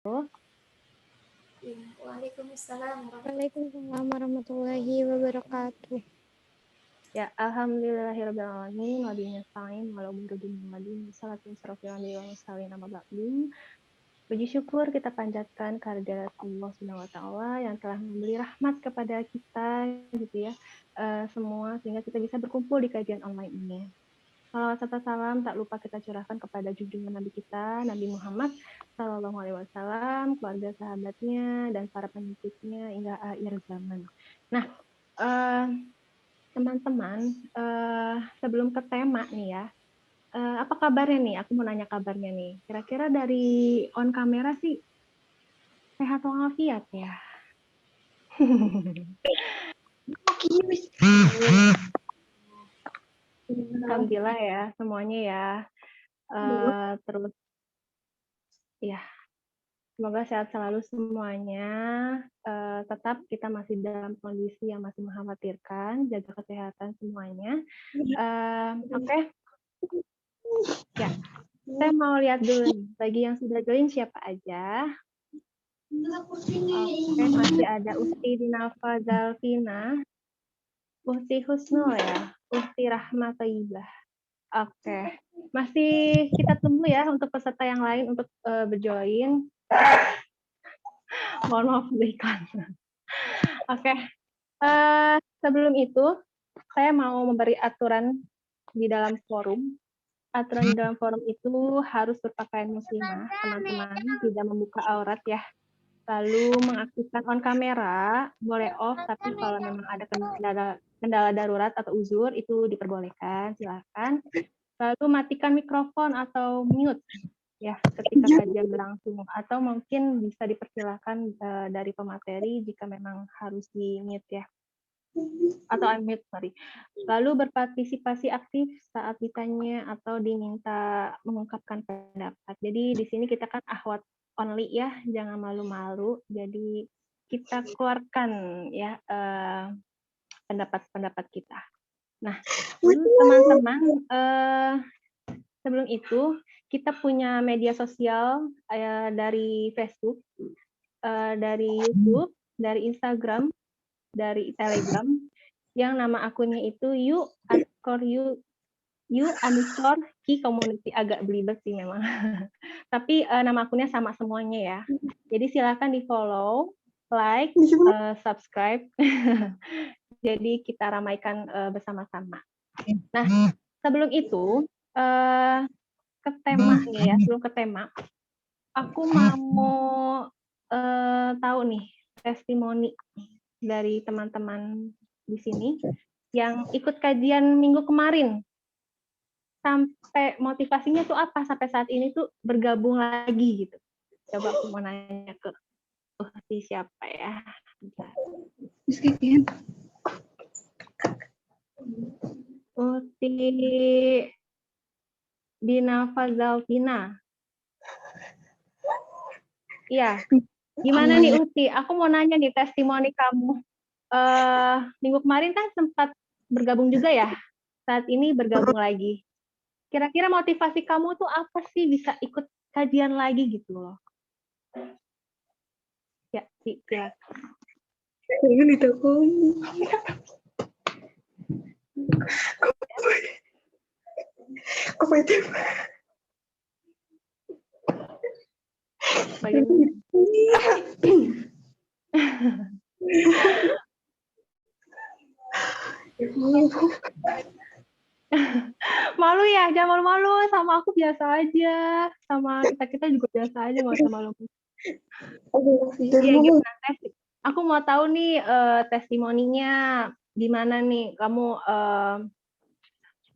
Oh, Iya, waalaikumsalam Waalaikumsalam warahmatullahi wabarakatuh. Ya, alhamdulillahirabbil alamin wa bihi nasta'in wa la Muhammadin salatu wassalamu nama ba'du. Puji syukur kita panjatkan kehadirat Allah Subhanahu wa taala yang telah memberi rahmat kepada kita gitu ya. Semua sehingga kita bisa berkumpul di kajian online ini. Salawat serta salam tak lupa kita curahkan kepada junjungan Nabi kita, Nabi Muhammad Sallallahu Alaihi Wasallam, keluarga sahabatnya, dan para pengikutnya hingga akhir zaman. Nah, teman-teman, sebelum ke tema nih ya, apa kabarnya nih? Aku mau nanya kabarnya nih. Kira-kira dari on kamera sih sehat walafiat ya? Alhamdulillah ya semuanya ya. Terus ya, semoga sehat selalu semuanya. Tetap kita masih dalam kondisi yang masih mengkhawatirkan, jaga kesehatan semuanya. Oke. Ya, saya mau lihat dulu nih. Bagi yang sudah join siapa aja? Oke, masih ada Usti Dinafa Zalvina, Usti Husnul ya, Usti Rahma Thayyibah. Oke, masih kita tunggu ya untuk peserta yang lain untuk berjoin. Mohon maaf iklan. Oke, sebelum itu saya mau memberi aturan di dalam forum. Aturan di dalam forum itu harus berpakaian muslimah, teman-teman, tidak membuka aurat ya. Lalu mengaktifkan on kamera, boleh off, tapi kalau memang ada kendala darurat atau uzur itu diperbolehkan, silakan. Lalu matikan mikrofon atau mute ya ketika kajian berlangsung, atau mungkin bisa dipersilakan dari pemateri jika memang harus di mute ya, atau unmute, sorry. Lalu berpartisipasi aktif saat ditanya atau diminta mengungkapkan pendapat. Jadi di sini kita kan ahwat only ya, jangan malu-malu. Jadi kita keluarkan ya pendapat-pendapat kita. Nah, teman-teman, sebelum itu kita punya media sosial dari Facebook, dari YouTube, dari Instagram, dari Telegram, yang nama akunnya itu _you_key community. Agak belibet sih memang. Tapi nama akunnya sama semuanya ya. Jadi silakan di follow, like, subscribe. Jadi kita ramaikan bersama-sama. Nah, sebelum itu ke tema nih ya, sebelum ke tema, aku mau tahu nih testimoni dari teman-teman di sini yang ikut kajian minggu kemarin. Sampai motivasinya tuh apa sampai saat ini tuh bergabung lagi gitu. Coba aku mau nanya ke siapa ya. Uti Dinafa Zalvina. Iya. Gimana nih Uti? Aku mau nanya nih testimoni kamu. Minggu kemarin kan sempat bergabung juga ya. Saat ini bergabung lagi. Kira-kira motivasi kamu tuh apa sih bisa ikut kajian lagi gitu loh? Ya, silakan. Ini ditakoni. Kompetitif. Malu ya, jangan malu-malu, sama aku biasa aja, sama kita juga biasa aja, nggak usah malu. Iya gimana tes? Aku mau tahu nih testimoninya gimana nih, kamu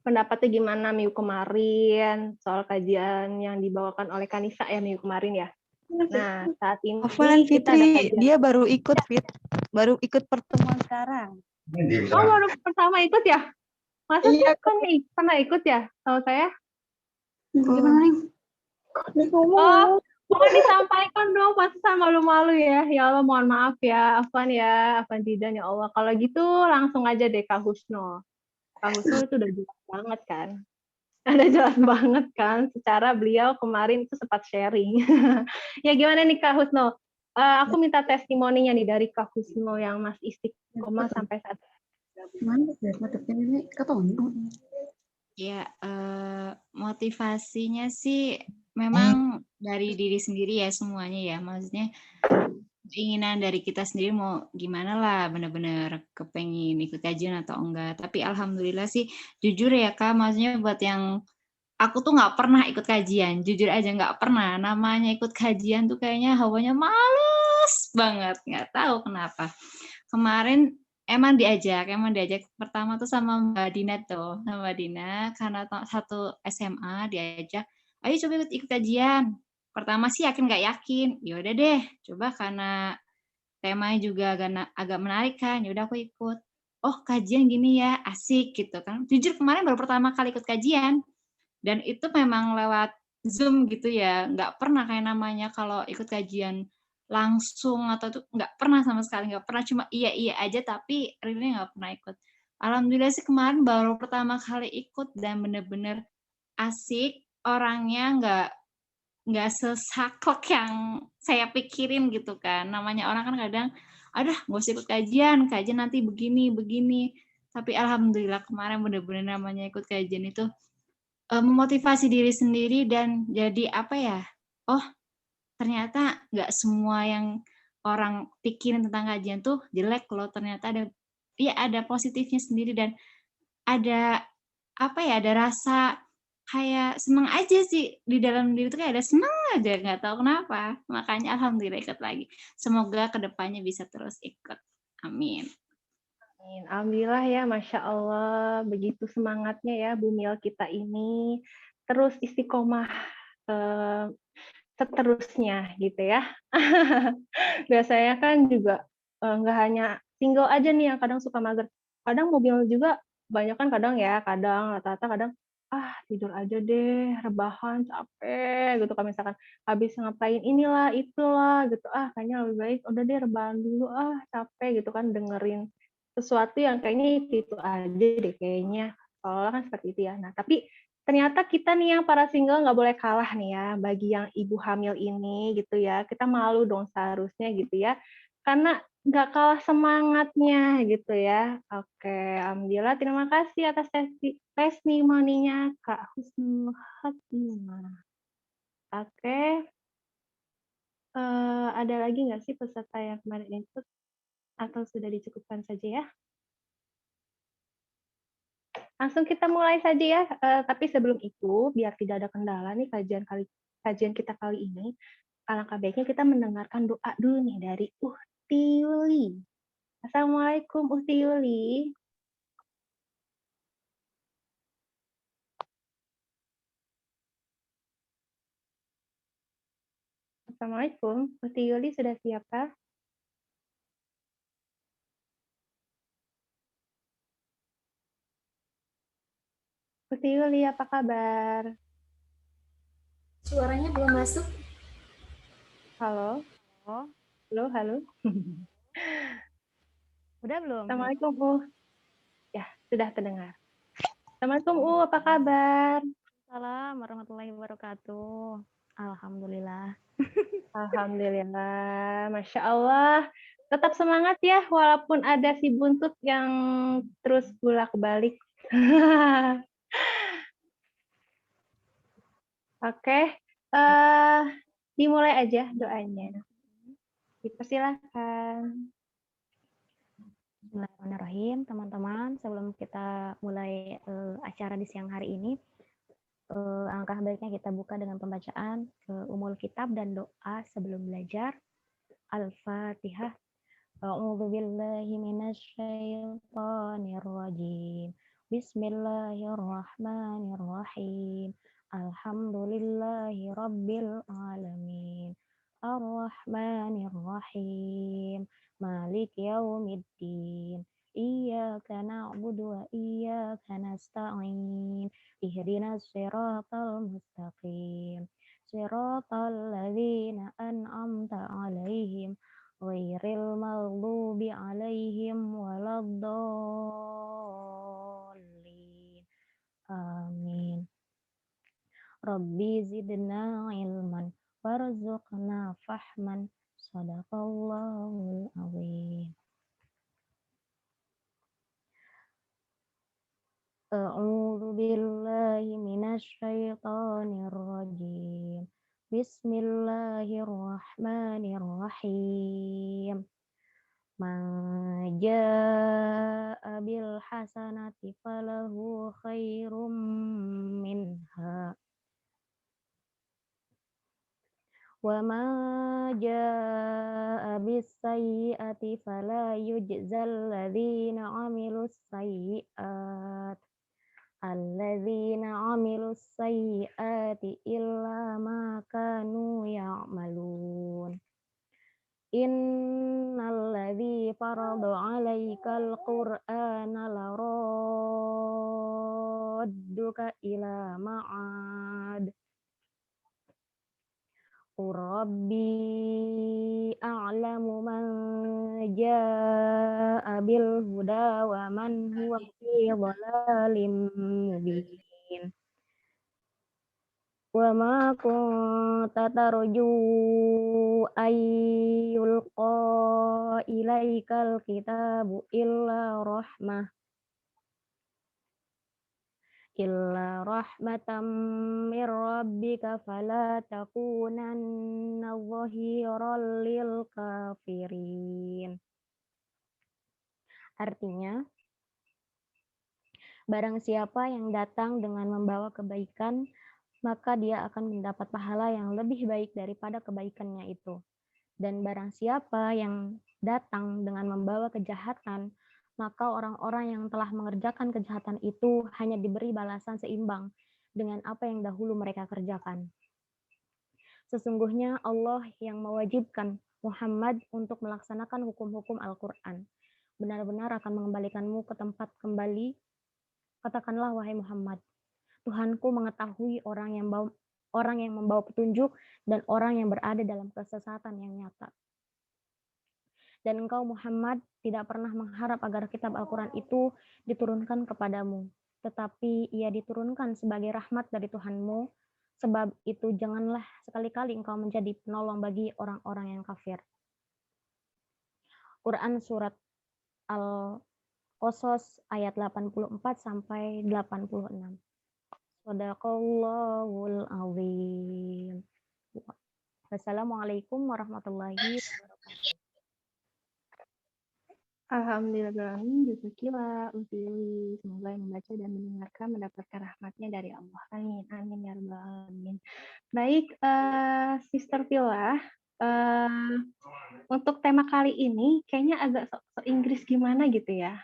pendapatnya gimana minggu kemarin soal kajian yang dibawakan oleh Kanisa ya minggu kemarin ya. Nah saat ini Hafalan kita ada Fitri, kajian. dia baru ikut baru ikut pertemuan sekarang. Oh baru pertama ikut ya? Masa iya, kan pernah ikut ya tahu saya? Gimana nih? Oh, mohon disampaikan dong, masa malu-malu ya. Ya Allah, mohon maaf ya, Afwan ya, Afwan Zidan ya Allah. Kalau gitu langsung aja deh Kak Husnul. Kak Husnul itu udah jelas banget kan. Ada jelas banget kan, secara beliau kemarin itu sempat sharing. Ya gimana nih Kak Husno? Aku minta testimoninya nih dari Kak Husno yang masih istiqomah sampai saat ini. Mantap ya, mantapnya ini ketemu. Ya, motivasinya sih memang dari diri sendiri ya semuanya ya. Maksudnya keinginan dari kita sendiri mau gimana lah, bener-bener kepengen ikut kajian atau enggak. Tapi alhamdulillah sih, jujur ya Kak, maksudnya buat yang aku tuh nggak pernah ikut kajian, jujur aja nggak pernah. Namanya ikut kajian tuh kayaknya hawanya males banget, nggak tahu kenapa. Kemarin emang diajak pertama tuh sama Mbak Dina tuh, sama Mbak Dina karena satu SMA diajak, ayo coba ikut kajian. Pertama sih yakin nggak yakin, ya udah deh, coba karena temanya juga agak menarik kan, ya udah aku ikut. Oh kajian gini ya, asik gitu kan. Jujur kemarin baru pertama kali ikut kajian, dan itu memang lewat Zoom gitu ya, nggak pernah kayak namanya kalau ikut kajian langsung atau tuh nggak pernah sama sekali, nggak pernah, cuma iya aja tapi realnya nggak pernah ikut. Alhamdulillah sih kemarin baru pertama kali ikut dan bener-bener asik, orangnya nggak sesaklek yang saya pikirin gitu kan. Namanya orang kan kadang, aduh nggak usah ikut kajian nanti begini. Tapi alhamdulillah kemarin bener-bener namanya ikut kajian itu memotivasi diri sendiri dan jadi apa ya, oh ternyata nggak semua yang orang pikirin tentang kajian tuh jelek loh, ternyata ada positifnya sendiri dan ada apa ya, ada rasa kayak seneng aja sih di dalam diri tuh, kayak ada seneng aja, nggak tahu kenapa. Makanya alhamdulillah ikut lagi. Semoga kedepannya bisa terus ikut. Amin. Alhamdulillah ya, Masya Allah, begitu semangatnya ya Bu Mil kita ini, terus istiqomah seterusnya gitu ya. Biasanya kan juga nggak hanya single aja nih yang kadang suka mager. Kadang mobil juga banyak kan, kadang ya, kadang rata-rata kadang tidur aja deh, rebahan, capek gitu. Kalau misalkan habis ngapain inilah, itulah gitu, kayaknya lebih baik udah deh rebahan dulu, capek gitu kan dengerin sesuatu yang kayaknya itu aja deh kayaknya. Soalnya kan seperti itu ya. Nah, tapi ternyata kita nih yang para single nggak boleh kalah nih ya, bagi yang ibu hamil ini gitu ya. Kita malu dong seharusnya gitu ya. Karena nggak kalah semangatnya gitu ya. Oke, alhamdulillah terima kasih atas testimoninya Kak Husnul Khatimah. Oke, ada lagi nggak sih peserta yang kemarin ikut atau sudah dicukupkan saja ya? Langsung kita mulai saja ya. Tapi sebelum itu, biar tidak ada kendala nih kajian kita kali ini, alangkah baiknya kita mendengarkan doa dulu nih dari Uhti Yuli. Assalamualaikum Uhti Yuli. Assalamualaikum, Uhti Yuli sudah siapkah? Uhti Yuli, apa kabar? Suaranya belum masuk. Halo, Oh, halo. udah belum? Assalamualaikum, Ya, sudah terdengar. Assalamualaikum, apa kabar? Assalamualaikum warahmatullahi wabarakatuh. Alhamdulillah. Alhamdulillah, Masya Allah. Tetap semangat ya, walaupun ada si buntut yang terus bolak-balik. Oke, dimulai aja doanya. Dipersilakan. Bismillahirrahmanirrahim, teman-teman. Sebelum kita mulai acara di siang hari ini, alangkah baiknya kita buka dengan pembacaan umul kitab dan doa sebelum belajar. Al-Fatihah. A'udzu billahi minasyaitonir rajim. Bismillahirrahmanirrahim. Alhamdulillahi rabbil alamin. Ar-Rahmanir-Rahim. Malik yaumiddin. Iyyaka na'budu wa iyyaka nasta'in. Ihdinas siratal mustaqim. Siratal ladzina an'amta 'alaihim ghairil maghdubi 'alaihim waladdallin. Amin. Rabbi zidna ilman warzuqna fahman. Sadaqallahul azim. A'udzu billahi minasy syaithanir rajim. Bismillahirrahmanirrahim. Man jaa'a bil hasanati falahu khairum minha wa man jaa'a bis sayyi'ati fala yujzal ladzina 'amilus sayyi'at illa ma kanu ya'malun. Innal ladzi farada 'alaikal qur'ana laradduka ila ma'ad. Rabbi a'lamu man jaa'a bil huda wa man huwa fi dhalalim mubin. Wa ma kunta tarju ayyulqa ilaikal kitabu illa rahmatan min rabbika fala takunanna zahiran lil kafirin. Artinya, barang siapa yang datang dengan membawa kebaikan, maka dia akan mendapat pahala yang lebih baik daripada kebaikannya itu. Dan barang siapa yang datang dengan membawa kejahatan, maka orang-orang yang telah mengerjakan kejahatan itu hanya diberi balasan seimbang dengan apa yang dahulu mereka kerjakan. Sesungguhnya Allah yang mewajibkan Muhammad untuk melaksanakan hukum-hukum Al-Quran. Benar-benar akan mengembalikanmu ke tempat kembali. Katakanlah, wahai Muhammad, Tuhanku mengetahui orang yang membawa petunjuk dan orang yang berada dalam kesesatan yang nyata. Dan engkau Muhammad tidak pernah mengharap agar kitab Al-Quran itu diturunkan kepadamu, tetapi ia diturunkan sebagai rahmat dari Tuhanmu. Sebab itu janganlah sekali-kali engkau menjadi penolong bagi orang-orang yang kafir. Quran Surat Al-Qasas ayat 84 sampai 86. Shadaqallahul azim. Wassalamualaikum warahmatullahi wabarakatuh. Alhamdulillah, jazakillah, Uziwi. Semoga yang membaca dan mendengarkan mendapatkan rahmatnya dari Allah. Amin, amin ya rabbal alamin. Baik, Sister Villa, untuk tema kali ini kayaknya agak sok Inggris gimana gitu ya.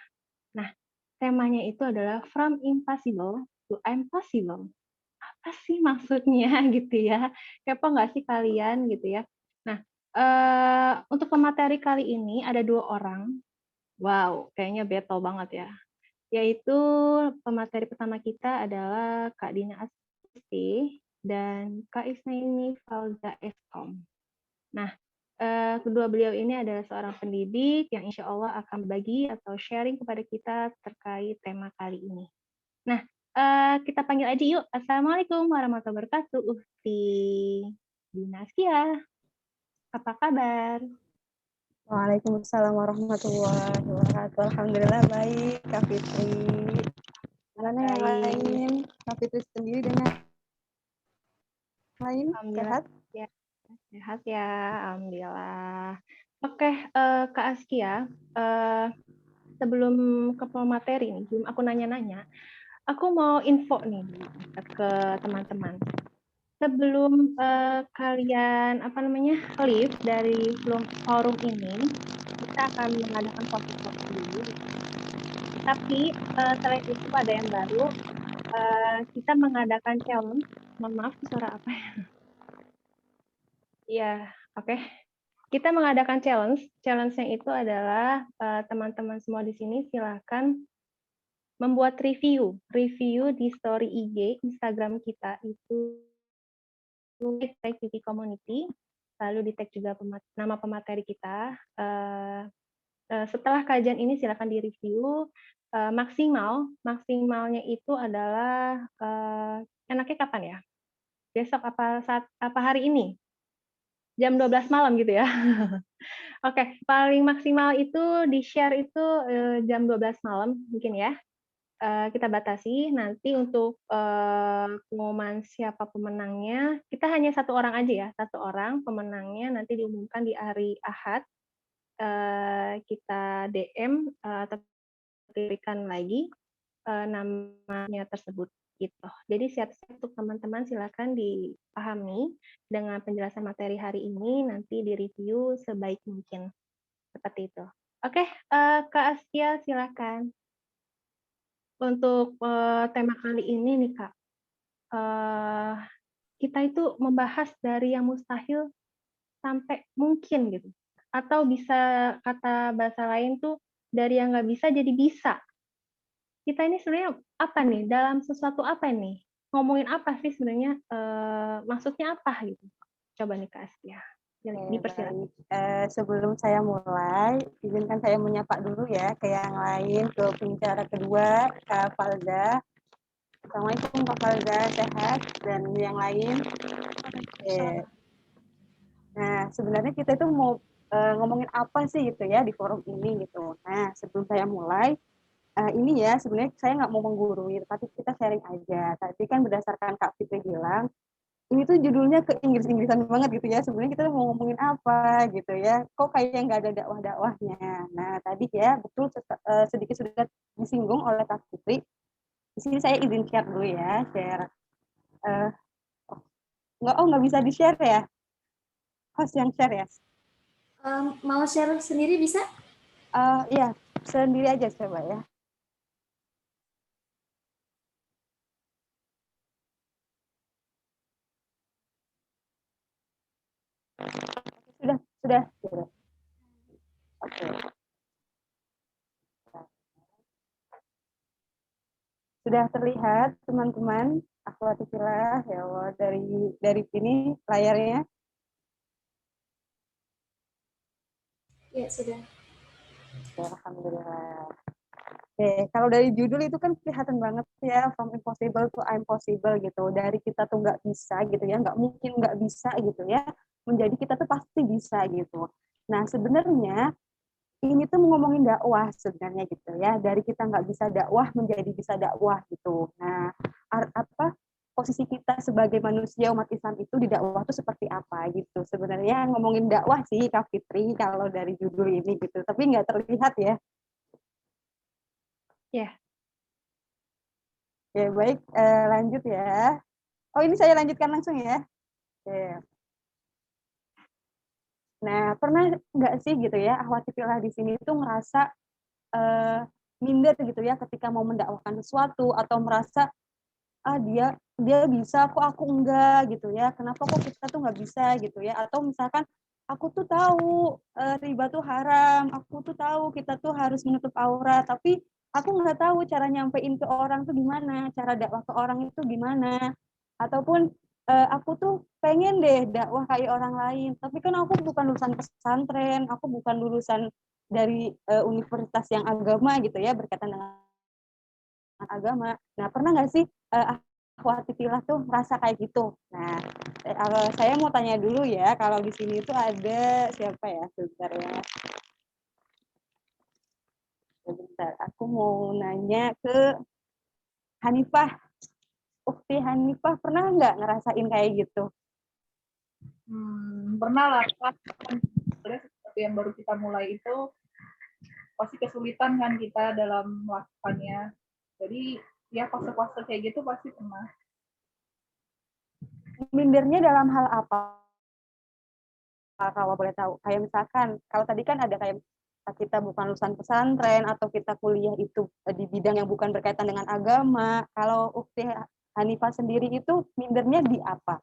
Nah, temanya itu adalah From Impossible to Impossible. Apa sih maksudnya gitu ya? Kepo nggak sih kalian gitu ya? Nah, untuk pemateri kali ini ada 2 orang. Wow, kayaknya battle banget ya. Yaitu pemateri pertama kita adalah Kak Dina Astuti dan Kak Isnaini Falza Eskom. Nah, kedua beliau ini adalah seorang pendidik yang insya Allah akan berbagi atau sharing kepada kita terkait tema kali ini. Nah, kita panggil aja yuk. Assalamualaikum warahmatullahi wabarakatuh. Uhti Dina Askia. Apa kabar? Waalaikumsalam warahmatullahi wabarakatuh. Alhamdulillah baik, Kak Fitri. Gimana yang lain? Kak Fitri sendiri dengan lain sehat? Ya, sehat ya, alhamdulillah. Oke, Kak Askia, sebelum ke pemateri nih, sebelum aku nanya-nanya, aku mau info nih ke teman-teman. Sebelum kalian leave dari forum ini, kita akan mengadakan fokus dulu. Tapi selain itu ada yang baru, kita mengadakan challenge. Mohon maaf, suara apa ya? Iya, oke. Kita mengadakan challenge. Challenge-nya itu adalah teman-teman semua di sini silakan membuat review di story IG Instagram kita itu tag Kiki Community, lalu di tag juga nama pemateri kita. Setelah kajian ini silakan direview. Maksimalnya itu adalah enaknya kapan ya? besok apa hari ini? Jam 12 malam gitu ya. Oke, paling maksimal itu di-share itu jam 12 malam mungkin ya. Kita batasi nanti untuk pengumuman siapa pemenangnya, kita hanya satu orang aja ya, satu orang pemenangnya nanti diumumkan di hari Ahad. Kita DM atau berikan lagi namanya tersebut gitu. Jadi siap-siap untuk teman-teman silakan dipahami dengan penjelasan materi hari ini, nanti direview sebaik mungkin seperti itu. Oke, Kak Askia silakan. Untuk tema kali ini nih Kak, kita itu membahas dari yang mustahil sampai mungkin gitu. Atau bisa kata bahasa lain tuh dari yang nggak bisa jadi bisa. Kita ini sebenarnya apa nih? Dalam sesuatu apa nih? Ngomongin apa sih sebenarnya? Maksudnya apa gitu? Coba nih Kak Askia, dipersilakan. Sebelum saya mulai, izinkan saya menyapa dulu ya ke yang lain, ke pembicara kedua, Kak Falda. Assalamualaikum Kak Falda, sehat? Dan yang lain. Nah, sebenarnya kita itu mau ngomongin apa sih gitu ya di forum ini gitu. Nah, sebelum saya mulai, ini ya sebenarnya saya nggak mau menggurui, tapi kita sharing aja. Tadi kan berdasarkan Kak Fitri bilang, ini tuh judulnya ke Inggris-Inggrisan banget gitu ya. Sebenarnya kita mau ngomongin apa gitu ya. Kok kayak nggak ada dakwah-dakwahnya. Nah, tadi ya betul sedikit sudah disinggung oleh Kak Fitri. Di sini saya izin share dulu ya, share. Nggak bisa di-share ya? Host yang share ya? Mau share sendiri bisa? Iya, sendiri aja coba ya. Sudah. Oke. Sudah terlihat teman-teman, akhwatifillah ya Allah dari sini layarnya. Ya, sudah. Alhamdulillah. Oke, kalau dari judul itu kan kelihatan banget ya, from impossible to impossible gitu. Dari kita tuh nggak bisa gitu ya, nggak mungkin nggak bisa gitu ya, menjadi kita tuh pasti bisa gitu. Nah sebenarnya ini tuh ngomongin dakwah sebenarnya gitu ya, dari kita nggak bisa dakwah menjadi bisa dakwah gitu. Nah apa posisi kita sebagai manusia umat Islam itu di dakwah itu seperti apa gitu. Sebenarnya ngomongin dakwah sih Kak Fitri kalau dari judul ini gitu, tapi nggak terlihat ya. Ya. Oke, baik, lanjut ya. Oh, ini saya lanjutkan langsung ya. Oke. Nah, pernah nggak sih gitu ya, akhwatifillah di sini itu ngerasa minder gitu ya ketika mau mendakwakan sesuatu atau merasa dia bisa kok aku enggak gitu ya. Kenapa kok kita tuh nggak bisa gitu ya? Atau misalkan aku tuh tahu riba tuh haram, aku tuh tahu kita tuh harus menutup aurat, tapi aku nggak tahu cara nyampein ke orang tuh gimana, cara dakwah ke orang itu gimana. Ataupun aku tuh pengen deh dakwah kayak orang lain, tapi kan aku bukan lulusan pesantren, aku bukan lulusan dari universitas yang agama gitu ya, berkaitan dengan agama. Nah, pernah nggak sih akhwatifillah tuh merasa kayak gitu? Nah, saya mau tanya dulu ya, kalau di sini tuh ada siapa ya? Sebentar ya. Sebentar, aku mau nanya ke Hanifah. Ukti Hanifah, pernah nggak ngerasain kayak gitu? Pernah lah, Kak. Seperti yang baru kita mulai itu, pasti kesulitan kan kita dalam melakukannya. Jadi, ya fase-fase kayak gitu pasti pernah. Mindernya dalam hal apa? Kalau boleh tahu, kayak misalkan, kalau tadi kan ada kayak kita bukan lulusan pesantren atau kita kuliah itu di bidang yang bukan berkaitan dengan agama. Kalau Ukti Hanifah sendiri itu mindernya di apa?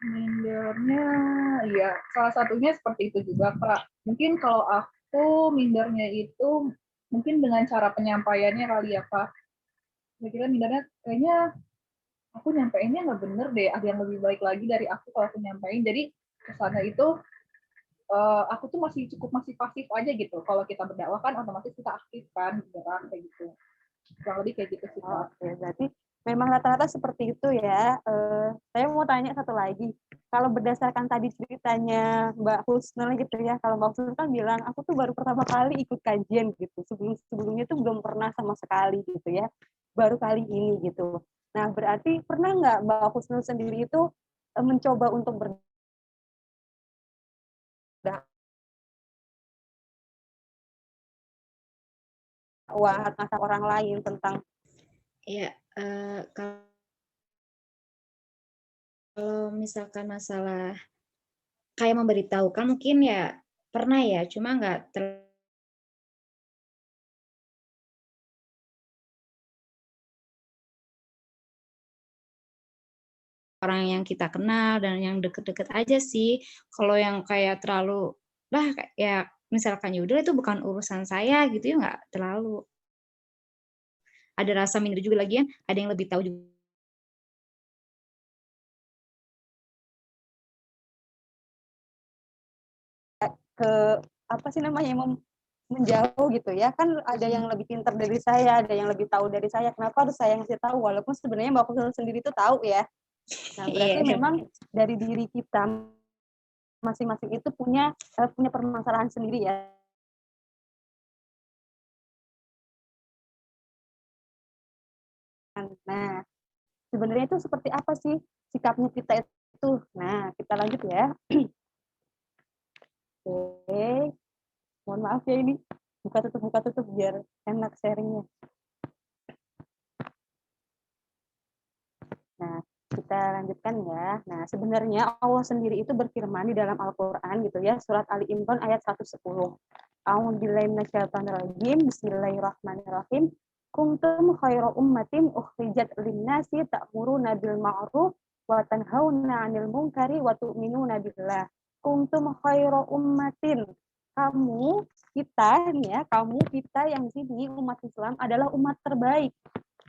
Mindernya, ya salah satunya seperti itu juga, Kak. Mungkin kalau aku mindernya itu mungkin dengan cara penyampaiannya kali ya, Kak. Kira-kira mindernya kayaknya aku nyampeinnya nggak bener deh, ada yang lebih baik lagi dari aku kalau aku nyampein. Jadi kesana itu aku tuh masih pasif aja gitu. Kalau kita berdakwah kan otomatis kita aktif kan, gerak kayak gitu. Kurang lebih kayak gitu sih, Kak. Oke, berarti memang rata-rata seperti itu ya. Saya mau tanya satu lagi. Kalau berdasarkan tadi ceritanya Mbak Husnul gitu ya, kalau Mbak Husnul kan bilang, aku tuh baru pertama kali ikut kajian gitu. Sebelumnya tuh belum pernah sama sekali gitu ya. Baru kali ini gitu. Nah, berarti pernah nggak Mbak Husnul sendiri itu mencoba untuk berdakwah atas orang lain tentang Ya, kalau misalkan masalah kayak memberitahukan mungkin ya pernah ya, cuma nggak orang yang kita kenal dan yang deket-deket aja sih. Kalau yang kayak terlalu, lah ya misalkan ya udah itu bukan urusan saya gitu ya nggak terlalu. Ada rasa minder juga lagi ya, ada yang lebih tahu juga. ke apa sih namanya menjauh gitu ya, kan ada yang lebih pintar dari saya, ada yang lebih tahu dari saya, kenapa harus saya ngasih tahu, walaupun sebenarnya Mbak Kusnul sendiri itu tahu ya. Nah, berarti Iya. memang dari diri kita masing-masing itu punya permasalahan sendiri ya. Nah, sebenarnya itu seperti apa sih sikapnya kita itu? Nah, kita lanjut ya. Oke, mohon maaf ya ini buka tutup biar enak sharingnya. Nah, kita lanjutkan ya. Nah, sebenarnya Allah sendiri itu berfirman di dalam Al-Qur'an gitu ya, surat Ali Imran ayat 110. A'udzubillahi minasyaitonirrajim. Bismillahirrahmanirrahim. Kuntum khairu ummatin ukhrijat lin-nasi ta'muruna bil ma'ruf wa tanhauna 'anil munkari wa tu'minuna billah. Kuntum khairu ummatin. Kamu, kita nih ya, kamu, kita yang di sini umat Islam adalah umat terbaik.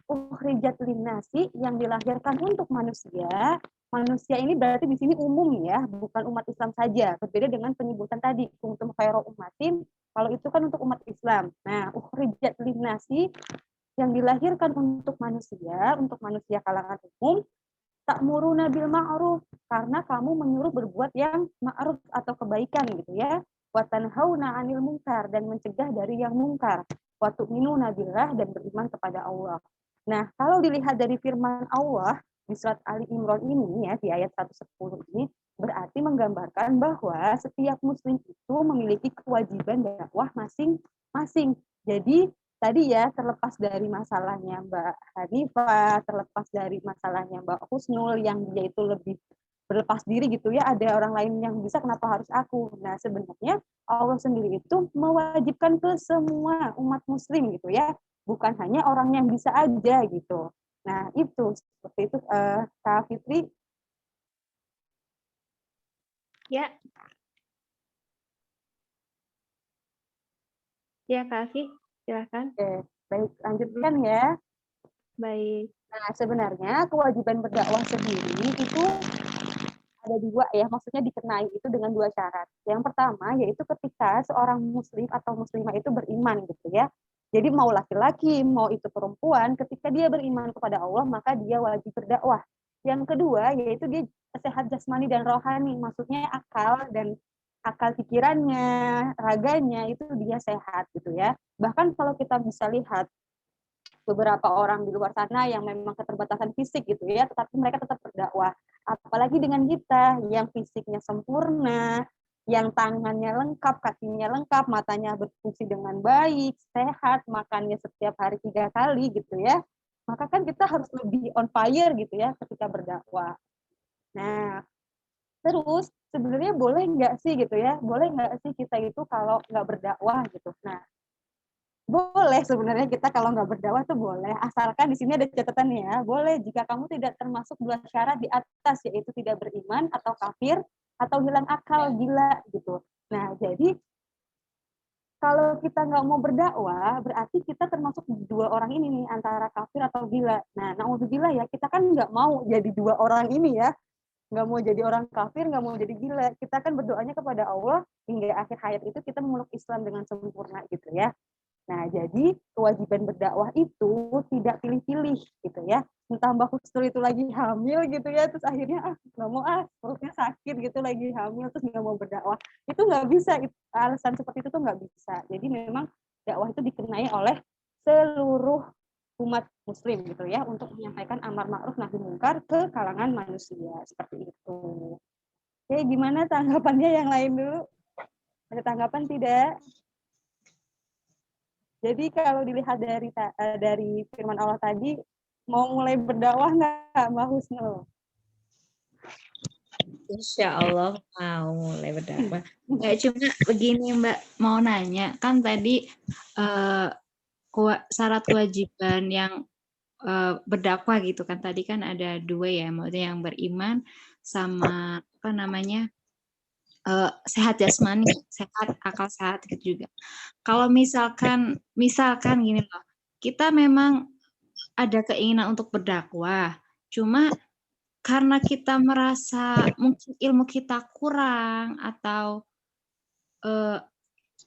Ukhrijat linnasi, yang dilahirkan untuk manusia. Manusia ini berarti di sini umum ya, bukan umat Islam saja. Berbeda dengan penyebutan tadi, kuntum khairu ummatin, kalau itu kan untuk umat Islam. Nah, ukhrijat linnasi, yang dilahirkan untuk manusia kalangan umum, ta'muruna bil ma'ruf, karena kamu menyuruh berbuat yang ma'ruf atau kebaikan gitu ya. Wa tanhauna 'anil munkar, dan mencegah dari yang mungkar. Wa tu'minuna billah, dan beriman kepada Allah. Nah, kalau dilihat dari firman Allah di surat Ali Imran ini ya, di ayat 110 ini, berarti menggambarkan bahwa setiap muslim itu memiliki kewajiban dakwah masing-masing. Jadi tadi ya, terlepas dari masalahnya Mbak Hanifah, terlepas dari masalahnya Mbak Husnul yang dia itu lebih berlepas diri gitu ya, ada orang lain yang bisa, kenapa harus aku? Nah, sebenarnya Allah sendiri itu mewajibkan ke semua umat muslim gitu ya, bukan hanya orang yang bisa aja gitu. Nah, itu seperti itu Kak Fitri. Ya. Ya, Kak Afi, silakan. Oke, baik, lanjutkan ya. Baik. Nah, sebenarnya kewajiban berdakwah sendiri itu ada dua ya, maksudnya dikenai itu dengan dua syarat. Yang pertama yaitu ketika seorang muslim atau muslimah itu beriman gitu ya. Jadi mau laki-laki, mau itu perempuan, ketika dia beriman kepada Allah, maka dia wajib berdakwah. Yang kedua yaitu dia sehat jasmani dan rohani, maksudnya akal pikirannya, raganya itu dia sehat gitu ya. Bahkan kalau kita bisa lihat beberapa orang di luar sana yang memang keterbatasan fisik gitu ya, tetapi mereka tetap berdakwah. Apalagi dengan kita yang fisiknya sempurna, yang tangannya lengkap, kakinya lengkap, matanya berfungsi dengan baik, sehat, makannya setiap hari 3 kali gitu ya. Maka kan kita harus lebih on fire gitu ya ketika berdakwah. Nah, terus sebenarnya boleh nggak sih gitu ya, boleh nggak sih kita itu kalau nggak berdakwah gitu. Nah, boleh sebenarnya kita kalau nggak berdakwah tuh boleh, asalkan di sini ada catatannya ya, boleh jika kamu tidak termasuk dua syarat di atas, yaitu tidak beriman atau kafir atau hilang akal, gila gitu. Nah, jadi kalau kita nggak mau berdakwah, berarti kita termasuk dua orang ini nih, antara kafir atau gila. Nah, naudzubillah ya, kita kan nggak mau jadi dua orang ini ya, nggak mau jadi orang kafir, nggak mau jadi gila. Kita kan berdoanya kepada Allah hingga akhir hayat itu kita memeluk Islam dengan sempurna gitu ya. Nah, jadi kewajiban berdakwah itu tidak pilih-pilih gitu ya. Entah Mbak Husnul itu lagi hamil gitu ya, terus akhirnya nggak mau perutnya sakit gitu lagi hamil terus nggak mau berdakwah. Itu nggak bisa, alasan seperti itu tuh nggak bisa. Jadi memang dakwah itu dikenai oleh seluruh umat muslim gitu ya untuk menyampaikan amar ma'ruf nahi mungkar ke kalangan manusia seperti itu. Oke, gimana tanggapannya yang lain dulu? Ada tanggapan tidak? Jadi kalau dilihat dari firman Allah tadi, mau mulai berdakwah nggak, Mbak Husnul? Insya Allah mau mulai berdakwah. Nggak cuma begini Mbak, mau nanya, kan tadi syarat kewajiban yang berdakwah gitu kan, tadi kan ada 2 ya, maksudnya yang beriman sama apa namanya, sehat jasmani, sehat akal sehat gitu juga. Kalau misalkan gini loh, kita memang ada keinginan untuk berdakwah, cuma karena kita merasa mungkin ilmu kita kurang atau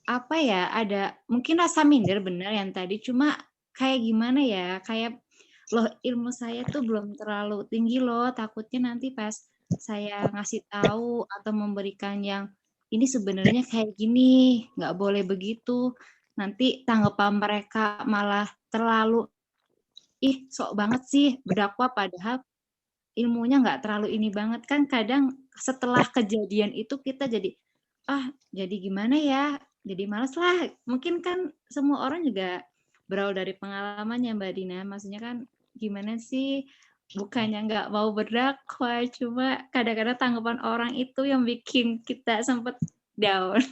apa ya, ada mungkin rasa minder, bener yang tadi, cuma kayak gimana ya, kayak loh ilmu saya tuh belum terlalu tinggi loh, takutnya nanti pas saya ngasih tahu atau memberikan yang ini sebenarnya kayak gini, nggak boleh begitu, nanti tanggapan mereka malah terlalu, ih sok banget sih berdakwah padahal ilmunya nggak terlalu ini banget. Kan kadang setelah kejadian itu kita jadi, jadi gimana ya, jadi males lah. Mungkin kan semua orang juga berawal dari pengalamannya Mbak Dina, maksudnya kan gimana sih, bukannya nggak mau berdakwah, cuma kadang-kadang tanggapan orang itu yang bikin kita sempat down.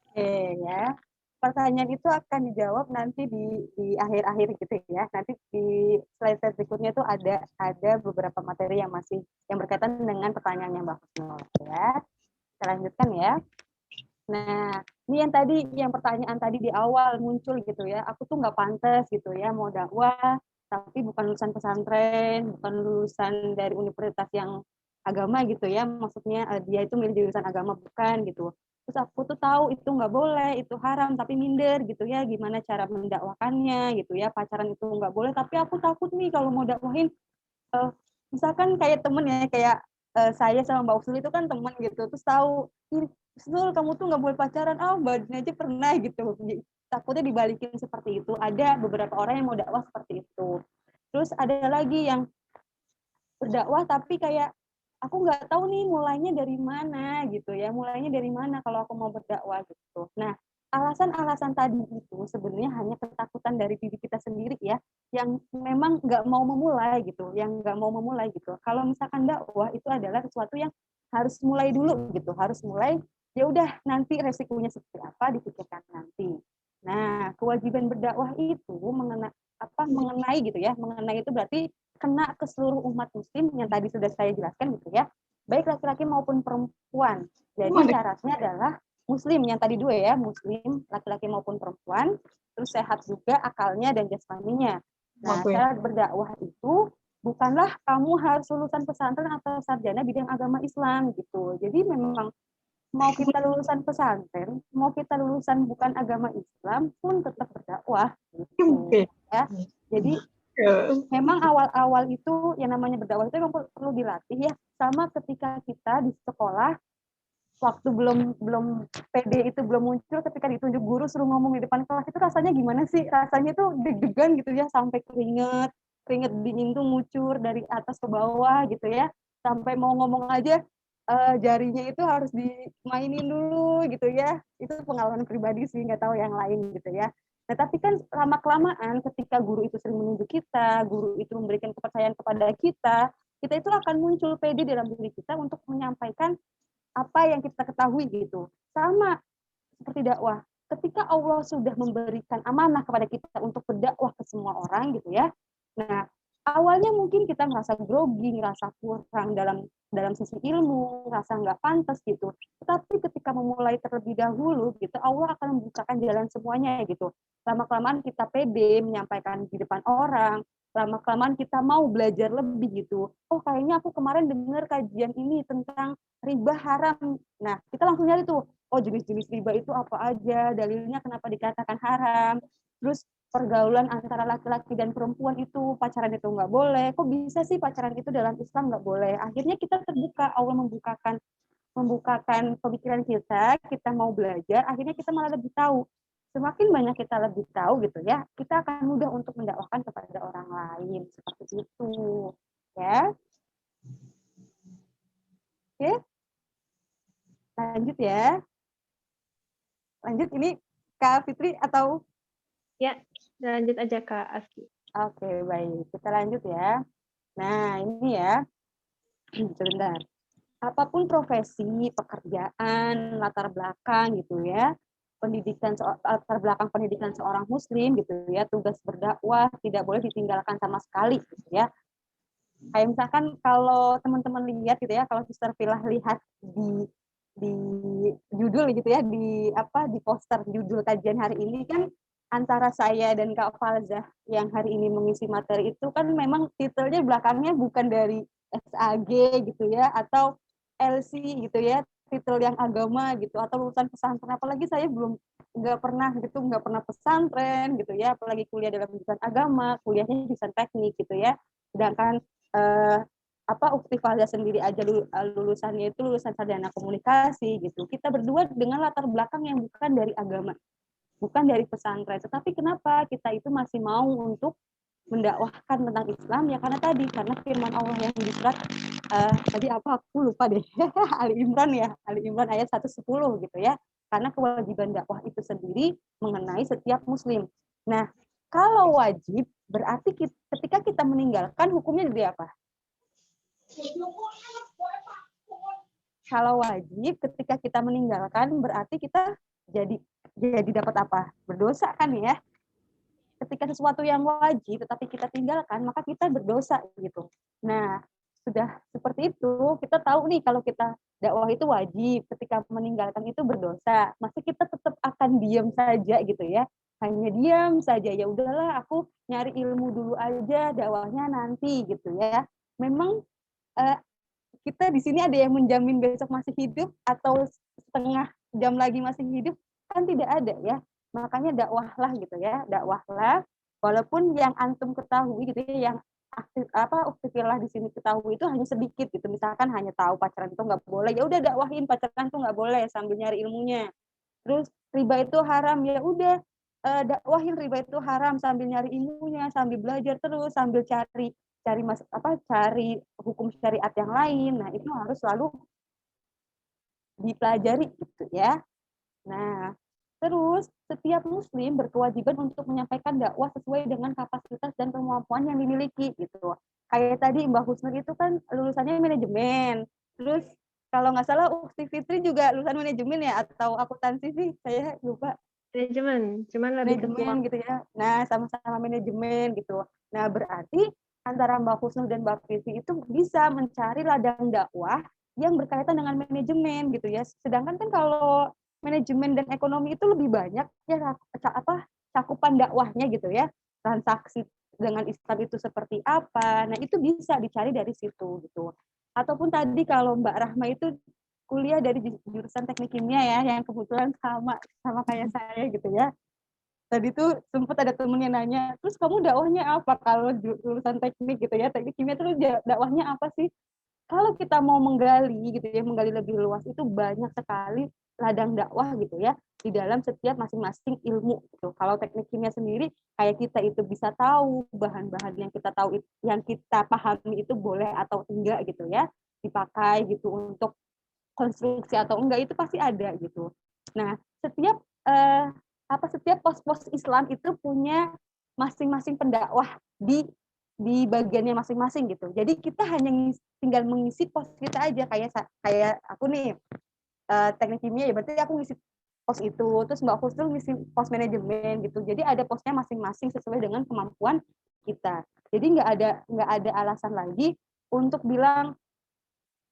Oke ya. Pertanyaan itu akan dijawab nanti di akhir-akhir gitu ya. Nanti di slide berikutnya tuh ada beberapa materi yang berkaitan dengan pertanyaan yang Mbak Husnul ya. Kita lanjutkan ya. Nah, ini yang pertanyaan tadi di awal muncul gitu ya. Aku tuh nggak pantas gitu ya mau dakwah, tapi bukan lulusan pesantren, bukan lulusan dari universitas yang agama gitu ya. Maksudnya dia itu milih jurusan agama bukan gitu. Terus aku tuh tahu itu nggak boleh, itu haram, tapi minder gitu ya. Gimana cara mendakwakannya gitu ya. Pacaran itu nggak boleh, tapi aku takut nih kalau mau dakwahin. Misalkan kayak temen ya, kayak saya sama Mbak Usul itu kan temen gitu. Terus tahu, Sul, kamu tuh nggak boleh pacaran, Mbak Dina aja pernah gitu. Takutnya dibalikin seperti itu. Ada beberapa orang yang mau dakwah seperti itu. Terus ada lagi yang berdakwah tapi kayak aku nggak tahu nih mulainya dari mana gitu ya. Mulainya dari mana kalau aku mau berdakwah gitu. Nah, alasan-alasan tadi itu sebenarnya hanya ketakutan dari diri kita sendiri ya, yang memang nggak mau memulai gitu, Kalau misalkan dakwah itu adalah sesuatu yang harus mulai dulu gitu, harus mulai. Ya udah nanti resikonya seperti apa dipikirkan nanti. Nah, kewajiban berdakwah itu mengenai gitu ya, mengenai itu berarti kena ke seluruh umat muslim yang tadi sudah saya jelaskan gitu ya, baik laki-laki maupun perempuan. Jadi syaratnya adalah muslim yang tadi 2 ya, muslim laki-laki maupun perempuan, terus sehat juga akalnya dan jasmaninya. Nah, syarat berdakwah itu bukanlah kamu harus lulusan pesantren atau sarjana bidang agama Islam gitu. Jadi memang mau kita lulusan pesantren, mau kita lulusan bukan agama Islam pun tetap berdakwah gitu ya. Jadi memang awal-awal itu yang namanya berdakwah itu memang perlu dilatih ya. Sama ketika kita di sekolah, waktu belum PD itu belum muncul, ketika ditunjuk guru suruh ngomong di depan kelas itu rasanya gimana sih? Rasanya tuh deg-degan gitu ya, sampai keringet dingin tuh ngucur dari atas ke bawah gitu ya. Sampai mau ngomong aja jarinya itu harus dimainin dulu gitu ya. Itu pengalaman pribadi sih, nggak tahu yang lain gitu ya. Nah, tapi kan lama-kelamaan ketika guru itu sering menunjuk kita, guru itu memberikan kepercayaan kepada kita itu akan muncul PD dalam diri kita untuk menyampaikan apa yang kita ketahui gitu. Sama seperti dakwah. Ketika Allah sudah memberikan amanah kepada kita untuk berdakwah ke semua orang gitu ya. Nah, awalnya mungkin kita ngerasa grogi, ngerasa kurang dalam sisi ilmu, ngerasa nggak pantas gitu. Tetapi ketika memulai terlebih dahulu gitu, Allah akan membukakan jalan semuanya gitu. Lama-kelamaan kita pede menyampaikan di depan orang, lama-kelamaan kita mau belajar lebih gitu. Oh, kayaknya aku kemarin dengar kajian ini tentang riba haram. Nah, kita langsung nyari tuh, oh jenis-jenis riba itu apa aja, dalilnya kenapa dikatakan haram, terus pergaulan antara laki-laki dan perempuan itu pacaran itu nggak boleh, kok bisa sih pacaran itu dalam Islam nggak boleh. Akhirnya kita terbuka, Allah membukakan pemikiran kita mau belajar, akhirnya kita malah lebih tahu. Semakin banyak kita lebih tahu gitu ya, kita akan mudah untuk mendakwahkan kepada orang lain seperti itu, ya. Oke, lanjut ya. Lanjut ini Kak Fitri atau? Ya, lanjut aja Kak Aski. Oke, baik. Kita lanjut ya. Nah, ini ya. Sebentar. Apapun profesi, pekerjaan, latar belakang gitu ya, latar belakang pendidikan seorang muslim gitu ya, tugas berdakwah tidak boleh ditinggalkan sama sekali gitu ya. Kayak misalkan kalau teman-teman lihat gitu ya, kalau Sister Villa lihat di judul gitu ya, di poster judul kajian hari ini kan antara saya dan Kak Falzah yang hari ini mengisi materi itu kan memang titelnya belakangnya bukan dari SAG gitu ya, atau LC gitu ya, titel yang agama gitu, atau lulusan pesantren, apalagi saya nggak pernah pesantren gitu ya, apalagi kuliah dalam jurusan agama, kuliahnya jurusan teknik gitu ya, sedangkan Ukti Falzah sendiri aja lulusannya itu lulusan sarjana komunikasi gitu. Kita berdua dengan latar belakang yang bukan dari agama, bukan dari pesantren. Tetapi kenapa kita itu masih mau untuk mendakwahkan tentang Islam ya karena firman Allah yang di surat tadi apa aku lupa deh Ali Imran ayat 110 gitu ya, karena kewajiban dakwah itu sendiri mengenai setiap muslim. Nah, kalau wajib berarti ketika kita meninggalkan hukumnya jadi apa? Kalau wajib ketika kita meninggalkan berarti kita jadi dapat apa? Berdosa kan ya? Ketika sesuatu yang wajib tetapi kita tinggalkan, maka kita berdosa gitu. Nah, sudah seperti itu, kita tahu nih kalau kita dakwah itu wajib, ketika meninggalkan itu berdosa. Masa kita tetap akan diam saja gitu ya? Hanya diam saja, ya udahlah aku nyari ilmu dulu aja, dakwahnya nanti gitu ya. Memang kita di sini ada yang menjamin besok masih hidup atau setengah jam lagi masih hidup, kan tidak ada ya. Makanya dakwahlah gitu ya, dakwahlah walaupun yang antum ketahui gitu ya, yang uktifillah di sini ketahui itu hanya sedikit gitu. Misalkan hanya tahu pacaran itu nggak boleh, ya udah dakwahin pacaran itu nggak boleh sambil nyari ilmunya. Terus riba itu haram, ya udah dakwahin riba itu haram sambil nyari ilmunya, sambil belajar terus, sambil cari hukum syariat yang lain. Nah, itu harus selalu dipelajari gitu ya. Nah, terus setiap muslim berkewajiban untuk menyampaikan dakwah sesuai dengan kapasitas dan kemampuan yang dimiliki gitu. Kayak tadi Mbak Husnul itu kan lulusannya manajemen. Terus kalau nggak salah Ukti Fitri juga lulusan manajemen ya, atau akuntansi sih, saya lupa. Manajemen, cuman lebih ke Manajemen gitu ya. Nah, sama-sama manajemen gitu. Nah, berarti antara Mbak Husnul dan Mbak Fitri itu bisa mencari ladang dakwah yang berkaitan dengan manajemen gitu ya. Sedangkan kan kalau manajemen dan ekonomi itu lebih banyak ya cakupan dakwahnya gitu ya. Transaksi dengan Islam itu seperti apa. Nah, itu bisa dicari dari situ gitu. Ataupun tadi kalau Mbak Rahma itu kuliah dari jurusan teknik kimia ya, yang kebetulan sama kayak saya gitu ya. Tadi tuh sempat ada temennya nanya, terus kamu dakwahnya apa kalau jurusan teknik gitu ya, teknik kimia terus dakwahnya apa sih? Kalau kita mau menggali gitu ya, menggali lebih luas itu banyak sekali ladang dakwah gitu ya di dalam setiap masing-masing ilmu gitu. Kalau teknik kimia sendiri kayak kita itu bisa tahu bahan-bahan yang kita tahu, yang kita pahami itu boleh atau enggak gitu ya dipakai gitu untuk konstruksi atau enggak, itu pasti ada gitu. Nah, setiap pos-pos Islam itu punya masing-masing pendakwah di bagiannya masing-masing gitu. Jadi kita hanya tinggal mengisi pos kita aja, kayak aku nih teknik kimia ya, berarti aku ngisi pos itu, terus Mbak Husnul ngisi pos manajemen gitu. Jadi ada posnya masing-masing sesuai dengan kemampuan kita. Jadi nggak ada alasan lagi untuk bilang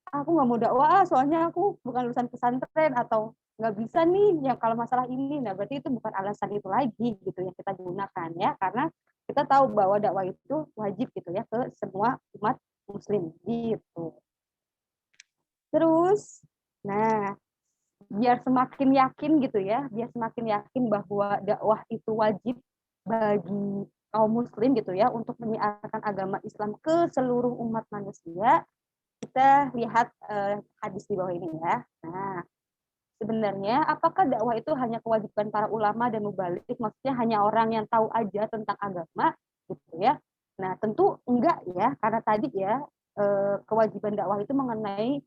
aku nggak mau dakwah soalnya aku bukan lulusan pesantren, atau nggak bisa nih ya kalau masalah ini. Nah, berarti itu bukan alasan itu lagi gitu yang kita gunakan ya, karena kita tahu bahwa dakwah itu wajib gitu ya ke semua umat muslim gitu. Terus nah biar semakin yakin gitu ya, biar semakin yakin bahwa dakwah itu wajib bagi kaum muslim gitu ya untuk menyiarkan agama Islam ke seluruh umat manusia. Kita lihat hadis di bawah ini ya. Nah, sebenarnya apakah dakwah itu hanya kewajiban para ulama dan mubalik, maksudnya hanya orang yang tahu aja tentang agama gitu ya. Nah, tentu enggak ya, karena tadi ya kewajiban dakwah itu mengenai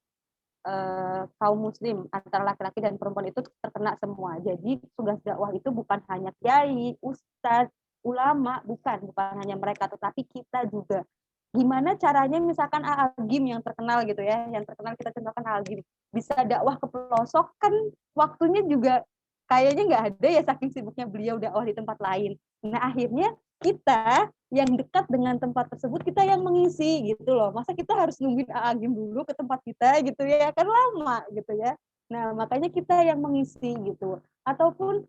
kaum muslim antara laki-laki dan perempuan itu terkena semua. Jadi tugas dakwah itu bukan hanya kiai, ustadz, ulama, bukan hanya mereka, tetapi kita juga. Gimana caranya misalkan Agim yang terkenal gitu ya, yang terkenal kita contohkan Agim, bisa dakwah ke pelosok kan waktunya juga kayaknya nggak ada ya saking sibuknya beliau dakwah di tempat lain. Nah akhirnya kita yang dekat dengan tempat tersebut kita yang mengisi gitu loh. Masa kita harus nungguin Agim dulu ke tempat kita gitu ya, kan lama gitu ya. Nah makanya kita yang mengisi gitu. Ataupun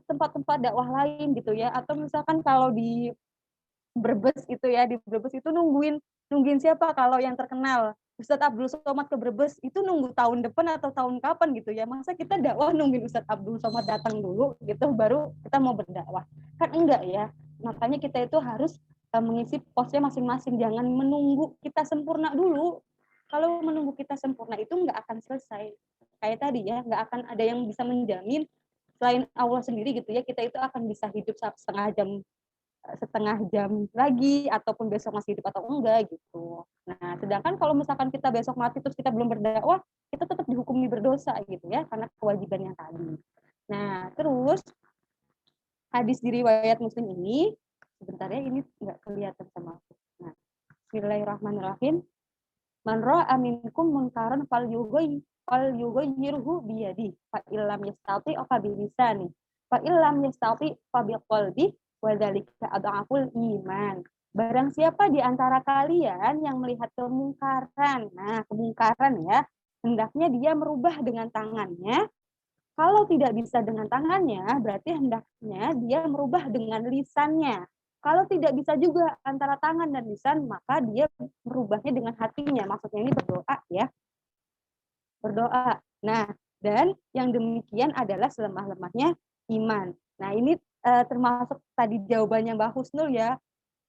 tempat-tempat dakwah lain gitu ya. Atau misalkan kalau di Brebes gitu ya, di Brebes itu nungguin siapa kalau yang terkenal. Ustadz Abdul Somad ke Brebes itu nunggu tahun depan atau tahun kapan gitu ya. Masa kita dakwah nungguin Ustadz Abdul Somad datang dulu gitu baru kita mau berdakwah. Kan enggak ya. Makanya kita itu harus mengisi posnya masing-masing, jangan menunggu kita sempurna dulu. Kalau menunggu kita sempurna itu enggak akan selesai. Kayak tadi ya, enggak akan ada yang bisa menjamin selain Allah sendiri gitu ya, kita itu akan bisa hidup setengah jam lagi ataupun besok masih hidup atau enggak gitu. Nah, sedangkan kalau misalkan kita besok mati terus kita belum berdakwah, kita tetap dihukumi berdosa gitu ya karena kewajiban yang tadi. Nah, terus hadis di riwayat Muslim ini sebentar ya, ini enggak kelihatan sama aku. Nah, Bismillahirrahmanirrahim. Man ra'a minkum munkaran falyughayyirhu biyadihi fa illam yastati fa bilisani fa illam yastati fa biqalbi wa dzalika adhaful iman. Barang siapa di antara kalian yang melihat kemungkaran, nah kemungkaran ya, hendaknya dia merubah dengan tangannya. Kalau tidak bisa dengan tangannya, berarti hendaknya dia merubah dengan lisannya. Kalau tidak bisa juga antara tangan dan lisan, maka dia merubahnya dengan hatinya. Maksudnya ini berdoa ya. Berdoa. Nah, dan yang demikian adalah selemah-lemahnya iman. Nah, ini termasuk tadi jawabannya Mbak Husnul ya.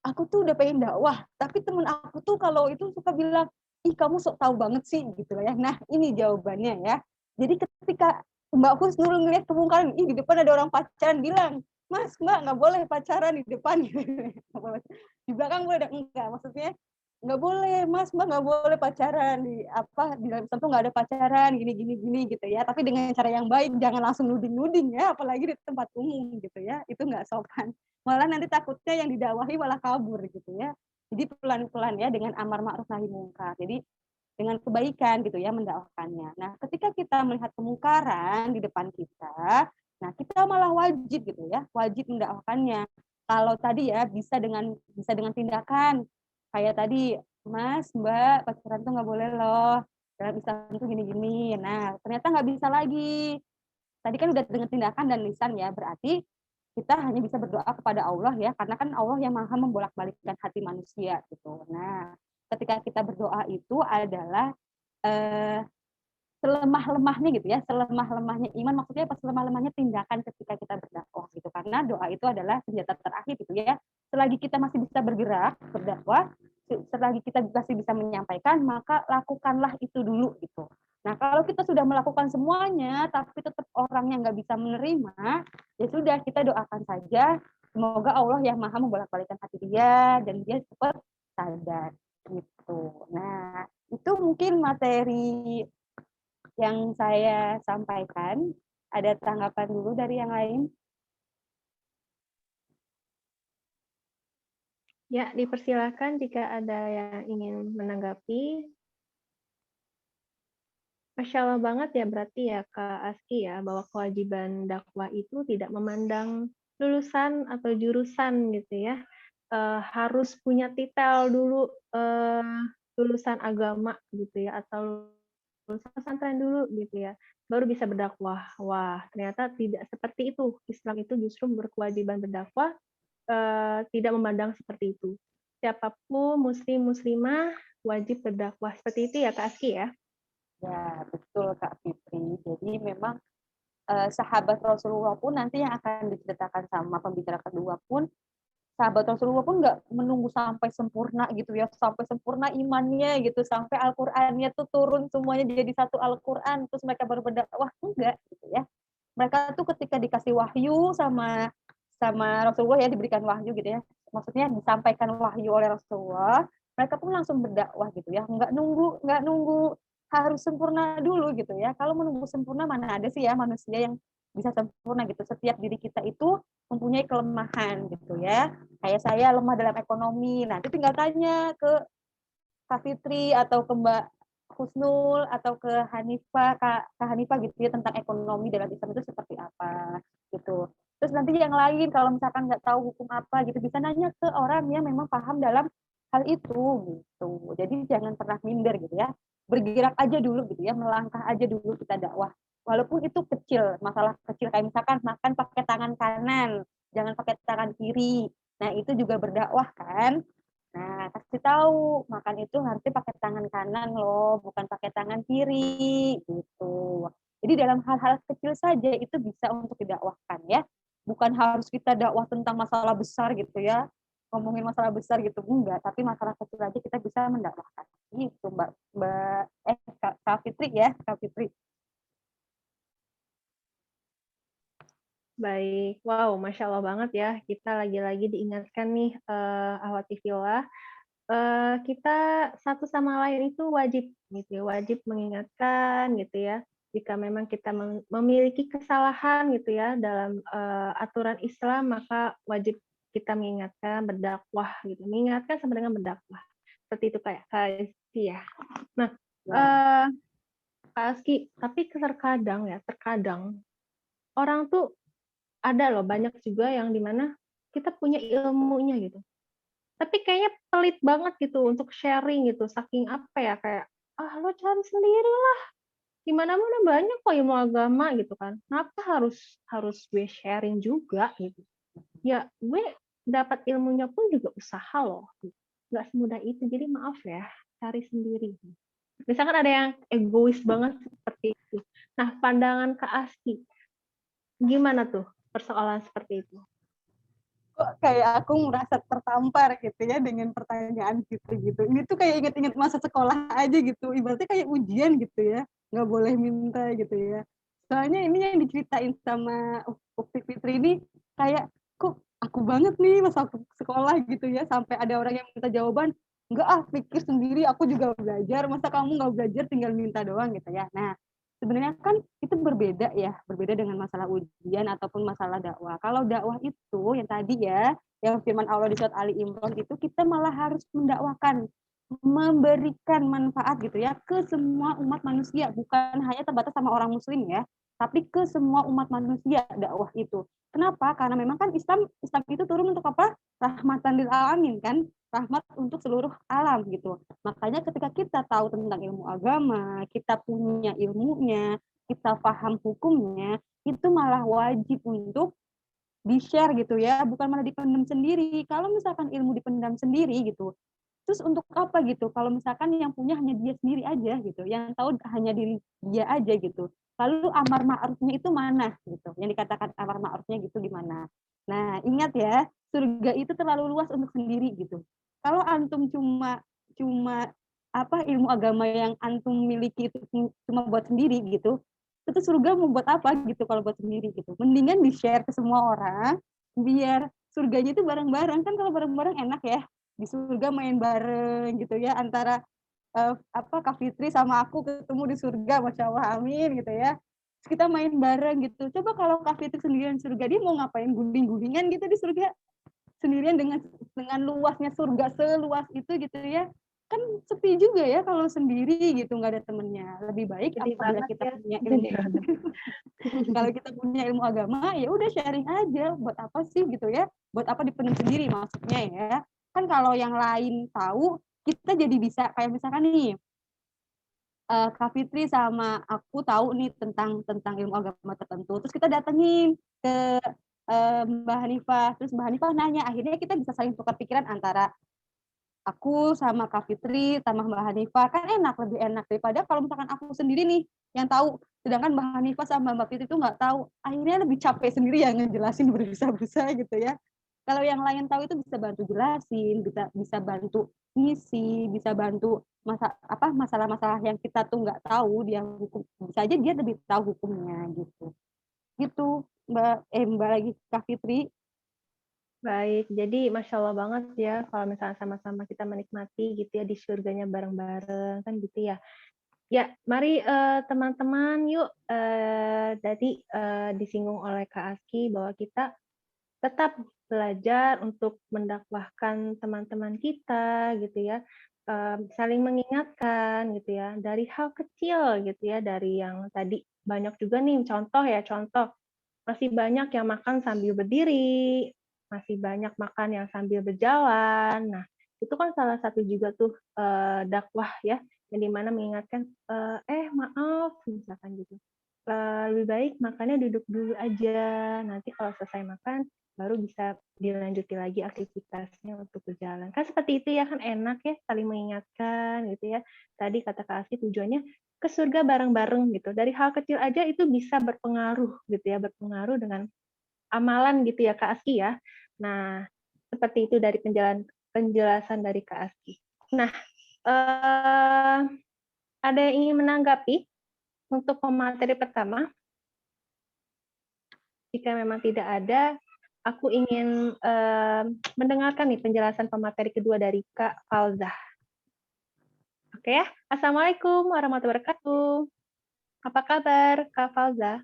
Aku tuh udah pengen dakwah, tapi temen aku tuh kalau itu suka bilang, ih kamu sok tahu banget sih gitu ya. Nah, ini jawabannya ya. Jadi ketika Mbak Husnul ngeliat kemungkaran, ih di depan ada orang pacaran, bilang, Mas, Mbak nggak boleh pacaran di depan. Di belakang boleh, enggak. Maksudnya nggak boleh, Mas, Mbak nggak boleh pacaran di dalam Islam tuh nggak ada pacaran gini gitu ya. Tapi dengan cara yang baik, jangan langsung nuding ya, apalagi di tempat umum gitu ya. Itu nggak sopan. Malah nanti takutnya yang didakwahi malah kabur gitu ya. Jadi pelan-pelan ya dengan amar ma'ruf nahi mungkar. Jadi dengan kebaikan gitu ya mendakwakannya. Nah, ketika kita melihat kemungkaran di depan kita, nah kita malah wajib gitu ya, wajib mendakwakannya. Kalau tadi ya bisa dengan tindakan kayak tadi, Mas, Mbak, pacaran tuh nggak boleh loh. Dalam Islam tuh gini-gini. Nah, ternyata nggak bisa lagi. Tadi kan udah dengan tindakan dan lisan ya, berarti kita hanya bisa berdoa kepada Allah ya, karena kan Allah yang maha membolak-balikkan hati manusia gitu. Nah, ketika kita berdoa itu adalah selemah-lemahnya gitu ya, selemah-lemahnya iman, maksudnya apa selemah-lemahnya tindakan ketika kita berdakwah gitu, karena doa itu adalah senjata terakhir gitu ya. Selagi kita masih bisa bergerak berdakwah, selagi kita masih bisa menyampaikan, maka lakukanlah itu dulu gitu. Nah, kalau kita sudah melakukan semuanya, tapi tetap orangnya nggak bisa menerima, ya sudah kita doakan saja. Semoga Allah yang maha membolak-balikkan hati dia dan dia cepat sadar gitu. Nah, itu mungkin materi yang saya sampaikan. Ada tanggapan dulu dari yang lain? Ya, dipersilakan jika ada yang ingin menanggapi. Masya Allah banget ya berarti ya Kak Aski ya, bahwa kewajiban dakwah itu tidak memandang lulusan atau jurusan gitu ya. Harus punya titel dulu lulusan agama gitu ya, atau lulusan pesantren dulu gitu ya, baru bisa berdakwah. Wah, ternyata tidak seperti itu. Islam itu justru berkewajiban berdakwah, tidak memandang seperti itu. Siapapun muslim muslimah wajib berdakwah, seperti itu ya Kak Aski ya. Ya, betul Kak Fitri. Jadi memang sahabat Rasulullah pun nanti yang akan diceritakan sama pembicara kedua pun, sahabat Rasulullah pun nggak menunggu sampai sempurna gitu ya, sampai sempurna imannya gitu, sampai Al-Qur'annya tuh turun semuanya jadi satu Al-Qur'an, terus mereka baru berdakwah, enggak gitu ya. Mereka tuh ketika dikasih wahyu sama Rasulullah ya, diberikan wahyu gitu ya, maksudnya disampaikan wahyu oleh Rasulullah, mereka pun langsung berdakwah gitu ya, nggak nunggu harus sempurna dulu gitu ya. Kalau menunggu sempurna mana ada sih ya manusia yang bisa sempurna gitu. Setiap diri kita itu mempunyai kelemahan gitu ya. Kayak saya lemah dalam ekonomi, nanti tinggal tanya ke Kak Fitri atau ke Mbak Husnul atau ke Kak Hanifah gitu ya, tentang ekonomi dalam Islam itu seperti apa gitu. Terus nanti yang lain kalau misalkan nggak tahu hukum apa gitu, bisa nanya ke orang yang memang paham dalam hal itu gitu. Jadi jangan pernah minder gitu ya. Bergerak aja dulu gitu ya, melangkah aja dulu kita dakwah. Walaupun itu kecil, masalah kecil kayak misalkan makan pakai tangan kanan, jangan pakai tangan kiri. Nah, itu juga berdakwah kan? Nah, kasih tahu, makan itu harusnya pakai tangan kanan loh, bukan pakai tangan kiri, gitu. Jadi dalam hal-hal kecil saja itu bisa untuk didakwahkan ya. Bukan harus kita dakwah tentang masalah besar gitu ya, ngomongin masalah besar gitu, enggak. Tapi masalah kecil aja kita bisa mendakwahkan. Gitu, Kak Fitri ya, Kak Fitri. Baik, wow, Masya Allah banget ya. Kita lagi-lagi diingatkan nih, Ahwati Fillah, kita satu sama lain itu wajib gitu ya, wajib mengingatkan gitu ya. Jika memang kita memiliki kesalahan gitu ya dalam aturan Islam, maka wajib kita mengingatkan, berdakwah gitu. Mengingatkan sama dengan berdakwah. Seperti itu kayak ya. Nah, Kak Aski, tapi terkadang orang tuh ada loh banyak juga yang dimana kita punya ilmunya gitu. Tapi kayaknya pelit banget gitu untuk sharing gitu. Saking apa ya, kayak, lo cari sendiri lah. Di mana-mana banyak kok ilmu agama gitu kan. Kenapa harus gue sharing juga gitu. Ya, gue dapat ilmunya pun juga usaha loh. Nggak semudah itu. Jadi maaf ya, cari sendiri. Misalkan ada yang egois banget seperti itu. Nah, pandangan Kak Aski, gimana tuh persoalan seperti itu? Kok kayak aku merasa tertampar gitu ya dengan pertanyaan gitu. Ini tuh kayak inget-inget masa sekolah aja gitu. Ibaratnya kayak ujian gitu ya. Nggak boleh minta gitu ya. Soalnya ini yang diceritain sama Ukti Fitri ini kayak kok aku banget nih masa sekolah gitu ya. Sampai ada orang yang minta jawaban. Enggak pikir sendiri, aku juga belajar. Masa kamu nggak belajar tinggal minta doang gitu ya. Nah, sebenarnya kan itu berbeda dengan masalah ujian ataupun masalah dakwah. Kalau dakwah itu yang tadi ya, yang firman Allah di surat Ali Imran itu kita malah harus mendakwakan, memberikan manfaat gitu ya ke semua umat manusia, bukan hanya terbatas sama orang muslim ya, tapi ke semua umat manusia dakwah itu. Kenapa? Karena memang kan Islam itu turun untuk apa? Rahmatan lil alamin kan, rahmat untuk seluruh alam gitu. Makanya ketika kita tahu tentang ilmu agama, kita punya ilmunya, kita paham hukumnya, itu malah wajib untuk di-share gitu ya, bukan malah dipendam sendiri. Kalau misalkan ilmu dipendam sendiri gitu, terus untuk apa gitu? Kalau misalkan yang punya hanya dia sendiri aja gitu, yang tahu hanya diri dia aja gitu. Lalu amar ma'rufnya itu mana gitu? Yang dikatakan amar ma'rufnya gitu di mana? Nah, ingat ya, surga itu terlalu luas untuk sendiri gitu. Kalau antum cuma apa ilmu agama yang antum miliki itu cuma buat sendiri gitu, itu surga mau buat apa gitu kalau buat sendiri gitu. Mendingan di-share ke semua orang biar surganya itu bareng-bareng, kan kalau bareng-bareng enak ya, di surga main bareng gitu ya, antara Kak Fitri sama aku ketemu di surga, Masya Allah, amin gitu ya. Terus kita main bareng gitu. Coba kalau Kak Fitri sendirian di surga, dia mau ngapain guling-gulingan gitu di surga sendirian dengan luasnya surga seluas itu gitu ya. Kan sepi juga ya kalau sendiri gitu, nggak ada temennya. Lebih baik apabila kita punya ilmu. Kalau kita punya ilmu agama, ya udah sharing aja. Buat apa sih gitu ya? Buat apa dipendam sendiri maksudnya ya? Kan kalau yang lain tahu, kita jadi bisa kayak misalkan nih, Kak Fitri sama aku tahu nih tentang ilmu agama tertentu. Terus kita datengin ke Mbak Hanifah. Terus Mbak Hanifah nanya, akhirnya kita bisa saling tukar pikiran antara aku sama Kak Fitri sama Mbak Hanifah kan lebih enak daripada kalau misalkan aku sendiri nih yang tahu, sedangkan Mbak Hanifah sama Mbak Fitri itu nggak tahu, akhirnya lebih capek sendiri yang ngejelasin berusaha-berusaha gitu ya. Kalau yang lain tahu itu bisa bantu jelasin, bisa bantu ngisi, bisa bantu masalah-masalah yang kita tuh nggak tahu, dia hukum bisa aja dia lebih tahu hukumnya gitu. Gitu Mbak lagi Kak Fitri. Baik, jadi Masya Allah banget ya kalau misalnya sama-sama kita menikmati gitu ya di surganya bareng-bareng kan gitu ya. Ya, mari teman-teman yuk tadi disinggung oleh Kak Aski bahwa kita tetap belajar untuk mendakwahkan teman-teman kita gitu ya, saling mengingatkan gitu ya dari hal kecil gitu ya, dari yang tadi banyak juga nih contoh masih banyak yang makan sambil berdiri, masih banyak makan yang sambil berjalan. Nah, itu kan salah satu juga tuh dakwah ya, yang dimana mengingatkan, maaf misalkan gitu, lebih baik makannya duduk dulu aja, nanti kalau selesai makan baru bisa dilanjuti lagi aktivitasnya untuk berjalan. Kan seperti itu ya, kan enak ya saling mengingatkan gitu ya. Tadi kata Kak Aski tujuannya ke surga bareng-bareng gitu. Dari hal kecil aja itu bisa berpengaruh gitu ya, berpengaruh dengan amalan gitu ya Kak Aski ya. Nah, seperti itu dari penjelasan dari Kak Aski. Nah, ada yang ingin menanggapi untuk pemateri pertama? Jika memang tidak ada, aku ingin mendengarkan nih penjelasan pemateri kedua dari Kak Falzah. Oke ya, Assalamualaikum warahmatullahi wabarakatuh. Apa kabar Kak Falzah?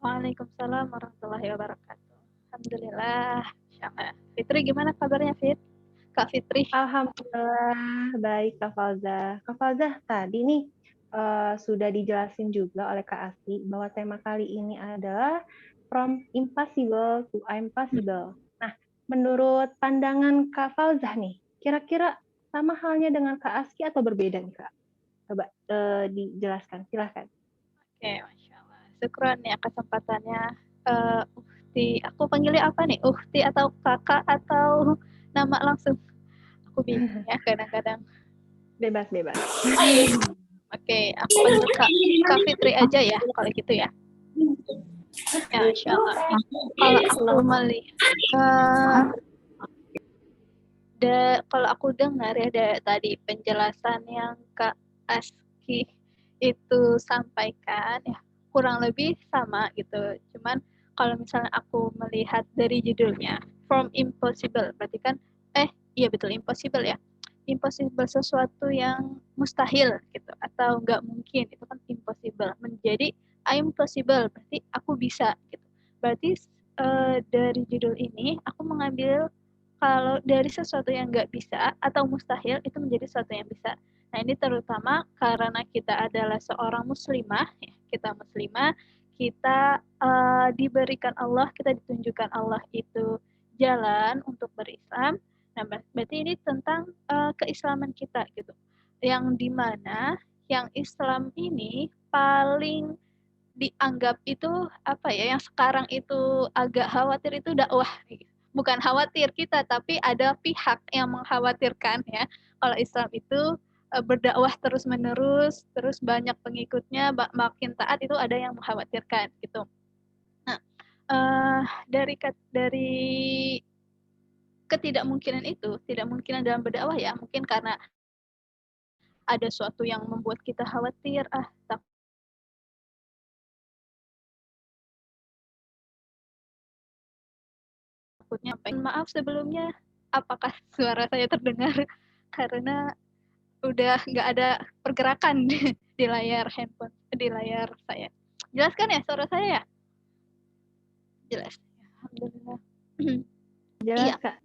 Waalaikumsalam warahmatullahi wabarakatuh. Alhamdulillah. Fitri gimana kabarnya, Fit? Kak Fitri. Alhamdulillah, baik Kak Falzah. Kak Falzah, tadi nih sudah dijelasin juga oleh Kak Aski bahwa tema kali ini adalah From Impossible to Impossible. Nah, menurut pandangan Kak Falzah nih, kira-kira sama halnya dengan Kak Aski atau berbeda nih Kak? Coba dijelaskan, silahkan. Oke, Masya Allah. Syukron ya kesempatannya. Uhti, aku panggilnya apa nih? Uhti atau kakak atau nama langsung? Aku bingung ya kadang-kadang. Bebas. Oke, aku panggil Kak Fitri aja ya, kalau gitu ya. Ya, Masya Allah. Kalau aku melihat, kalau aku dengar ya dari tadi penjelasan yang Kak Aski itu sampaikan ya kurang lebih sama gitu. Cuman kalau misalnya aku melihat dari judulnya From Impossible, berarti kan iya betul impossible ya. Impossible sesuatu yang mustahil gitu atau nggak mungkin, itu kan impossible. Menjadi I'm possible, berarti aku bisa gitu. Berarti dari judul ini aku mengambil kalau dari sesuatu yang nggak bisa atau mustahil itu menjadi sesuatu yang bisa. Nah ini terutama karena kita adalah seorang muslimah, ya, kita diberikan Allah, kita ditunjukkan Allah itu jalan untuk berislam. Nah berarti ini tentang keislaman kita gitu, yang dimana yang Islam ini paling dianggap itu apa ya, yang sekarang itu agak khawatir itu dakwah. Bukan khawatir kita, tapi ada pihak yang mengkhawatirkan ya. Kalau Islam itu berdakwah terus-menerus, terus banyak pengikutnya, makin taat, itu ada yang mengkhawatirkan gitu. Nah, dari ketidakmungkinan itu, tidak mungkinan dalam berdakwah ya, mungkin karena ada suatu yang membuat kita khawatir, takutnya maaf sebelumnya apakah suara saya terdengar karena udah nggak ada pergerakan di layar handphone, di layar saya. Jelas kan ya suara saya ya? Jelas. Alhamdulillah. Jelas Iya. Kak.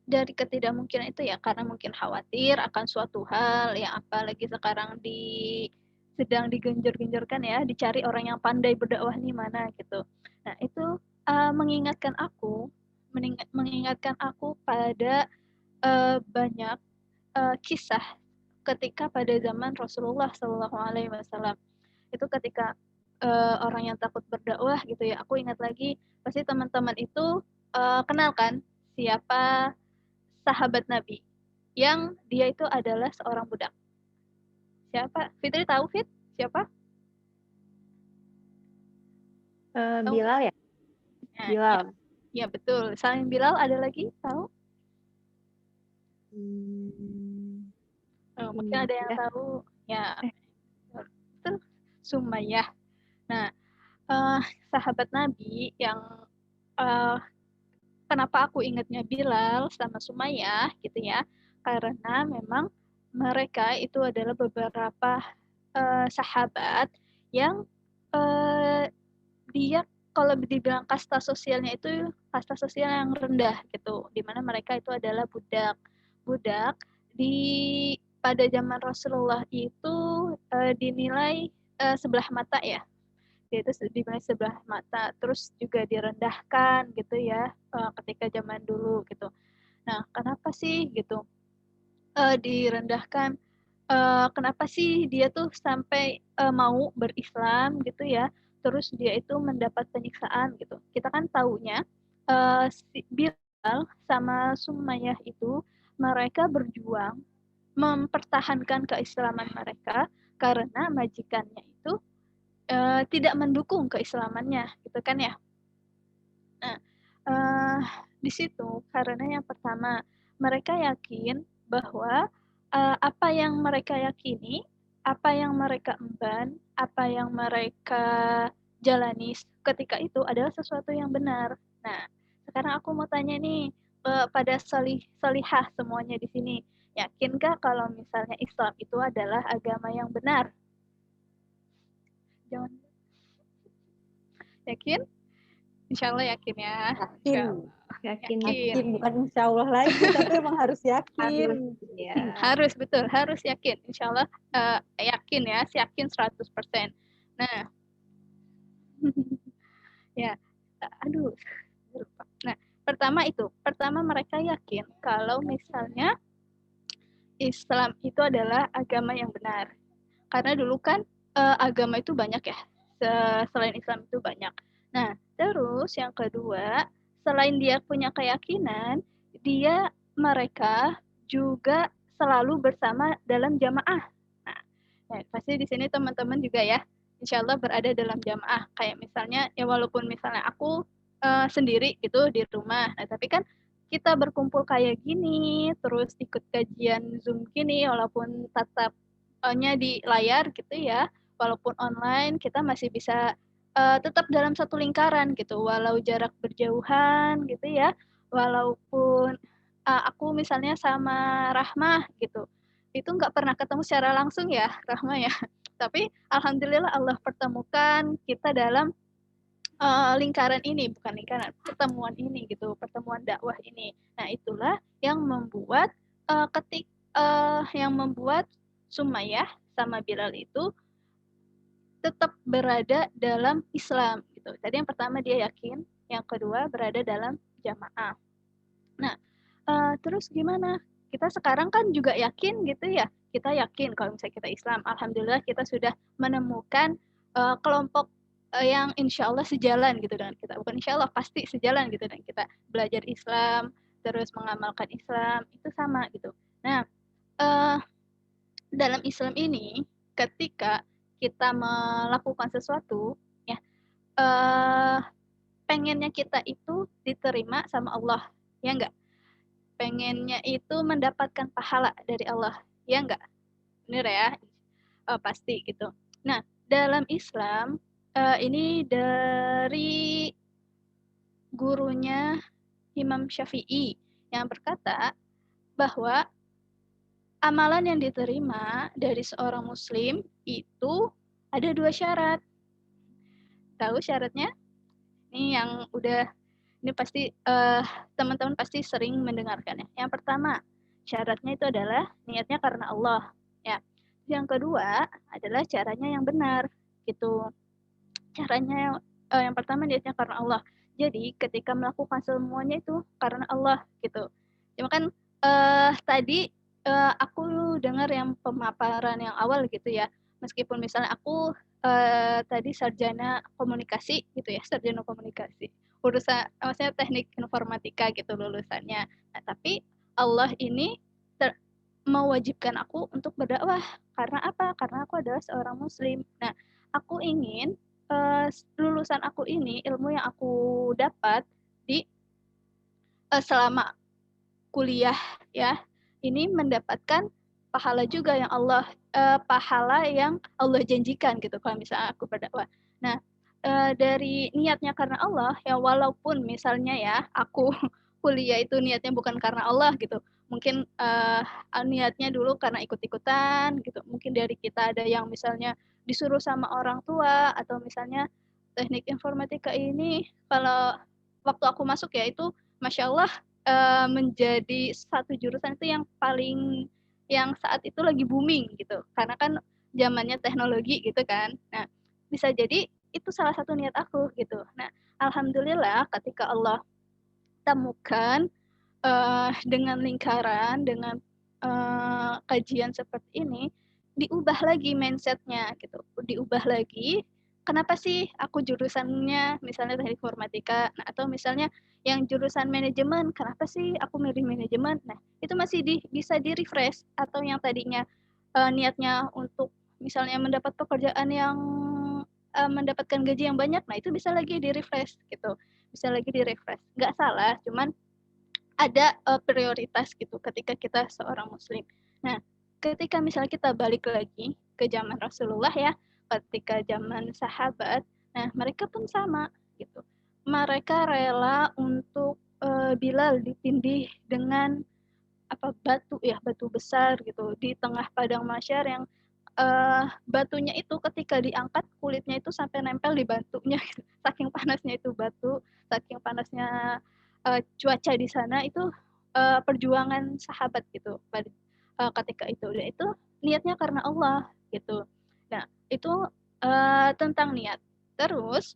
Dari ketidakmungkinan itu ya karena mungkin khawatir akan suatu hal yang apalagi sekarang sedang digenjor-genjorkan ya, dicari orang yang pandai berdakwah nih mana gitu. Nah itu mengingatkan aku pada banyak kisah ketika pada zaman Rasulullah SAW. Itu ketika orang yang takut berdakwah gitu ya, aku ingat lagi pasti teman-teman itu kenal kan siapa sahabat Nabi yang dia itu adalah seorang budak. Siapa? Fitri tahu, Fit? Siapa? Tahu? Bilal ya? Nah, Bilal. ya betul. Selain Bilal ada lagi tahu? Mungkin ada yang Ya. tahu. Ya, betul. Sumayyah. Nah, sahabat Nabi yang kenapa aku ingatnya Bilal sama Sumayyah gitu ya? Karena memang mereka itu adalah beberapa sahabat yang dia kalau dibilang kasta sosialnya itu kasta sosial yang rendah gitu, di mana mereka itu adalah budak. Budak di pada zaman Rasulullah itu dinilai sebelah mata ya, yaitu dinilai sebelah mata, terus juga direndahkan gitu ya ketika zaman dulu gitu. Nah, kenapa sih gitu direndahkan? Kenapa sih dia tuh sampai mau berislam gitu ya? Terus dia itu mendapat penyiksaan gitu. Kita kan taunya si Bilal sama Sumayyah itu mereka berjuang mempertahankan keislaman mereka karena majikannya itu tidak mendukung keislamannya gitu kan ya. Nah, di situ karena yang pertama mereka yakin bahwa apa yang mereka yakini, apa yang mereka emban, apa yang mereka jalani ketika itu adalah sesuatu yang benar. Nah, sekarang aku mau tanya nih pada solihah semuanya di sini, yakinkah kalau misalnya Islam itu adalah agama yang benar? Jangan yakin? Insya Allah yakin ya. Insya Yakin. Allah. Yakin. Yakin, bukan insya Allah lagi, tapi emang harus yakin. Ya. Harus, betul. Harus yakin. Insya Allah yakin ya. Yakin 100%. Nah, ya. Aduh, lupa. Nah, pertama mereka yakin kalau misalnya Islam itu adalah agama yang benar. Karena dulu kan agama itu banyak ya. Selain Islam itu banyak. Nah, terus yang kedua, selain dia punya keyakinan, mereka juga selalu bersama dalam jamaah. Nah, pasti di sini teman-teman juga ya, insya Allah berada dalam jamaah. Kayak misalnya, ya walaupun misalnya aku sendiri gitu di rumah, nah tapi kan kita berkumpul kayak gini, terus ikut kajian Zoom gini, walaupun tatapnya di layar gitu ya, walaupun online, kita masih bisa tetap dalam satu lingkaran gitu, walau jarak berjauhan gitu ya, walaupun aku misalnya sama Rahmah gitu, itu nggak pernah ketemu secara langsung ya, Rahma ya. Tapi alhamdulillah Allah pertemukan kita dalam lingkaran ini, bukan lingkaran, pertemuan ini gitu, pertemuan dakwah ini. Nah, itulah yang membuat yang membuat Sumayyah sama Bilal itu tetap berada dalam Islam gitu. Tadi yang pertama dia yakin, yang kedua berada dalam jamaah. Nah, terus gimana? Kita sekarang kan juga yakin gitu ya. Kita yakin kalau misalnya kita Islam, alhamdulillah kita sudah menemukan kelompok yang insya Allah sejalan gitu dengan kita. Bukan insya Allah, pasti sejalan gitu dengan kita. Belajar Islam, terus mengamalkan Islam, itu sama gitu. Nah, dalam Islam ini, ketika kita melakukan sesuatu, ya, pengennya kita itu diterima sama Allah, ya enggak? Pengennya itu mendapatkan pahala dari Allah, ya enggak? Bener ya? Pasti gitu. Nah, dalam Islam ini dari gurunya Imam Syafi'i yang berkata bahwa amalan yang diterima dari seorang muslim itu ada 2 syarat. Tahu syaratnya? Ini yang ini pasti teman-teman pasti sering mendengarkan ya. Yang pertama, syaratnya itu adalah niatnya karena Allah, ya. Yang kedua adalah caranya yang benar, gitu. Caranya yang pertama niatnya karena Allah. Jadi ketika melakukan semuanya itu karena Allah, gitu. Cuma kan tadi aku dengar yang pemaparan yang awal gitu ya. Meskipun misalnya aku tadi sarjana komunikasi gitu ya, sarjana komunikasi. Urusan maksudnya teknik informatika gitu lulusannya. Nah, tapi Allah ini mewajibkan aku untuk berdakwah. Karena apa? Karena aku adalah seorang muslim. Nah, aku ingin lulusan aku ini, ilmu yang aku dapat di selama kuliah ya, ini mendapatkan pahala juga yang pahala yang Allah janjikan gitu kalau misalnya aku berdakwah. Nah, dari niatnya karena Allah ya, walaupun misalnya ya aku kuliah itu niatnya bukan karena Allah gitu. Mungkin niatnya dulu karena ikut-ikutan gitu. Mungkin dari kita ada yang misalnya disuruh sama orang tua, atau misalnya teknik informatika ini kalau waktu aku masuk ya itu Masya Allah menjadi satu jurusan itu yang saat itu lagi booming gitu. Karena kan zamannya teknologi gitu kan. Nah, bisa jadi itu salah satu niat aku gitu. Nah, alhamdulillah ketika Allah temukan dengan lingkaran, dengan kajian seperti ini, diubah lagi mindsetnya gitu. Diubah lagi, kenapa sih aku jurusannya misalnya teknik informatika, nah, atau misalnya yang jurusan manajemen, kenapa sih aku milih manajemen? Nah, itu masih bisa di-refresh, atau yang tadinya niatnya untuk misalnya mendapat pekerjaan yang mendapatkan gaji yang banyak, nah itu bisa lagi di-refresh gitu. Bisa lagi di-refresh. Nggak salah, cuman ada prioritas gitu ketika kita seorang muslim. Nah, ketika misalnya kita balik lagi ke zaman Rasulullah ya, ketika zaman sahabat, nah mereka pun sama gitu. Mereka rela untuk Bilal ditindih dengan batu besar gitu di tengah padang mahsyar, yang batunya itu ketika diangkat kulitnya itu sampai nempel di batunya gitu. Saking panasnya itu batu, saking panasnya cuaca di sana itu, perjuangan sahabat gitu ketika itu. Dan itu niatnya karena Allah gitu. Nah, itu tentang niat. Terus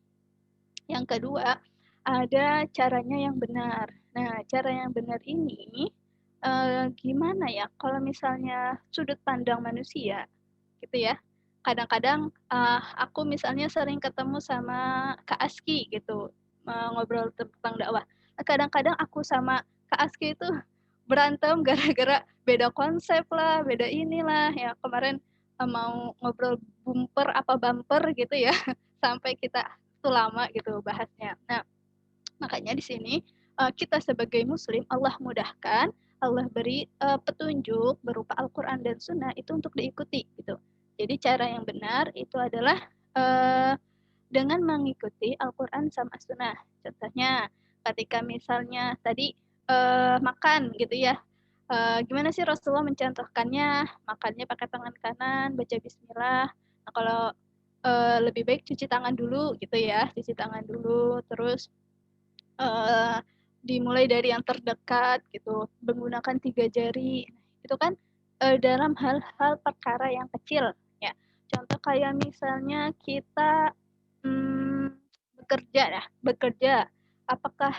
yang kedua, ada caranya yang benar. Nah, cara yang benar ini gimana ya, kalau misalnya sudut pandang manusia gitu ya. Kadang-kadang aku misalnya sering ketemu sama Kak Aski gitu, ngobrol tentang dakwah. Kadang-kadang aku sama Kak Aski itu berantem gara-gara beda konsep lah, beda inilah. Ya kemarin mau ngobrol bumper gitu ya, sampai kita tuh lama gitu bahasnya. Nah, makanya di sini kita sebagai muslim Allah mudahkan, Allah beri petunjuk berupa Al-Qur'an dan Sunnah itu untuk diikuti gitu. Jadi cara yang benar itu adalah dengan mengikuti Al-Qur'an sama Sunnah. Contohnya ketika misalnya tadi makan gitu ya. Gimana sih Rasulullah mencontohkannya? Makannya pakai tangan kanan, baca bismillah. Nah, kalau lebih baik cuci tangan dulu gitu ya, cuci tangan dulu, terus dimulai dari yang terdekat gitu, menggunakan 3 jari. Itu kan dalam hal-hal perkara yang kecil ya. Contoh kayak misalnya kita bekerja. Apakah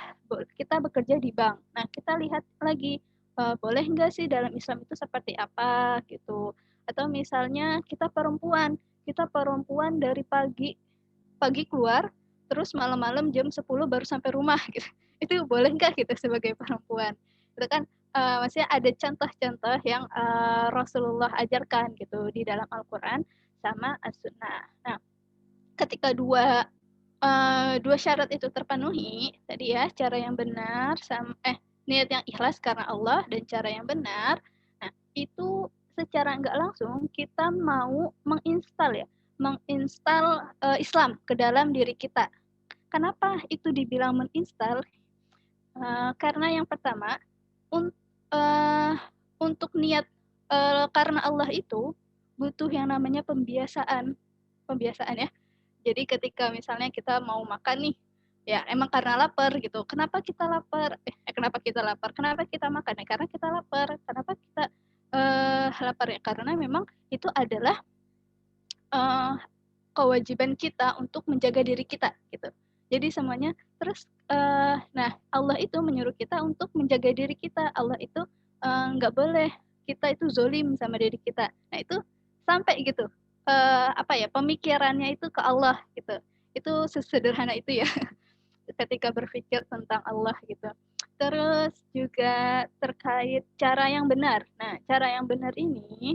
kita bekerja di bank? Nah, kita lihat lagi boleh nggak sih dalam Islam itu seperti apa gitu. Atau misalnya kita perempuan dari pagi keluar, terus malam-malam jam 10 baru sampai rumah gitu. Itu boleh nggak kita sebagai perempuan? Itu kan maksudnya ada contoh-contoh yang Rasulullah ajarkan gitu di dalam Al-Qur'an sama As-Sunnah. Nah, ketika dua syarat itu terpenuhi, tadi ya cara yang benar niat yang ikhlas karena Allah dan cara yang benar. Nah, itu secara nggak langsung kita mau menginstal Islam ke dalam diri kita. Kenapa itu dibilang menginstal? Karena yang pertama, untuk niat karena Allah itu butuh yang namanya pembiasaan ya. Jadi ketika misalnya kita mau makan nih, ya emang karena lapar gitu. Kenapa kita lapar? Kenapa kita makan? Ya, karena kita lapar. Kenapa kita lapar ya? Karena memang itu adalah kewajiban kita untuk menjaga diri kita gitu. Jadi semuanya terus nah Allah itu menyuruh kita untuk menjaga diri kita. Allah itu nggak boleh kita itu zolim sama diri kita. Nah itu sampai gitu pemikirannya itu ke Allah gitu. Itu sesederhana itu ya ketika berpikir tentang Allah gitu. Terus juga terkait cara yang benar. Nah, cara yang benar ini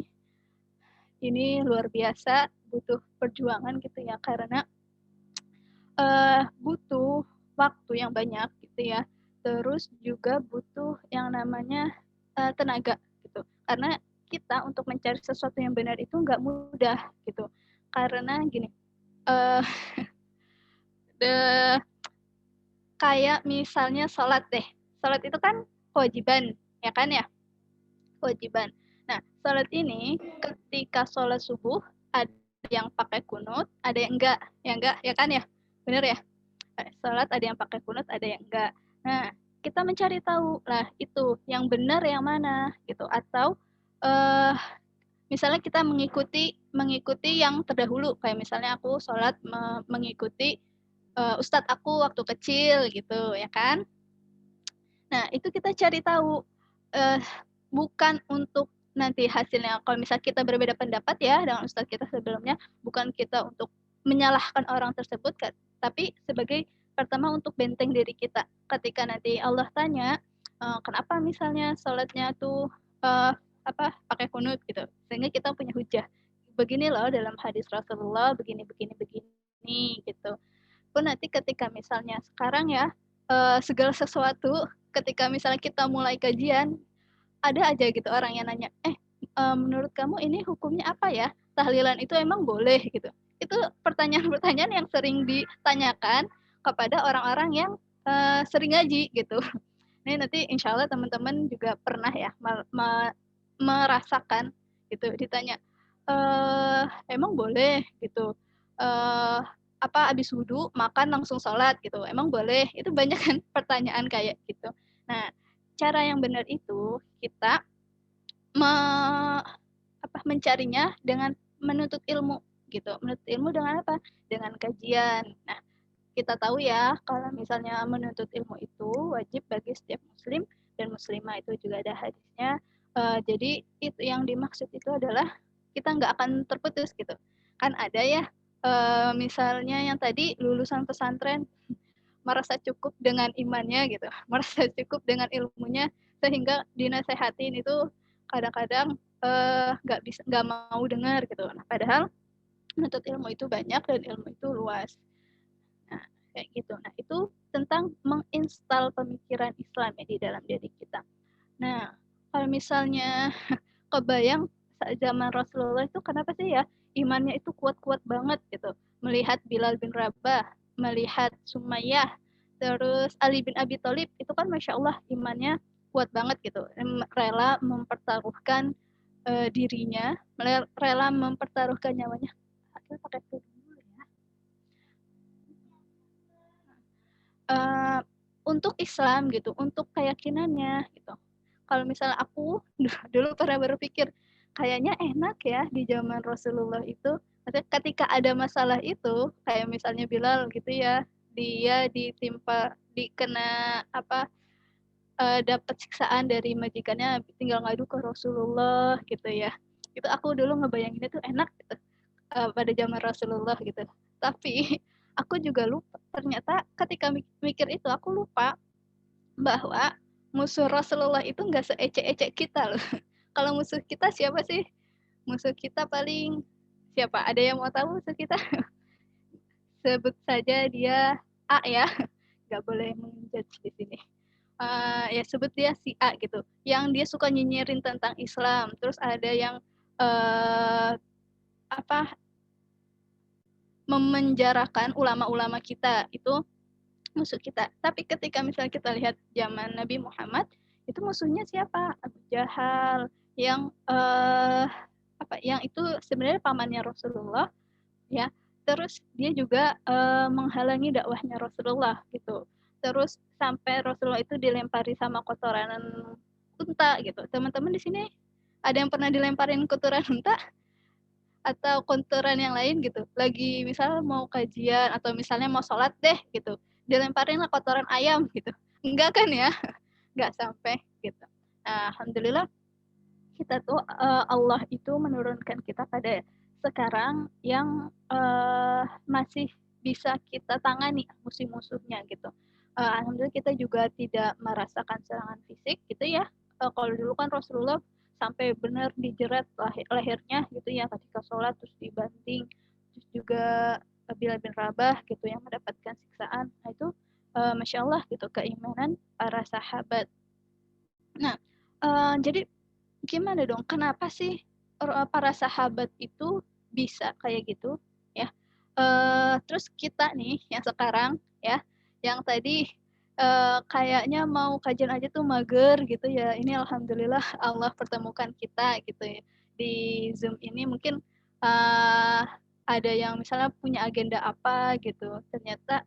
luar biasa butuh perjuangan gitu ya, karena butuh waktu yang banyak gitu ya. Terus juga butuh yang namanya tenaga gitu. Karena kita untuk mencari sesuatu yang benar itu nggak mudah gitu. Karena gini, eh de- kayak misalnya sholat deh. Sholat itu kan kewajiban, ya kan ya? Kewajiban. Nah, sholat ini ketika sholat subuh ada yang pakai kunut, ada yang enggak, ya kan ya? Bener ya? Sholat ada yang pakai kunut, ada yang enggak. Nah, kita mencari tahu lah itu yang benar yang mana gitu. Atau eh misalnya kita mengikuti yang terdahulu, kayak misalnya aku sholat mengikuti ustadz aku waktu kecil gitu, ya kan? Nah, itu kita cari tahu, eh, bukan untuk nanti hasilnya kalau misal kita berbeda pendapat ya dengan ustadz kita sebelumnya, bukan kita untuk menyalahkan orang tersebut, tapi sebagai pertama untuk benteng diri kita. Ketika nanti Allah tanya, kenapa misalnya sholatnya tuh pakai kunut gitu, sehingga kita punya hujah. Begini loh dalam hadis Rasulullah, begini begini begini gitu. Pun nanti ketika misalnya sekarang ya segala sesuatu ketika misalnya kita mulai kajian ada aja gitu orang yang nanya, menurut kamu ini hukumnya apa ya? Tahlilan itu emang boleh gitu. Itu pertanyaan-pertanyaan yang sering ditanyakan kepada orang-orang yang sering ngaji gitu. Ini nanti insya Allah teman-teman juga pernah ya merasakan gitu ditanya, emang boleh gitu, apa abis wudhu makan langsung sholat gitu, emang boleh? Itu banyak kan pertanyaan kayak gitu. Nah, cara yang benar itu kita mencarinya dengan menuntut ilmu gitu. Menuntut ilmu dengan apa? Dengan kajian. Nah, kita tahu ya kalau misalnya menuntut ilmu itu wajib bagi setiap muslim dan muslimah, itu juga ada hadisnya. Jadi itu yang dimaksud itu adalah kita nggak akan terputus gitu. Kan ada ya misalnya yang tadi lulusan pesantren merasa cukup dengan imannya gitu, merasa cukup dengan ilmunya sehingga dinasehatin itu kadang-kadang nggak mau dengar gitu. Nah, padahal menuntut ilmu itu banyak dan ilmu itu luas. Nah, kayak gitu. Nah, itu tentang menginstal pemikiran Islam ya di dalam diri kita. Nah, kalau misalnya kebayang saat zaman Rasulullah itu kenapa sih ya imannya itu kuat-kuat banget gitu. Melihat Bilal bin Rabah, melihat Sumayyah, terus Ali bin Abi Thalib itu kan Masya Allah imannya kuat banget gitu. Rela mempertaruhkan dirinya, rela mempertaruhkan nyawanya. Akhirnya pakai kerudung dulu ya. Untuk Islam gitu, untuk keyakinannya gitu. Kalau misalnya aku dulu pernah berpikir kayaknya enak ya di zaman Rasulullah itu, ketika ada masalah itu kayak misalnya Bilal gitu ya, dia dikena dapat siksaan dari majikannya, tinggal ngadu ke Rasulullah gitu ya. Itu aku dulu ngebayanginnya tuh enak gitu pada zaman Rasulullah gitu. Tapi aku juga lupa, ternyata ketika mikir itu aku lupa bahwa musuh Rasulullah itu nggak seecek-ecek kita loh. Kalau musuh kita siapa sih? Musuh kita paling siapa? Ada yang mau tahu musuh kita? Sebut saja dia A ya, nggak boleh menjudge di sini. Ya sebut dia si A gitu. Yang dia suka nyinyirin tentang Islam. Terus ada yang apa memenjarakan ulama-ulama kita, itu musuh kita. Tapi ketika misalnya kita lihat zaman Nabi Muhammad, itu musuhnya siapa? Abu Jahal, yang yang itu sebenarnya pamannya Rasulullah ya. Terus dia juga menghalangi dakwahnya Rasulullah gitu. Terus sampai Rasulullah itu dilempari sama kotoran unta gitu. Teman-teman di sini ada yang pernah dilemparin kotoran unta atau kotoran yang lain gitu? Lagi misalnya mau kajian atau misalnya mau sholat deh gitu, dilemparin lah kotoran ayam gitu. Enggak kan ya? Enggak sampai gitu. Nah, alhamdulillah kita tuh Allah itu menurunkan kita pada sekarang yang masih bisa kita tangani musuh-musuhnya gitu. Alhamdulillah kita juga tidak merasakan serangan fisik gitu ya. Kalau dulu kan Rasulullah sampai benar dijerat lehernya gitu ya ketika sholat, terus dibanting, terus juga Bilal bin Rabah gitu yang mendapatkan siksaan. Nah itu Masya Allah gitu keimanan para sahabat. Nah jadi gimana dong? Kenapa sih para sahabat itu bisa kayak gitu ya? Terus kita nih yang sekarang ya, yang tadi kayaknya mau kajian aja tuh mager gitu ya. Ini alhamdulillah Allah pertemukan kita gitu ya di Zoom ini. Mungkin ada yang misalnya punya agenda apa gitu, ternyata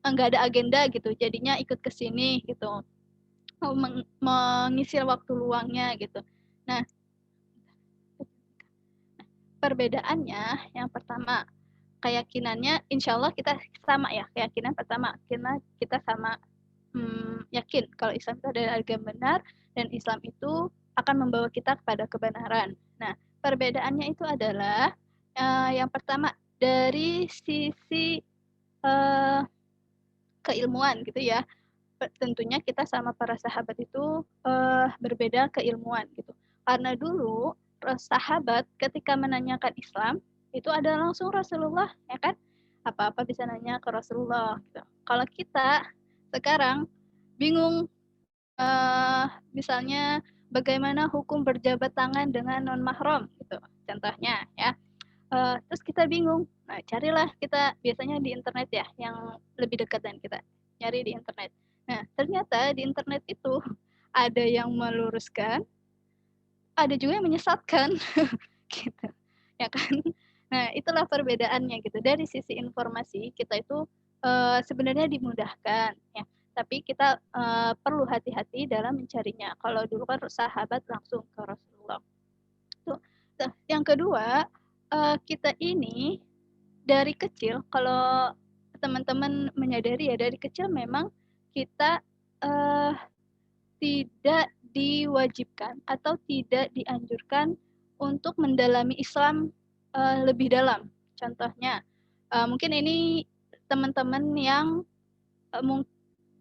nggak ada agenda gitu, jadinya ikut ke sini gitu, mau mengisi waktu luangnya gitu. Nah, perbedaannya yang pertama, keyakinannya insya Allah kita sama ya, keyakinan pertama, kita sama yakin kalau Islam itu adalah agama benar dan Islam itu akan membawa kita kepada kebenaran. Nah, perbedaannya itu adalah yang pertama dari sisi keilmuan gitu ya. Tentunya kita sama para sahabat itu berbeda keilmuan gitu. Karena dulu sahabat ketika menanyakan Islam itu ada langsung Rasulullah ya kan? Apa-apa bisa nanya ke Rasulullah gitu. Kalau kita sekarang bingung misalnya bagaimana hukum berjabat tangan dengan non mahram gitu. Contohnya ya. Terus kita bingung. Nah, carilah kita biasanya di internet ya yang lebih dekat dengan kita. Nyari di internet. Nah, ternyata di internet itu ada yang meluruskan, ada juga yang menyesatkan gitu. Ya kan? Nah, itulah perbedaannya gitu. Dari sisi informasi kita itu sebenarnya dimudahkan ya. Tapi kita perlu hati-hati dalam mencarinya. Kalau dulu kan sahabat langsung ke Rasulullah. Tuh. Nah, yang kedua, kita ini dari kecil kalau teman-teman menyadari ya dari kecil memang kita tidak diwajibkan atau tidak dianjurkan untuk mendalami Islam lebih dalam. Contohnya, mungkin ini teman-teman yang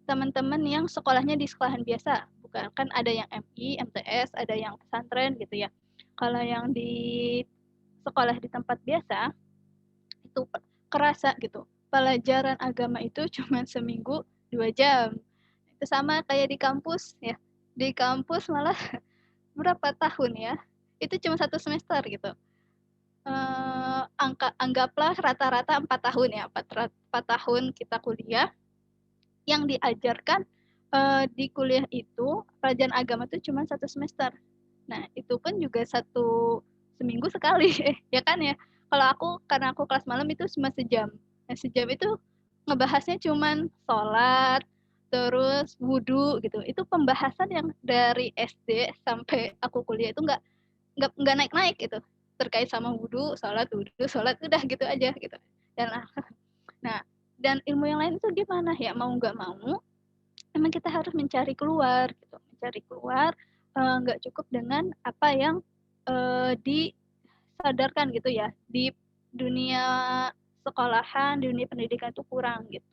teman-teman yang sekolahnya di sekolahan biasa, bukan kan ada yang MI, MTS, ada yang pesantren gitu ya. Kalau yang di sekolah di tempat biasa itu kerasa gitu. Pelajaran agama itu cuma seminggu 2 jam. Itu sama kayak di kampus ya. Di kampus malah berapa tahun ya? Itu cuma 1 semester gitu. Anggaplah rata-rata 4 tahun ya, 4 tahun kita kuliah. Yang diajarkan di kuliah itu pelajaran agama itu cuma 1 semester. Nah itu pun juga seminggu sekali ya kan ya. Kalau aku karena aku kelas malam itu cuma sejam. Nah sejam itu ngebahasnya cuman sholat, terus wudhu gitu. Itu pembahasan yang dari SD sampai aku kuliah itu nggak naik-naik gitu. Terkait sama wudhu, sholat, udah gitu aja gitu. Dan nah dan ilmu yang lain itu gimana ya mau nggak mau memang kita harus mencari keluar gitu, mencari keluar nggak cukup dengan apa yang disadarkan gitu ya di dunia sekolahan, di dunia pendidikan itu kurang gitu.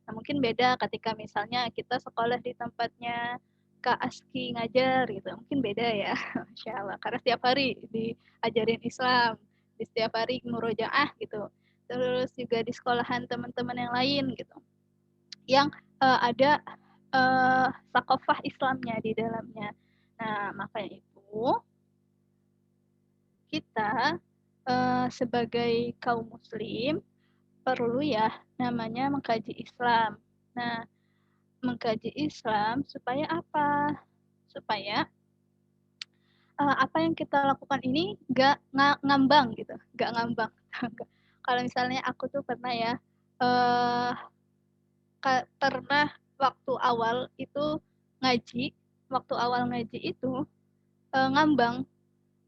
Nah, mungkin beda ketika misalnya kita sekolah di tempatnya Kak Aski ngajar gitu, mungkin beda ya, Masya Allah. Karena setiap hari diajarin Islam, di setiap hari murojaah gitu. Terus juga di sekolahan teman-teman yang lain gitu, yang ada sakofah Islamnya di dalamnya. Nah, makanya itu kita sebagai kaum muslim perlu ya namanya mengkaji Islam. Nah, mengkaji Islam supaya apa? Supaya apa yang kita lakukan ini gak ngambang gitu, gak ngambang. Kalau misalnya aku tuh pernah ya, pernah waktu awal ngaji itu ngambang.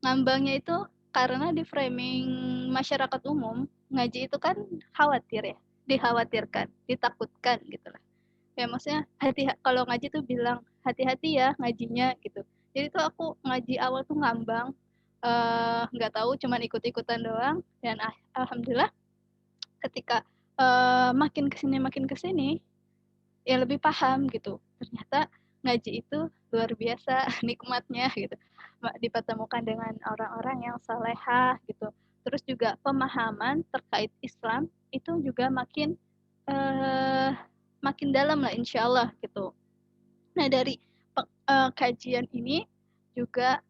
Ngambangnya itu karena di framing masyarakat umum, ngaji itu kan khawatir ya, dikhawatirkan, ditakutkan gitu lah. Ya maksudnya kalau ngaji tuh bilang hati-hati ya ngajinya gitu. Jadi tuh aku ngaji awal tuh ngambang, nggak tahu cuman ikut-ikutan doang dan alhamdulillah ketika makin kesini ya lebih paham gitu. Ternyata ngaji itu luar biasa nikmatnya gitu. Dipertemukan dengan orang-orang yang salehah gitu. Terus juga pemahaman terkait Islam itu juga eh, makin dalam lah insya Allah gitu. Nah dari kajian ini juga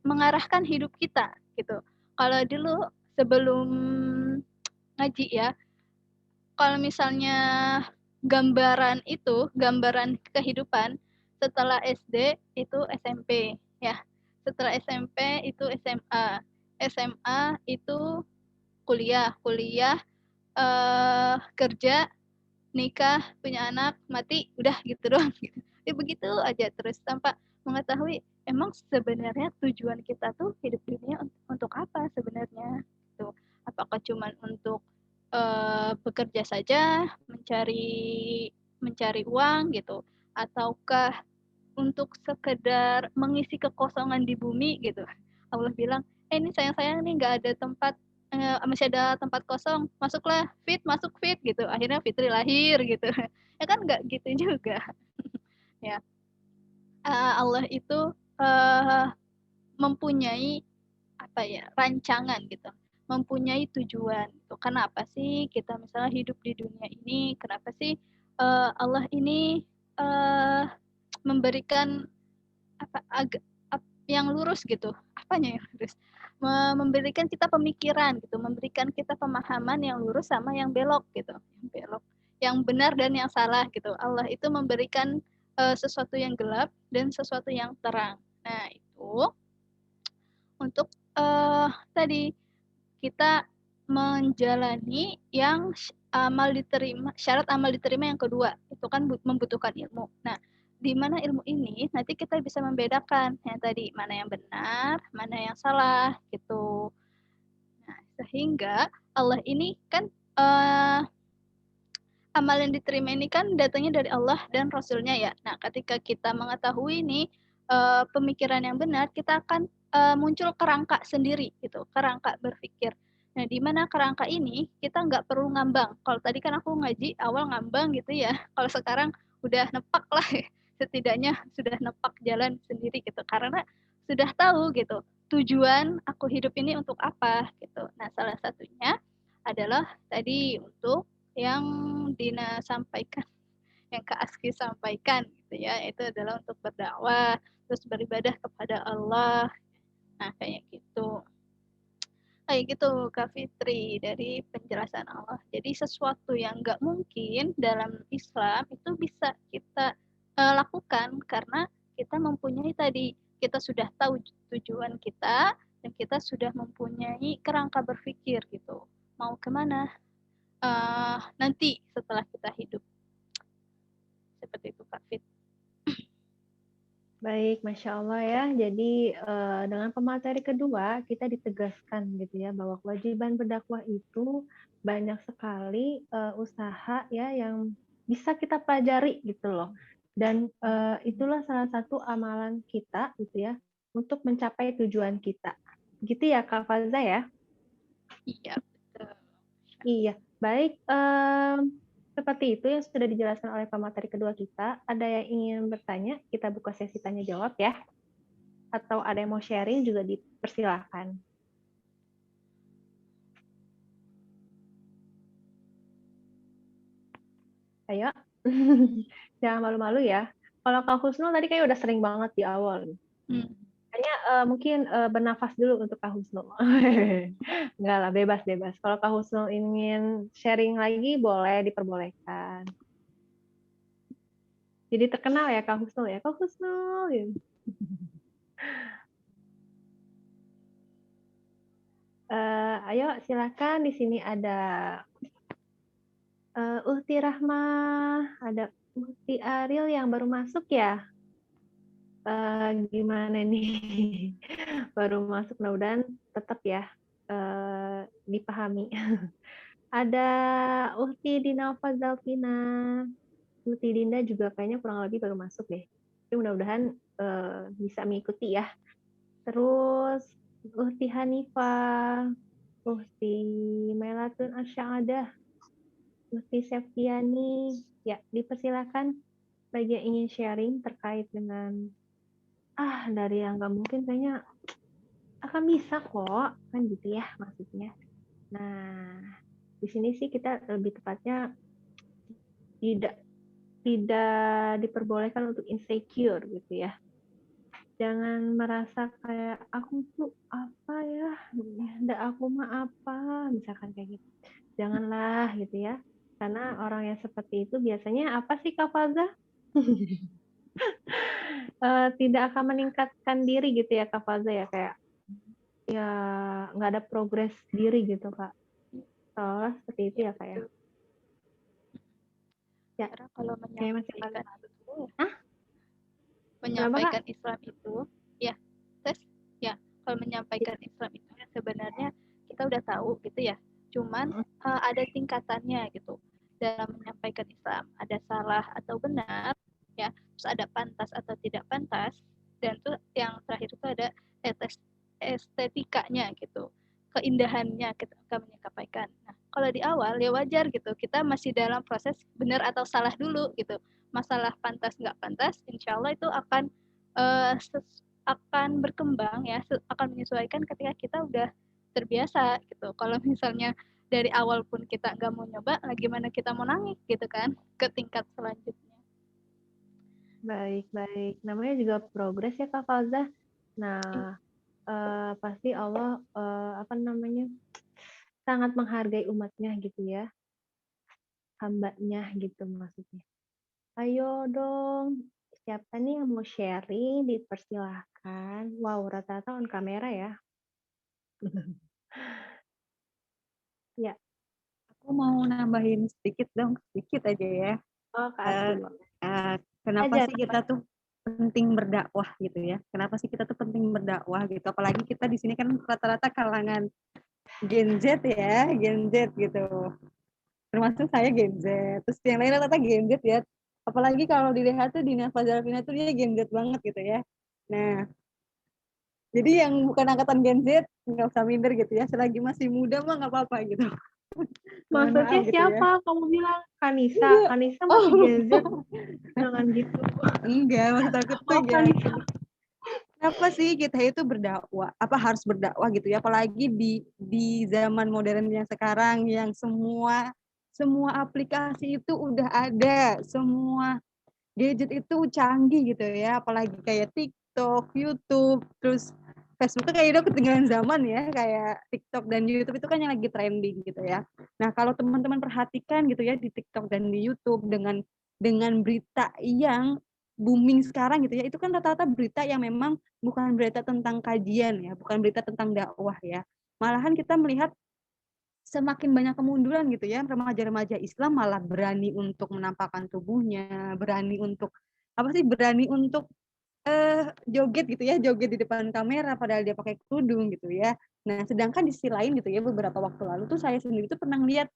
mengarahkan hidup kita gitu. Kalau dulu sebelum ngaji ya, kalau misalnya gambaran kehidupan setelah SD itu SMP ya. Setelah SMP itu SMA. SMA itu kuliah kerja, nikah, punya anak, mati, udah gitu doang gitu. Ya begitu aja terus tanpa mengetahui emang sebenarnya tujuan kita tuh hidup dunia untuk apa sebenarnya gitu. Apakah cuman untuk bekerja saja, mencari uang gitu, ataukah untuk sekedar mengisi kekosongan di bumi gitu. Allah bilang, ini sayang-sayang nih nggak ada tempat, masih ada tempat kosong, masuklah masuk fit gitu. Akhirnya Fitri lahir gitu. Ya kan nggak gitu juga. Ya, Allah itu uh, mempunyai apa ya rancangan gitu, mempunyai tujuan. Gitu. Kenapa sih kita misalnya hidup di dunia ini? Kenapa sih Allah ini uh, memberikan apa yang lurus gitu, apanya yang lurus, memberikan kita pemikiran gitu, memberikan kita pemahaman yang lurus sama yang belok gitu, yang benar dan yang salah gitu. Allah itu memberikan sesuatu yang gelap dan sesuatu yang terang. Nah itu untuk tadi kita menjalani yang syarat amal diterima yang kedua itu kan membutuhkan ilmu. Nah, di mana ilmu ini nanti kita bisa membedakan yang tadi mana yang benar, mana yang salah gitu. Nah, sehingga Allah ini kan amal yang diterima ini kan datangnya dari Allah dan Rasulnya ya. Nah, ketika kita mengetahui ini pemikiran yang benar, kita akan muncul kerangka sendiri gitu, kerangka berpikir. Nah, di mana kerangka ini kita nggak perlu ngambang. Kalau tadi kan aku ngaji awal ngambang gitu ya. Kalau sekarang udah nepak lah, setidaknya sudah nepak jalan sendiri gitu. Karena sudah tahu gitu tujuan aku hidup ini untuk apa gitu. Nah, salah satunya adalah tadi untuk yang Dina sampaikan, yang Kak Aski sampaikan gitu ya, itu adalah untuk berdakwah, terus beribadah kepada Allah. Nah, kayak gitu. Kayak gitu Kak Fitri dari penjelasan Allah. Jadi sesuatu yang nggak mungkin dalam Islam itu bisa kita lakukan karena kita mempunyai tadi, kita sudah tahu tujuan kita dan kita sudah mempunyai kerangka berpikir gitu. Mau kemana nanti setelah kita hidup. Seperti itu Kak Fit. Baik, Masya Allah ya. Jadi dengan pemateri kedua kita ditegaskan gitu ya bahwa kewajiban berdakwah itu banyak sekali usaha ya yang bisa kita pelajari gitu loh. Dan itulah salah satu amalan kita gitu ya untuk mencapai tujuan kita. Gitu ya Kak Faza ya? Iya, betul. Iya, baik. Seperti itu yang sudah dijelaskan oleh pemateri kedua kita. Ada yang ingin bertanya? Kita buka sesi tanya jawab ya. Atau ada yang mau sharing juga dipersilahkan. Ayo, jangan malu-malu ya. Kalau Kak Husnul tadi kayak udah sering banget di awal. Kayaknya mungkin bernafas dulu untuk Kak Husnul. Enggak lah, bebas-bebas. Kalau Kak Husnul ingin sharing lagi, boleh diperbolehkan. Jadi terkenal ya Kak Husnul ya. Kak Husnul. Ya. Ayo silakan, di sini ada Uhti Rahmah, ada Uhti Ariel yang baru masuk ya. Gimana nih? Baru masuk, mudah-mudahan tetap ya dipahami. Ada Uhti Dina Fazalvina, Uhti Dinda juga kayaknya kurang lebih baru masuk deh. Tapi mudah-mudahan bisa mengikuti ya. Terus Uhti Hanifah, Uhti Melatun Asy'adah, Lutfi Septiani. Ya, dipersilakan bagi yang ingin sharing terkait dengan dari yang nggak mungkin kayaknya akan bisa kok, kan gitu ya maksudnya. Nah, di sini sih kita lebih tepatnya tidak diperbolehkan untuk insecure gitu ya. Jangan merasa kayak aku tuh apa ya, ndak aku mah apa, misalkan kayak gitu. Janganlah gitu ya. Karena orang yang seperti itu biasanya apa sih Kak Faza? Tidak akan meningkatkan diri gitu ya Kak Faza ya, kayak ya nggak ada progres diri gitu Kak. Soalnya seperti itu ya Kak ya. Ya, Karena kalau kayak masih menyampaikan malu. itu, Hah? menyampaikan Islam itu, ya, tes, ya, kalau menyampaikan Islam itu ya sebenarnya kita udah tahu gitu ya. Cuman ada tingkatannya gitu dalam menyampaikan Islam. Ada salah atau benar, ya, terus ada pantas atau tidak pantas, dan tuh yang terakhir itu ada estetikanya gitu, keindahannya ketika menyampaikan. Nah, kalau di awal ya wajar gitu, kita masih dalam proses benar atau salah dulu gitu. Masalah pantas nggak pantas, insya Allah itu akan akan berkembang ya, akan menyesuaikan ketika kita udah terbiasa gitu. Kalau misalnya dari awal pun kita nggak mau nyoba, gimana kita mau nangis gitu kan ke tingkat selanjutnya. Baik. Namanya juga progres ya Kak Faza. Nah, pasti Allah sangat menghargai umatnya gitu ya, hambanya gitu maksudnya. Ayo dong, siapa nih yang mau sharing? Dipersilahkan. Wow, rata-rata on kamera ya. Ya, Aku mau nambahin sedikit dong, sedikit aja ya. oh kasih. Kenapa Aja sih kita tuh penting berdakwah gitu ya? Kenapa sih kita tuh penting berdakwah gitu? Apalagi kita di sini kan rata-rata kalangan Gen Z ya, Gen Z gitu. Termasuk saya Gen Z. Terus yang lain rata-rata Gen Z ya. Apalagi kalau dilihat tuh Dina Fazalvina tuh dia Gen Z banget gitu ya. Nah, jadi yang bukan angkatan Gen Z nggak usah minder gitu ya. Selagi masih muda mah nggak apa-apa gitu. Mohon maksudnya maaf gitu ya. siapa? Kamu bilang Kanisa. Iya. Kanisa Oh, masih Gen Z. Jangan gitu. enggak, maksud aku tuh Oh, ya. Kanisa. Kenapa sih kita itu berdakwah? Apa harus berdakwah gitu ya? Apalagi di zaman modern yang sekarang yang semua aplikasi itu udah ada, semua gadget itu canggih gitu ya, apalagi kayak TikTok, YouTube, terus Facebook tuh kayak udah ketinggalan zaman ya, kayak TikTok dan YouTube itu kan yang lagi trending gitu ya. Nah, kalau teman-teman perhatikan gitu ya di TikTok dan di YouTube dengan berita yang booming sekarang gitu ya, itu kan rata-rata berita yang memang bukan berita tentang kajian ya, bukan berita tentang dakwah ya. Malahan kita melihat semakin banyak kemunduran gitu ya, remaja-remaja Islam malah berani untuk menampakkan tubuhnya, berani untuk berani untuk joget gitu ya, joget di depan kamera padahal dia pakai kerudung gitu ya. Nah, sedangkan di sisi lain gitu ya, beberapa waktu lalu tuh saya sendiri tuh pernah lihat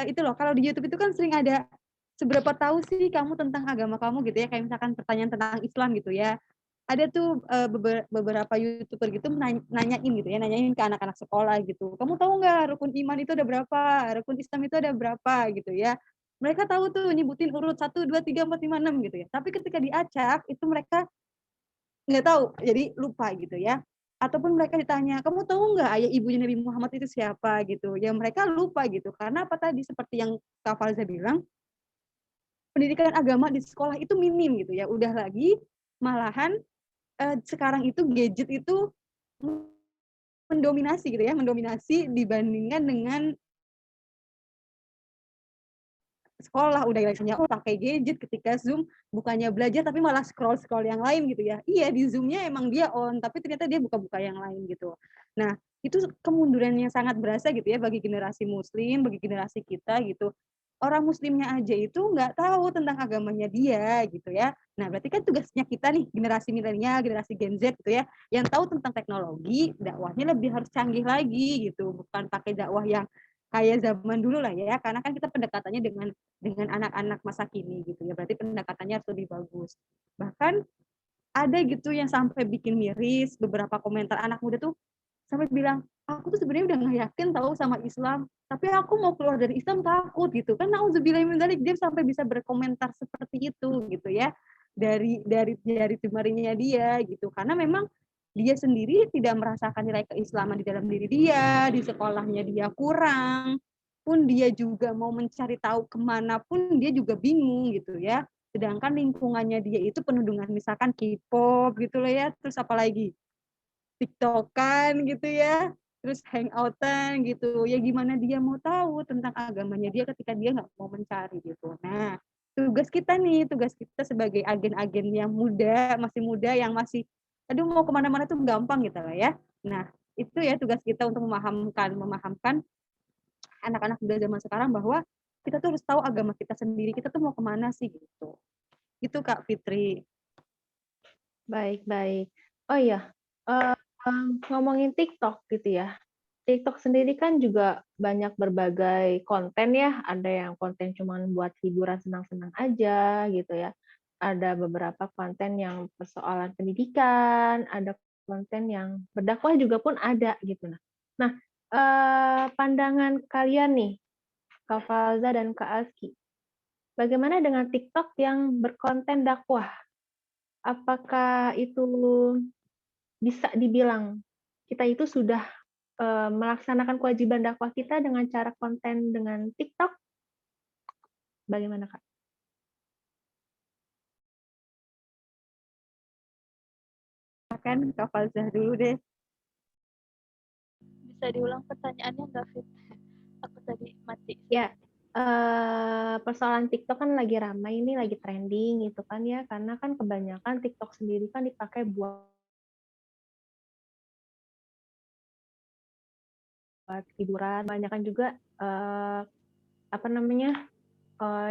itu loh, kalau di YouTube itu kan sering ada, "Seberapa tahu sih kamu tentang agama kamu?" gitu ya, kayak misalkan pertanyaan tentang Islam gitu ya. Ada tuh, beberapa YouTuber gitu nanyain gitu ya, nanyain ke anak-anak sekolah gitu, "Kamu tahu nggak rukun iman itu ada berapa? Rukun Islam itu ada berapa?" gitu ya. Mereka tahu tuh nyebutin urut 1, 2, 3, 4, 5, 6 gitu ya. Tapi ketika diacak, itu mereka nggak tahu, jadi lupa gitu ya. Ataupun mereka ditanya, "Kamu tahu nggak ayah ibunya Nabi Muhammad itu siapa?" gitu. Ya mereka lupa gitu, karena apa tadi, seperti yang Kak Falza bilang, pendidikan agama di sekolah itu minim gitu ya. Udah lagi malahan, sekarang itu gadget itu mendominasi gitu ya, mendominasi dibandingkan dengan sekolah. Udah biasanya pakai gadget ketika Zoom, bukannya belajar tapi malah scroll-scroll yang lain gitu ya. Iya, di Zoom-nya emang dia on, tapi ternyata dia buka-buka yang lain gitu. Nah, itu kemunduran yang sangat berasa gitu ya bagi generasi muslim, bagi generasi kita gitu. Orang muslimnya aja itu nggak tahu tentang agamanya dia gitu ya. Nah, berarti kan tugasnya kita nih, generasi milenial, generasi Gen Z gitu ya, yang tahu tentang teknologi, dakwahnya lebih harus canggih lagi gitu, bukan pakai dakwah yang kayak zaman dulu lah ya, karena kan kita pendekatannya dengan anak-anak masa kini gitu ya, berarti pendekatannya harus lebih bagus. Bahkan ada gitu yang sampai bikin miris, beberapa komentar anak muda tuh sampai bilang, aku tuh sebenarnya udah nggak yakin tahu sama Islam, tapi aku mau keluar dari Islam takut gitu kan. Nauzubillah min dzalik, dia sampai bisa berkomentar seperti itu gitu ya, dari jemarinya dia gitu, karena memang dia sendiri tidak merasakan nilai keislaman di dalam diri dia, di sekolahnya dia kurang, pun dia juga mau mencari tahu kemana pun dia juga bingung gitu ya. Sedangkan lingkungannya dia itu penuh dengan misalkan K-pop gitu loh ya, terus apalagi TikTokan gitu ya, terus hangoutan gitu. Ya gimana dia mau tahu tentang agamanya dia ketika dia nggak mau mencari gitu. Nah, tugas kita sebagai agen-agen yang muda, masih muda yang masih, aduh mau kemana-mana tuh gampang gitu lah ya. Nah, itu ya tugas kita untuk memahamkan anak-anak muda zaman sekarang bahwa kita tuh harus tahu agama kita sendiri, kita tuh mau kemana sih gitu. Gitu Kak Fitri. Baik, baik. Oh iya, eh, ngomongin TikTok gitu ya. TikTok sendiri kan juga banyak berbagai konten ya. Ada yang konten cuman buat hiburan senang-senang aja gitu ya. Ada beberapa konten yang persoalan pendidikan, ada konten yang berdakwah juga pun ada gitu. Nah, pandangan kalian nih, Kak Falza dan Kak Aski, bagaimana dengan TikTok yang berkonten dakwah? Apakah itu bisa dibilang kita itu sudah melaksanakan kewajiban dakwah kita dengan cara konten dengan TikTok? Bagaimana, Kak? Kan Kak Falzah dulu deh. Bisa diulang pertanyaannya nggak, Fit? Aku tadi mati. Ya, persoalan TikTok kan lagi ramai ini, lagi trending gitu kan ya, karena kan kebanyakan TikTok sendiri kan dipakai buat hiburan. Kebanyakan juga apa namanya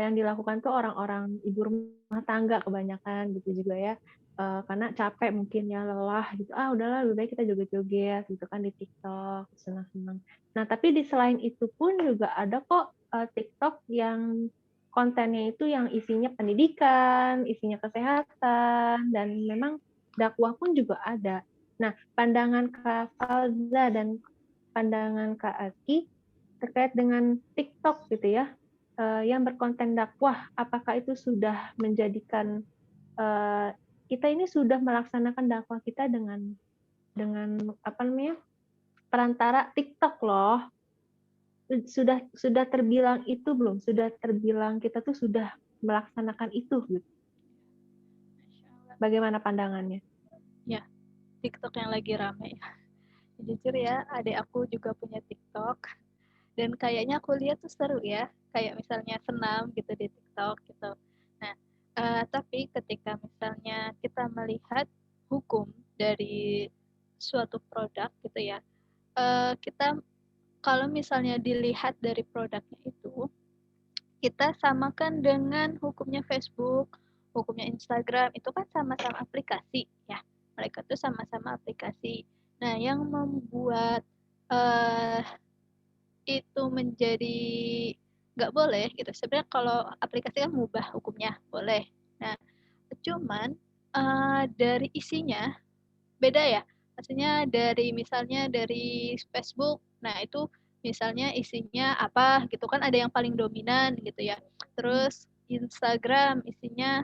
yang dilakukan tuh orang-orang ibu rumah tangga kebanyakan gitu juga ya. Karena capek mungkin ya, lelah gitu, udahlah lebih baik kita joget-joget gitu kan di TikTok, senang-senang. Nah tapi di selain itu pun juga ada kok TikTok yang kontennya itu yang isinya pendidikan, isinya kesehatan, dan memang dakwah pun juga ada. Nah pandangan Kak Falza dan pandangan Kak Aki terkait dengan TikTok gitu ya, yang berkonten dakwah, apakah itu sudah menjadikan kita ini sudah melaksanakan dakwah kita dengan apa namanya perantara TikTok loh. Sudah terbilang itu belum? Sudah terbilang kita tuh sudah melaksanakan itu gitu. Bagaimana pandangannya? Ya, TikTok yang lagi rame. Jujur ya, adik aku juga punya TikTok. Dan kayaknya aku lihat tuh seru ya. Kayak misalnya senam gitu di TikTok gitu. Nah, tapi ketika misalnya kita melihat hukum dari suatu produk gitu ya, kita kalau misalnya dilihat dari produknya itu, kita samakan dengan hukumnya Facebook, hukumnya Instagram, itu kan sama-sama aplikasi ya. Mereka tuh sama-sama aplikasi. Nah, yang membuat eh, itu menjadi nggak boleh gitu. Sebenarnya kalau aplikasi kan mubah hukumnya, boleh. Nah, cuman dari isinya beda ya. Maksudnya dari misalnya dari Facebook, nah itu misalnya isinya apa gitu kan ada yang paling dominan gitu ya. Terus Instagram isinya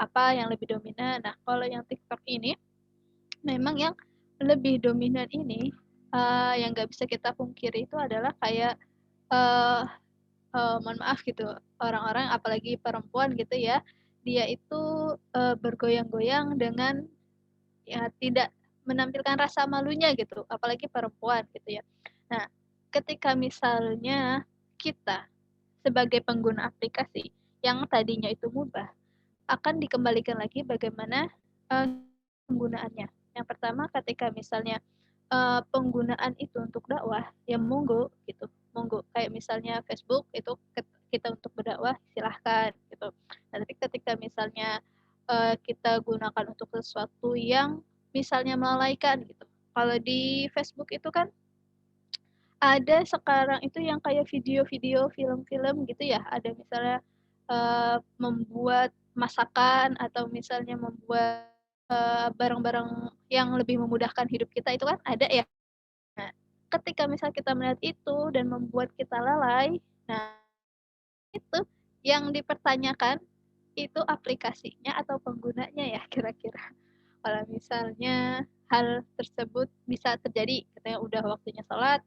apa yang lebih dominan. Nah, kalau yang TikTok ini memang yang lebih dominan ini yang nggak bisa kita pungkiri itu adalah kayak uh, mohon maaf gitu orang-orang apalagi perempuan gitu ya dia itu bergoyang-goyang dengan ya tidak menampilkan rasa malunya gitu, apalagi perempuan gitu ya. Nah, ketika misalnya kita sebagai pengguna aplikasi yang tadinya itu mubah, akan dikembalikan lagi bagaimana uh, penggunaannya. Yang pertama, ketika misalnya penggunaan itu untuk dakwah, ya monggo gitu, monggo. Kayak misalnya Facebook itu kita untuk berdakwah silahkan gitu. Nah, tapi ketika misalnya kita gunakan untuk sesuatu yang misalnya melalaikan gitu. Kalau di Facebook itu kan ada sekarang itu yang kayak video-video, film-film gitu ya. Ada misalnya membuat masakan atau misalnya membuat barang-barang yang lebih memudahkan hidup kita itu kan ada ya. Nah, ketika misal kita melihat itu dan membuat kita lalai, nah itu yang dipertanyakan itu aplikasinya atau penggunanya ya kira-kira. Kalau misalnya hal tersebut bisa terjadi, katanya udah waktunya sholat,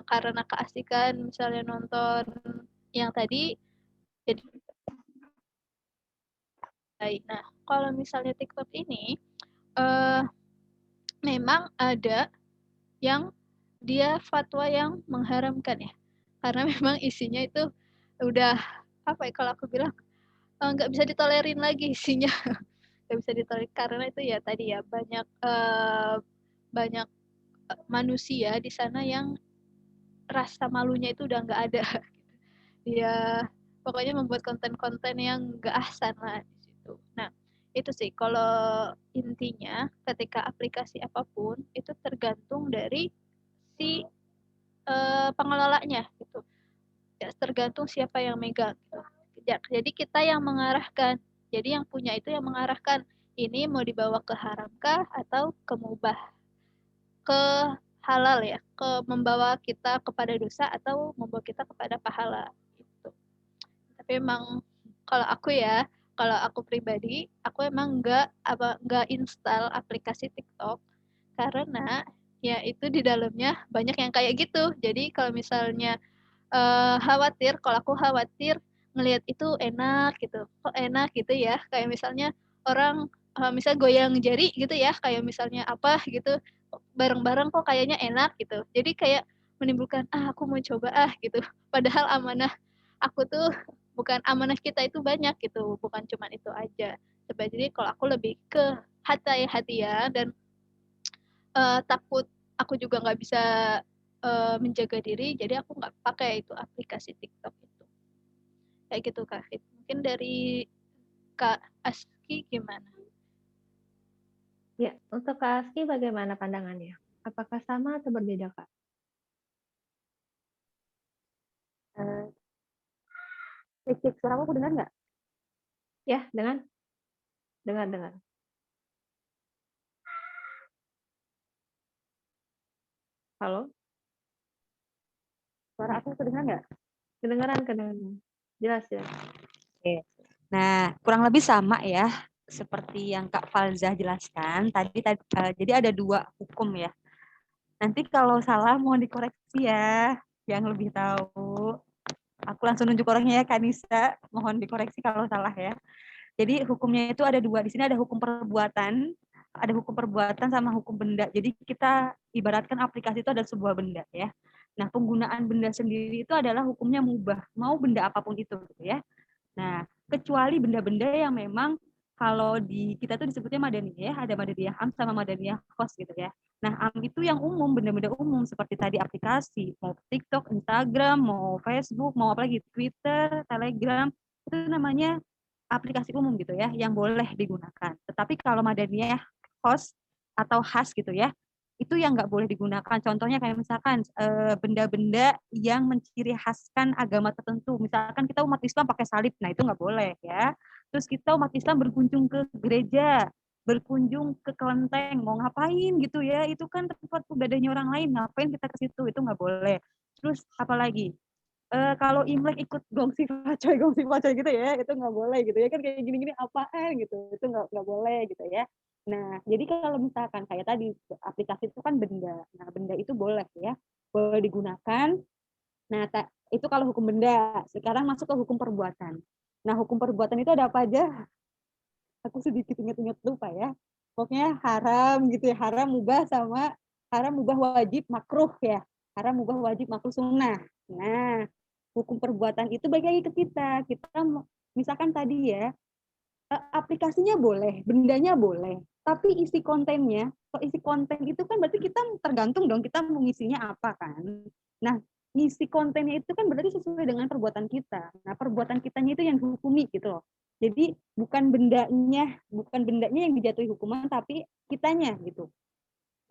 karena keasikan misalnya nonton yang tadi, jadi baik. Nah, kalau misalnya TikTok ini, eh, memang ada yang dia fatwa yang mengharamkan ya, karena memang isinya itu udah apa ya kalau aku bilang nggak bisa ditolerin lagi isinya, nggak bisa ditolerir karena itu ya tadi ya banyak manusia di sana yang rasa malunya itu udah nggak ada. Dia pokoknya membuat konten-konten yang nggak ahsan lah di situ. Nah, itu sih kalau intinya ketika aplikasi apapun itu tergantung dari si pengelolanya gitu. Ya, tergantung siapa yang megang gitu. Jadi kita yang mengarahkan. Jadi yang punya itu yang mengarahkan. Ini mau dibawa ke haramkah atau ke mubah? Ke halal ya, ke membawa kita kepada dosa atau membawa kita kepada pahala gitu. Tapi emang kalau aku ya, kalau aku pribadi, aku emang nggak install aplikasi TikTok karena ya itu di dalamnya banyak yang kayak gitu. Jadi kalau misalnya khawatir, kalau aku khawatir ngelihat itu enak gitu, kok enak gitu ya, kayak misalnya orang misal goyang jari gitu ya, kayak misalnya apa gitu, bareng-bareng kok kayaknya enak gitu. Jadi kayak menimbulkan, aku mau coba gitu. Padahal amanah aku tuh bukan amanah kita itu banyak gitu, bukan cuman itu aja. Jadi kalau aku lebih ke hati-hatian dan takut aku juga nggak bisa menjaga diri, jadi aku nggak pakai itu aplikasi TikTok itu. Kayak gitu Kak Fit. Mungkin dari Kak Aski gimana? Ya, untuk Kak Aski bagaimana pandangannya? Apakah sama atau berbeda, Kak? Cek suara aku dengar nggak? Ya, dengar. Halo? Suara aku kedengar nggak? Kedengaran. Jelas. Oke. Nah, kurang lebih sama ya, seperti yang Kak Falzah jelaskan. Jadi ada 2 hukum ya. Nanti kalau salah mohon dikoreksi ya, yang lebih tahu. Aku langsung nunjuk orangnya ya, Kak Nisa. Mohon dikoreksi kalau salah ya. Jadi hukumnya itu ada 2. Di sini ada hukum perbuatan sama hukum benda. Jadi kita ibaratkan aplikasi itu ada sebuah benda ya. Nah, penggunaan benda sendiri itu adalah hukumnya mubah, mau benda apapun itu gitu ya. Nah, kecuali benda-benda yang memang kalau di kita tuh disebutnya madaniyah, ada madaniyah am sama madaniyah khos gitu ya. Nah, am itu yang umum, benda-benda umum seperti tadi aplikasi, mau TikTok, Instagram, mau Facebook, mau apalagi Twitter, Telegram, itu namanya aplikasi umum gitu ya, yang boleh digunakan. Tetapi kalau madaniyah khos atau khas gitu ya, itu yang nggak boleh digunakan. Contohnya kayak misalkan benda-benda yang menciri khaskan agama tertentu. Misalkan kita umat Islam pakai salib, nah itu nggak boleh ya. Terus kita umat Islam berkunjung ke gereja, berkunjung ke kelenteng, mau ngapain gitu ya? Itu kan tempat ibadahnya orang lain, ngapain kita ke situ? Itu nggak boleh. Terus apalagi? Kalau Imlek ikut gongsi pacoy gitu ya, itu nggak boleh gitu ya kan, kayak gini-gini apaan gitu, itu nggak boleh gitu ya. Nah, jadi kalau misalkan kayak tadi aplikasi itu kan benda, nah benda itu boleh ya, boleh digunakan. Nah, itu kalau hukum benda. Sekarang masuk ke hukum perbuatan. Nah, hukum perbuatan itu ada apa aja? Aku sedikit ingat-ingat lupa ya. Pokoknya haram gitu ya, haram mubah wajib makruh ya. Haram mubah wajib makruh sunnah. Nah, hukum perbuatan itu balik lagi ke kita. Kita misalkan tadi ya, aplikasinya boleh, bendanya boleh, tapi isi kontennya, kalau isi konten itu kan berarti kita tergantung dong kita mengisinya apa kan. Nah, ngisi kontennya itu kan berarti sesuai dengan perbuatan kita. Nah, perbuatan kitanya itu yang dihukumi gitu loh. Jadi bukan bendanya yang dijatuhi hukuman, tapi kitanya gitu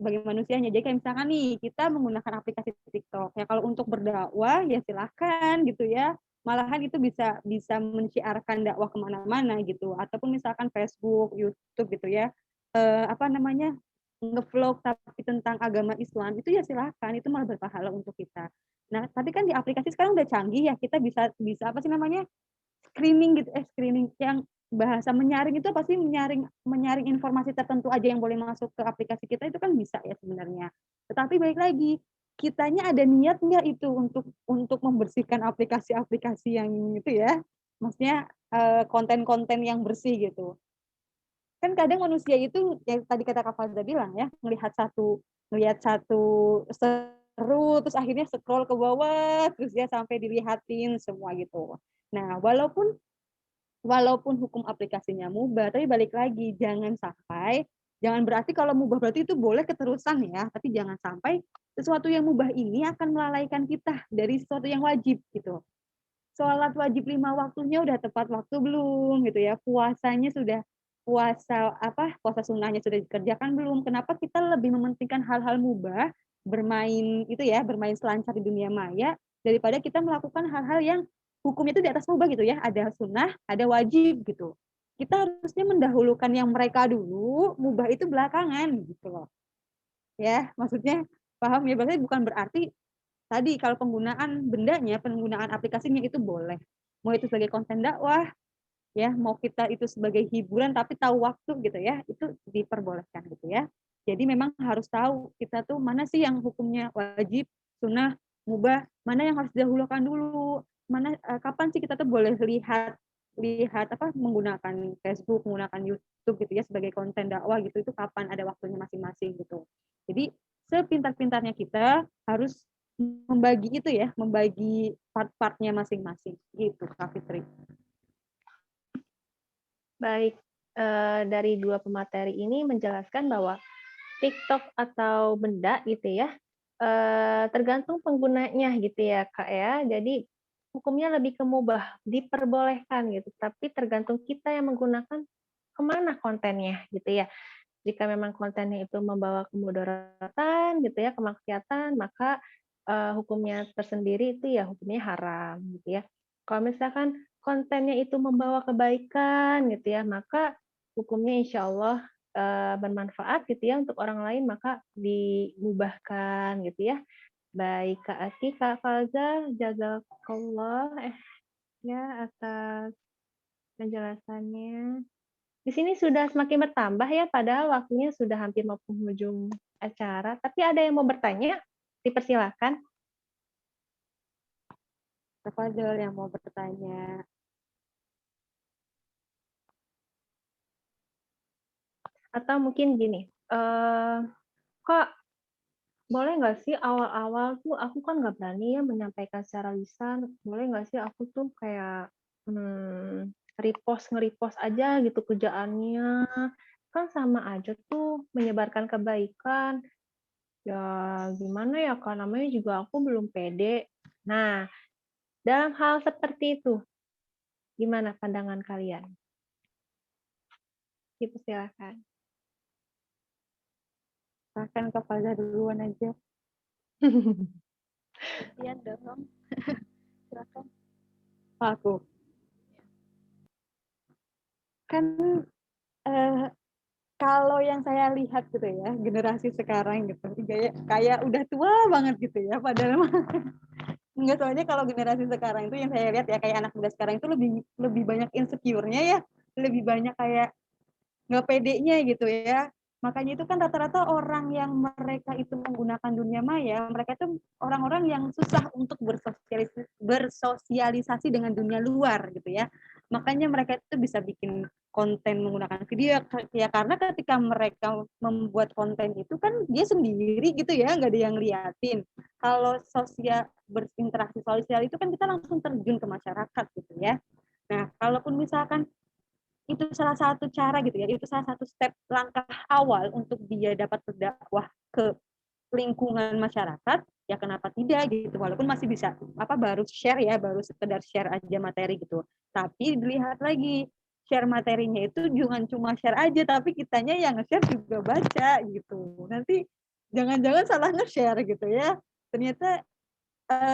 sebagai manusianya. Jadi kayak misalkan nih kita menggunakan aplikasi TikTok ya, kalau untuk berdakwah ya silahkan gitu ya, malahan itu bisa menciarkan dakwah kemana-mana gitu, ataupun misalkan Facebook, YouTube gitu ya, apa namanya, ngevlog tapi tentang agama Islam itu ya silakan, itu malah berpahala untuk kita. Nah, tapi kan di aplikasi sekarang udah canggih ya, kita bisa bisa apa sih namanya? Screening gitu, screening yang bahasa menyaring itu apa sih? Menyaring informasi tertentu aja yang boleh masuk ke aplikasi kita itu kan bisa ya sebenarnya. Tetapi balik lagi, kitanya ada niat nggak itu untuk membersihkan aplikasi-aplikasi yang itu ya? Maksudnya konten-konten yang bersih gitu. Kan kadang manusia itu yang tadi kata Kak Fazda bilang ya, ngelihat satu seru terus akhirnya scroll ke bawah terus ya sampai dilihatin semua gitu. Nah, walaupun hukum aplikasinya mubah, tapi balik lagi jangan berarti kalau mubah berarti itu boleh keterusan ya, tapi jangan sampai sesuatu yang mubah ini akan melalaikan kita dari sesuatu yang wajib gitu. Sholat wajib 5 waktunya udah tepat waktu belum gitu ya, puasa sunnahnya sudah dikerjakan belum, kenapa kita lebih mementingkan hal-hal mubah, bermain selancar di dunia maya, daripada kita melakukan hal-hal yang hukumnya itu di atas mubah gitu ya, ada sunnah, ada wajib gitu. Kita harusnya mendahulukan yang mereka dulu, mubah itu belakangan gitu loh. Ya, maksudnya paham ya, berarti bukan berarti tadi kalau penggunaan aplikasinya itu boleh. Mau itu sebagai konten dakwah, ya, mau kita itu sebagai hiburan tapi tahu waktu gitu ya, itu diperbolehkan gitu ya. Jadi memang harus tahu kita tuh mana sih yang hukumnya wajib, sunnah, mubah, mana yang harus didahulukan dulu, kapan sih kita tuh boleh lihat menggunakan Facebook, menggunakan YouTube gitu ya sebagai konten dakwah gitu, itu kapan, ada waktunya masing-masing gitu. Jadi sepintar-pintarnya kita harus membagi part-partnya masing-masing gitu Kak Fitri. Baik, dari dua pemateri ini menjelaskan bahwa TikTok atau benda gitu ya, tergantung penggunanya gitu ya Kak ya. Jadi hukumnya lebih ke mubah, diperbolehkan gitu, tapi tergantung kita yang menggunakan kemana kontennya gitu ya. Jika memang kontennya itu membawa kemudaratan gitu ya, kemaksiatan, maka hukumnya tersendiri itu ya hukumnya haram gitu ya. Kalau misalkan kontennya itu membawa kebaikan gitu ya, maka hukumnya insya Allah bermanfaat gitu ya untuk orang lain, maka dimubahkan gitu ya. Baik Kak Aki, Kak Falza, jazakallah ya atas penjelasannya. Di sini sudah semakin bertambah ya, padahal waktunya sudah hampir mau penghujung acara. Tapi ada yang mau bertanya? Dipersilakan. Tafadhol yang mau bertanya. Atau mungkin gini, Kak, boleh nggak sih awal-awal tuh aku kan nggak berani ya menyampaikan secara lisan, boleh nggak sih aku tuh kayak nge-repost aja gitu kerjaannya, kan sama aja tuh menyebarkan kebaikan. Ya gimana ya Kak, namanya juga aku belum pede. Nah, dalam hal seperti itu, gimana pandangan kalian? Silakan. Silahkan Kak Falza duluan aja. Iya dong. Silakan. Aku. Kan kalau yang saya lihat gitu ya, generasi sekarang gitu, kayak udah tua banget gitu ya, padahal enggak, soalnya kalau generasi sekarang itu yang saya lihat ya, kayak anak muda sekarang itu lebih banyak insecure-nya ya, lebih banyak kayak nggak pedenya gitu ya. Makanya itu kan rata-rata orang yang mereka itu menggunakan dunia maya, mereka itu orang-orang yang susah untuk bersosialisasi dengan dunia luar gitu ya. Makanya mereka itu bisa bikin konten menggunakan video ya, karena ketika mereka membuat konten itu kan dia sendiri gitu ya, nggak ada yang liatin. Kalau berinteraksi sosial itu kan kita langsung terjun ke masyarakat gitu ya. Nah, kalaupun misalkan itu salah satu cara gitu ya, itu salah satu step langkah awal untuk dia dapat berdakwah ke lingkungan masyarakat, ya kenapa tidak gitu, walaupun masih bisa baru sekedar share aja materi gitu, tapi dilihat lagi share materinya itu jangan cuma share aja, tapi kitanya yang nge-share juga baca gitu, nanti jangan-jangan salah nge-share gitu ya, ternyata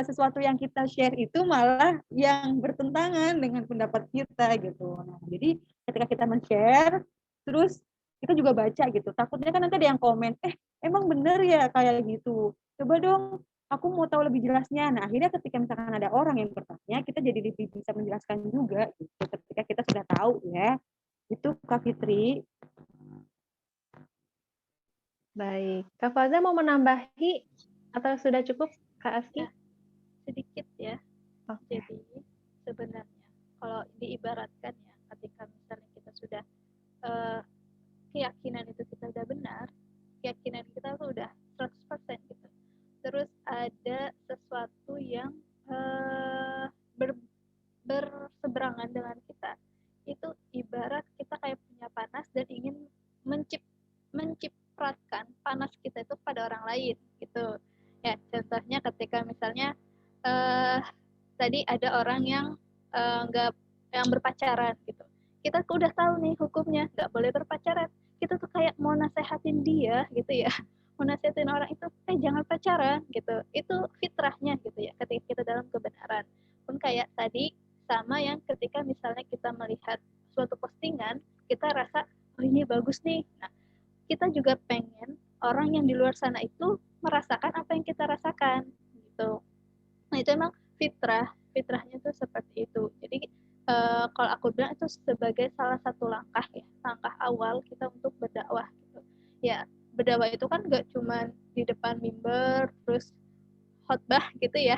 sesuatu yang kita share itu malah yang bertentangan dengan pendapat kita gitu. Nah, jadi ketika kita men-share, terus kita juga baca gitu. Takutnya kan nanti ada yang komen, emang bener ya kayak gitu. Coba dong, aku mau tahu lebih jelasnya. Nah, akhirnya ketika misalkan ada orang yang bertanya, kita jadi lebih bisa menjelaskan juga gitu. Ketika kita sudah tahu ya. Itu Kak Fitri. Baik. Kak Faza mau menambahi atau sudah cukup, Kak Aski? Ya, sedikit ya. Oke. Jadi sebenarnya kalau diibaratkan ya, ketika misalnya kita sudah keyakinan itu kita udah benar, keyakinan kita tuh udah 100% gitu. Terus ada sesuatu yang berseberangan dengan kita, itu ibarat kita kayak punya panas dan ingin mencipratkan panas kita itu pada orang lain gitu. Ya, contohnya ketika misalnya tadi ada orang yang nggak yang berpacaran gitu. Kita udah tahu nih hukumnya nggak boleh berpacaran. Kita tuh kayak mau nasehatin dia gitu ya, mau nasehatin orang itu, jangan pacaran gitu. Itu fitrahnya gitu ya, ketika kita dalam kebenaran. Pun kayak tadi sama yang ketika misalnya kita melihat suatu postingan, kita rasa oh ini bagus nih. Nah, kita juga pengen orang yang di luar sana itu merasakan apa yang kita rasakan gitu. Nah, itu emang fitrahnya tuh seperti itu. Jadi kalau aku bilang itu sebagai salah satu langkah ya, langkah awal kita untuk berdakwah gitu. Ya, berdakwah itu kan nggak cuma di depan mimbar terus khotbah gitu ya.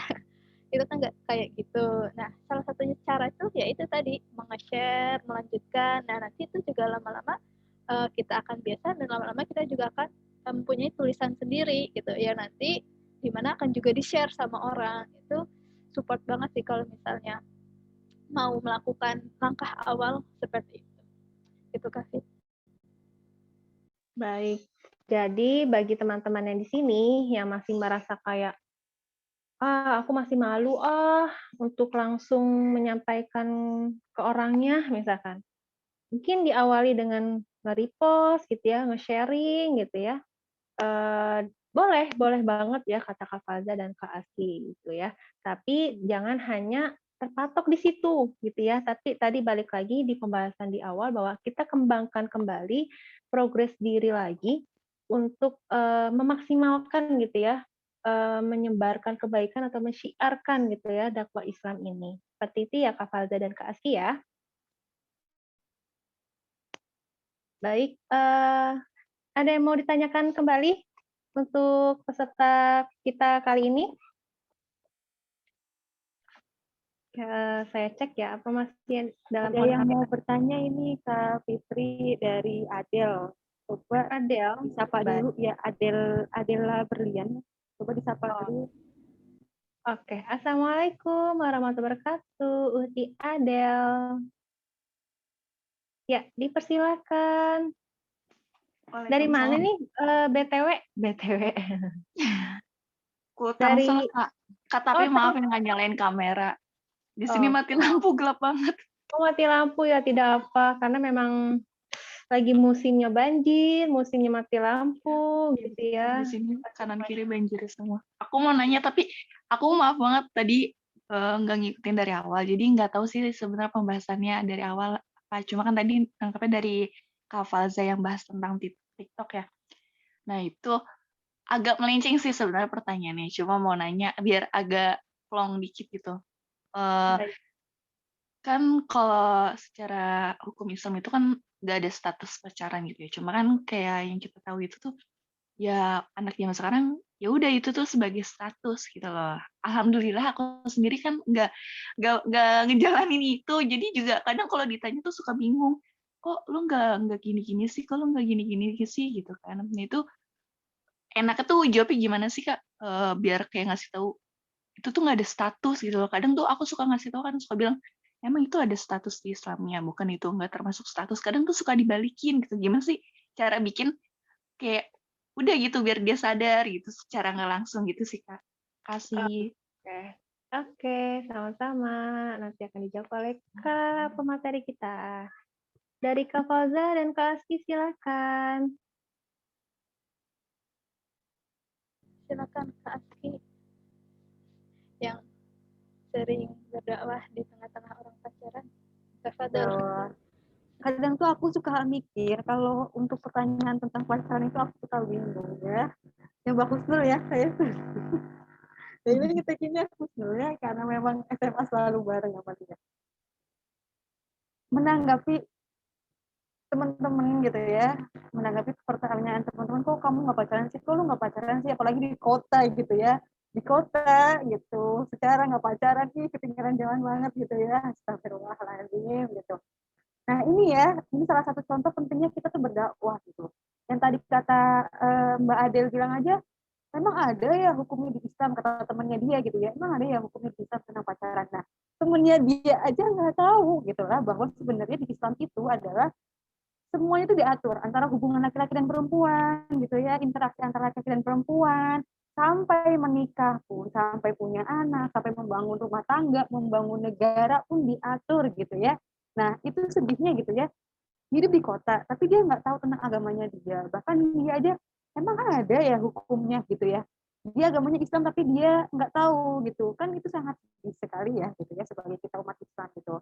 Itu kan nggak kayak gitu. Nah, salah satunya cara itu ya itu tadi meng-share, melanjutkan. Nah, nanti itu juga lama-lama kita akan biasa dan lama-lama kita juga akan mempunyai tulisan sendiri gitu ya, nanti dimana akan juga di-share sama orang. Itu support banget sih kalau misalnya mau melakukan langkah awal seperti itu. Itu Kak Fit. Baik. Jadi bagi teman-teman yang di sini yang masih merasa kayak aku masih malu untuk langsung menyampaikan ke orangnya misalkan. Mungkin diawali dengan nge-repost gitu ya, nge-sharing gitu ya. Boleh banget ya kata Kak Faza dan Kak Aski gitu ya. Tapi jangan hanya terpatok di situ gitu ya. Tapi tadi balik lagi di pembahasan di awal bahwa kita kembangkan kembali progres diri lagi untuk memaksimalkan gitu ya, menyebarkan kebaikan atau mensyiarkan gitu ya dakwah Islam ini. Seperti itu ya Kak Faza dan Kak Aski ya. Baik, ada yang mau ditanyakan kembali untuk peserta kita kali ini? Saya cek ya, apa masih dalam Ada yang mau bertanya ini Kak Fitri dari Adel. Coba Adel? disapa dulu ya, Adela Berlian. Coba disapa dulu. Oke, Assalamualaikum warahmatullahi wabarakatuh, Uti Adel. Ya, dipersilakan. Dari mana nih BTW? Dari Tangsel, Kak, tapi maaf nggak nyalain kamera. Di sini mati lampu, gelap banget. Mati lampu ya, tidak apa, karena memang lagi musimnya banjir, musimnya mati lampu gitu ya. Di sini kanan kiri banjir semua. Aku mau nanya, tapi aku maaf banget tadi nggak ngikutin dari awal, jadi nggak tahu sih sebenarnya pembahasannya dari awal apa. Cuma kan tadi nangkapnya dari Kak Falza yang bahas tentang TikTok ya. Nah itu agak melenceng sih sebenarnya pertanyaannya. Cuma mau nanya biar agak plong dikit gitu. Kan kalau secara hukum Islam itu kan nggak ada status pacaran gitu ya. Cuma kan kayak yang kita tahu itu tuh ya anak zaman sekarang ya udah itu tuh sebagai status gitu loh. Alhamdulillah aku sendiri kan nggak ngejalanin itu. Jadi juga kadang kalau ditanya tuh suka bingung. Kok lu nggak gini-gini sih? Kok lu nggak gini-gini sih gitu kan? Nah itu enaknya tuh jawabnya gimana sih Kak? Biar kayak ngasih tahu itu tuh nggak ada status gitu loh. Kadang tuh aku suka ngasih tahu kan suka bilang emang itu ada status di Islamnya, bukan itu nggak termasuk status. Kadang tuh suka dibalikin gitu. Gimana sih cara bikin kayak udah gitu biar dia sadar gitu secara nggak langsung gitu sih Kak. Kasih. Oke, sama-sama. Nanti akan dijawab oleh Kak pemateri kita. Dari Kak Fauza dan Kak Aski silakan. Silakan Kak Aski yang sering berdakwah di tengah-tengah orang pacaran. Tafadhol. kadang tuh aku suka mikir kalau untuk pertanyaan tentang pacaran itu aku suka bingung ya. Yang bagus dulu ya saya tuh. Jadi kita kini aku sebenarnya karena memang SMA selalu bareng sama dia. Menanggapi teman-teman gitu ya, menanggapi pertanyaan teman-teman, kok kamu nggak pacaran sih, kok lu nggak pacaran sih, apalagi di kota gitu ya, di kota gitu, secara nggak pacaran sih ketinggalan zaman banget gitu ya, astagfirullahaladzim gitu. Nah ini ya, ini salah satu contoh pentingnya kita tuh berdakwah gitu. Yang tadi kata Mbak Adel bilang aja, memang ada ya hukumnya di Islam, kata temannya dia gitu ya, emang ada ya hukumnya di Islam tentang pacaran. Nah temennya dia aja nggak tahu gitu lah, bahwa sebenarnya di Islam itu adalah semuanya itu diatur antara hubungan laki-laki dan perempuan gitu ya, interaksi antara laki-laki dan perempuan, sampai menikah pun, sampai punya anak, sampai membangun rumah tangga, membangun negara pun diatur gitu ya. Nah itu sedihnya gitu ya, hidup di kota tapi dia nggak tahu tentang agamanya dia, bahkan dia aja emang ada ya hukumnya gitu ya, dia agamanya Islam tapi dia nggak tahu gitu kan, itu sangat sedih sekali ya gitu ya sebagai kita umat Islam gitu.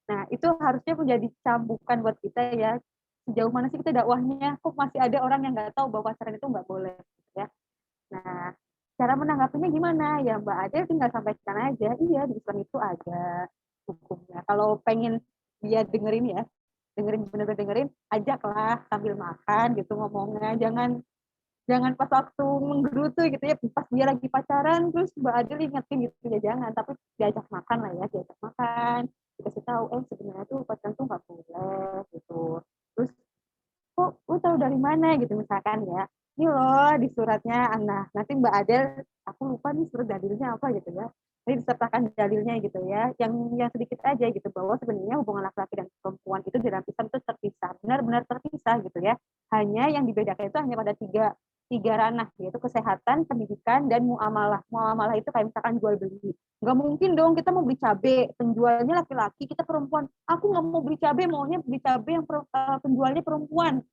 Nah, itu harusnya menjadi cambukan buat kita ya. Sejauh mana sih kita dakwahnya, kok masih ada orang yang nggak tahu bahwa pacaran itu nggak boleh. Gitu ya. Nah, cara menanggapinya gimana? Ya Mbak Ade tinggal sampaikan aja, iya di Islam itu ada hukumnya. Kalau pengen dia dengerin ya, bener-bener dengerin, ajaklah sambil makan gitu ngomongnya. Jangan pas waktu menggerutu gitu ya, pas dia lagi pacaran terus Mbak Adil ingetin gitu ya, jangan, tapi diajak makan lah ya, diajak makan, dikasih tahu sebenarnya tuh pacaran tuh nggak boleh gitu. Terus kok lu tahu dari mana gitu misalkan ya, ini loh di suratnya, nah nanti Mbak Adel, aku lupa nih surat dalilnya apa gitu ya, ini disertakan dalilnya gitu ya, yang sedikit aja gitu, bahwa sebenarnya hubungan laki-laki dan perempuan itu dalam Islam itu terpisah, benar-benar terpisah gitu ya, hanya yang dibedakan itu hanya pada tiga ranah, yaitu kesehatan, pendidikan, dan muamalah. Muamalah itu kayak misalkan jual beli. Nggak mungkin dong kita mau beli cabai, penjualnya laki-laki, kita perempuan. Aku nggak mau beli cabai, maunya beli cabai yang penjualnya perempuan.